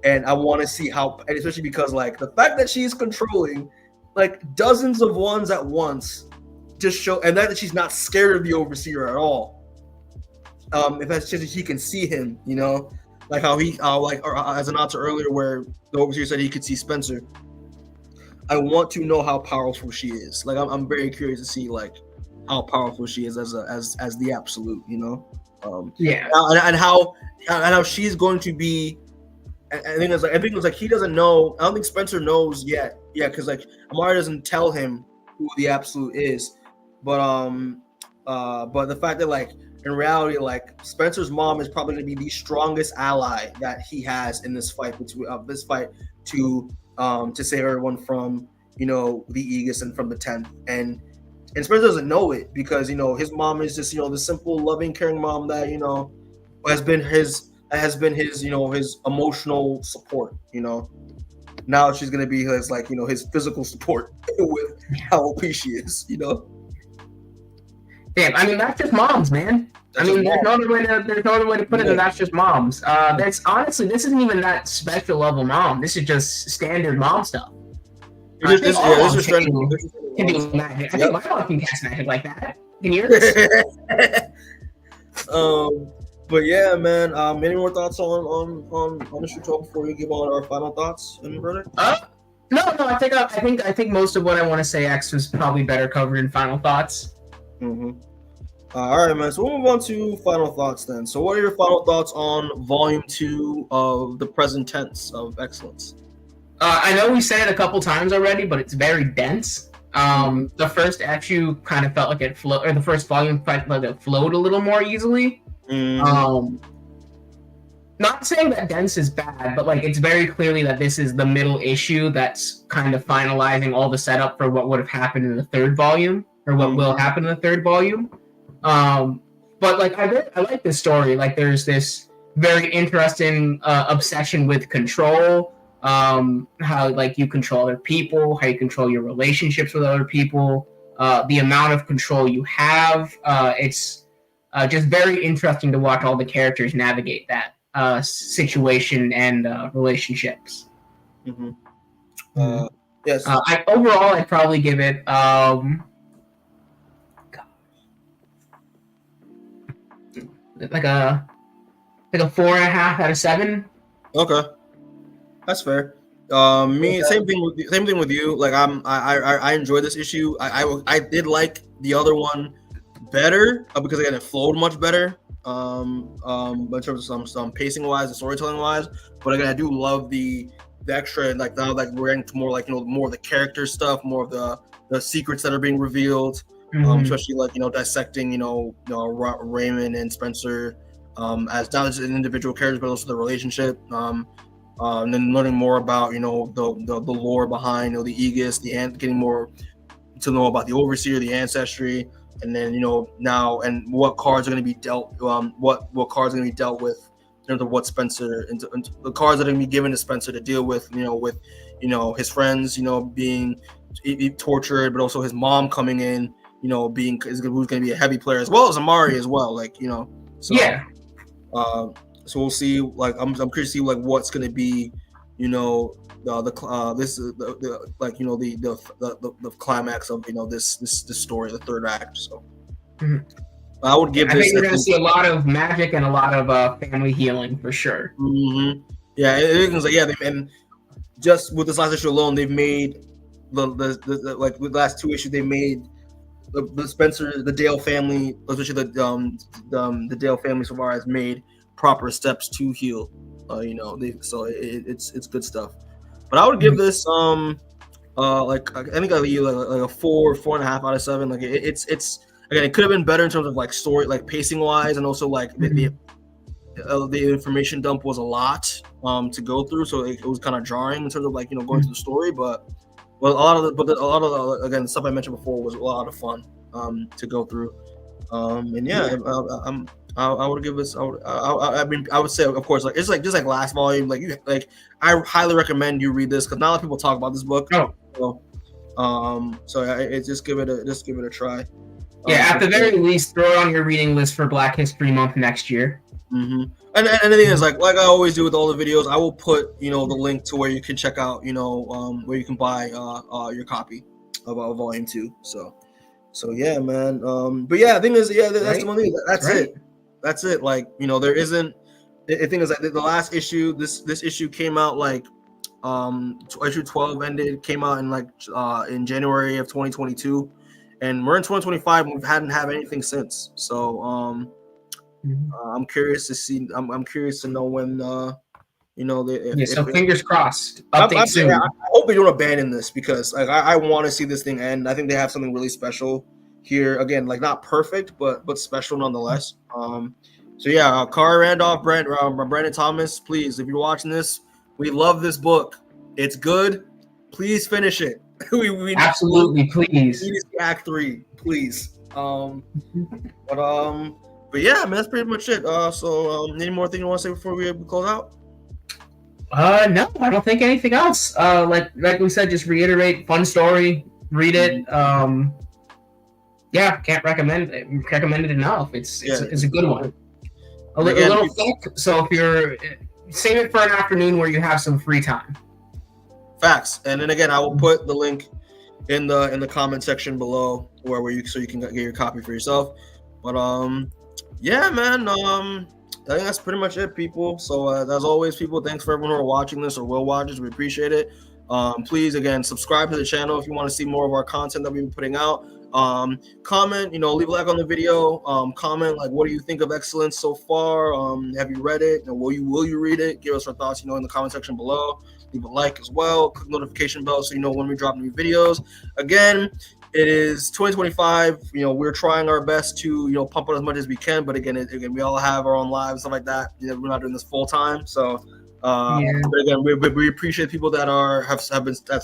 and I want to see how, and especially because like the fact that she's controlling like dozens of ones at once, just show, and that she's not scared of the overseer at all. If that's just he can see him, like how as announced earlier, where the overseer said he could see Spencer. I want to know how powerful she is. Like I'm very curious to see like how powerful she is as the absolute, and how she's going to be. I think it's like he doesn't know. I don't think Spencer knows yet. Yeah, because like Amari doesn't tell him who the absolute is, but the fact that like in reality, like Spencer's mom is probably going to be the strongest ally that he has in this fight to save everyone from the Aegis and from the 10th. And Spencer doesn't know it because his mom is just the simple, loving, caring mom that has been his his emotional support. Now she's gonna be his his physical support with how OP she is. Damn, I mean that's just moms, man. There's no other way to put it than that's just moms. This isn't even that special level mom. This is just standard mom stuff. This is can do magic. I think my mom can cast magic like that. Can you hear this? But yeah, man. Any more thoughts on the show before we give on our final thoughts, brother? No. I think most of what I want to say X was probably better covered in final thoughts. Mm-hmm. All right, man. So we'll move on to final thoughts then. So, what are your final thoughts on Volume 2 of the present tense of excellence? I know we said it a couple times already, but it's very dense. The first issue kind of felt like it flowed, or the first volume felt like it flowed a little more easily. Not saying that dense is bad, but like it's very clearly that this is the middle issue that's kind of finalizing all the setup for what would have happened in the third volume, or what will happen in the third volume. But like I like this story. Like there's this very interesting obsession with control. How like you control other people, how you control your relationships with other people, the amount of control you have. It's just very interesting to watch all the characters navigate that situation and relationships. Mm-hmm. Yes. Overall, I'd probably give it like a 4.5 out of 7. Okay. That's fair. Same thing with you. Like I enjoyed this issue. I did like the other one better because again it flowed much better. But in terms of some pacing wise and storytelling wise. But again, I do love the extra like now like we're into more like more of the character stuff, more of the secrets that are being revealed. Especially like dissecting Raymond and Spencer as not just individual characters but also the relationship. And then learning more about the lore behind the Aegis, getting more to know about the overseer, the ancestry, and then now and what cards are going to be dealt, what cards are going to be dealt with in terms of what Spencer and the cards that are going to be given to Spencer to deal with, with his friends, being tortured, but also his mom coming in, who's going to be a heavy player as well as Amari as well, So we'll see. Like I'm curious to see like what's going to be like the climax of this story, the third act. So I would give I this. think you're going to see a lot of magic and a lot of family healing for sure. Mm-hmm. Yeah, it was like and just with this last issue alone, they've made the like with the last two issues, they made the Spencer, the Dale family, especially the Dale family so far has made proper steps to heal. It's good stuff. But I would give this like I think I'll give you like a 4.5 out of 7. Like it's again, it could have been better in terms of like story, like pacing wise, and also like the information dump was a lot to go through, so it was kind of jarring in terms of like going through the story. But a lot of the again stuff I mentioned before was a lot of fun to go through. And yeah, I would give this. I would say, of course, like it's like just like last volume. I highly recommend you read this because not a lot of people talk about this book. Oh. Just give it a try. Yeah, at the very least, throw it on your reading list for Black History Month next year. Mm-hmm. And the thing is, like I always do with all the videos, I will put the link to where you can check out where you can buy your copy of Volume 2. So yeah, man. But yeah, the thing is, that's the one thing. That's it. Like there isn't. The thing is that the last issue, this issue came out like issue 12 came out in January of 2022, and we're in 2025 and we hadn't had anything since. So I'm curious to see. I'm curious to know when fingers crossed. Update soon. I hope they don't abandon this because I want to see this thing end. I think they have something really special here. Again, like not perfect, but special nonetheless. So yeah, Khary Randolph, Brandon Thomas, please, if you're watching this, we love this book. It's good. Please finish it. we absolutely please. We need to see Act 3, please. But yeah, man, that's pretty much it. So any more thing you want to say before we close out? No, I don't think anything else. Like we said, just reiterate, fun story, read it. Yeah, can't recommend it enough. It's a good one. A little thick, so if you're save it for an afternoon where you have some free time. Facts. And then again, I will put the link in the comment section below where you can get your copy for yourself. But yeah, man. I think that's pretty much it, people. So as always, people, thanks for everyone who are watching this or will watch this. We appreciate it. Please, again, subscribe to the channel if you want to see more of our content that we've been putting out. Comment, leave a like on the video. Comment like, what do you think of Excellence so far? Have you read it? And will you read it? Give us your thoughts, in the comment section below. Leave a like as well. Click notification bell so you know when we drop new videos. Again, it is 2025. We're trying our best to pump it as much as we can. But again, we all have our own lives, stuff like that. We're not doing this full time. So, but again, we appreciate people that have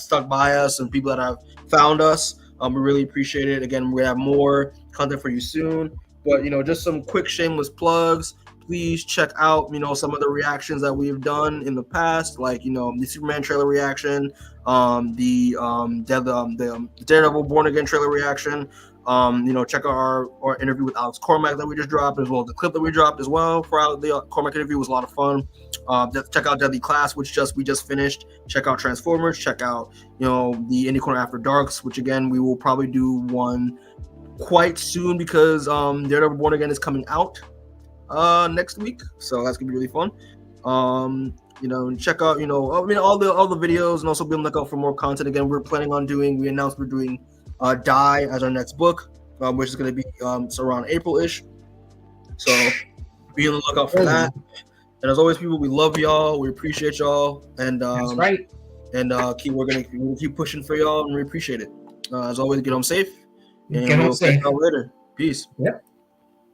stuck by us and people that have found us. We really appreciate it. Again, we have more content for you soon. But just some quick shameless plugs. Please check out some of the reactions that we've done in the past, like the Superman trailer reaction, the Daredevil Born Again trailer reaction. Check out our interview with Alex Cormack that we just dropped, as well as the clip that we dropped as well for the Cormack interview. Was a lot of fun. Check out Deadly Class, which we just finished. Check out Transformers. Check out the Indie Corner After Darks, which again we will probably do one quite soon because Daredevil Born Again is coming out next week, so that's gonna be really fun. Check out all the videos, and also be on the lookout for more content. Again, we announced we're doing Die as our next book, which is going to be around April-ish. So be on the lookout for that. And as always, people, we love y'all. We appreciate y'all. And that's right. And we're gonna keep pushing for y'all, and we appreciate it. As always, get home safe. And get home safe. Catch y'all later. Peace. Yep.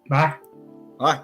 Bye. Bye.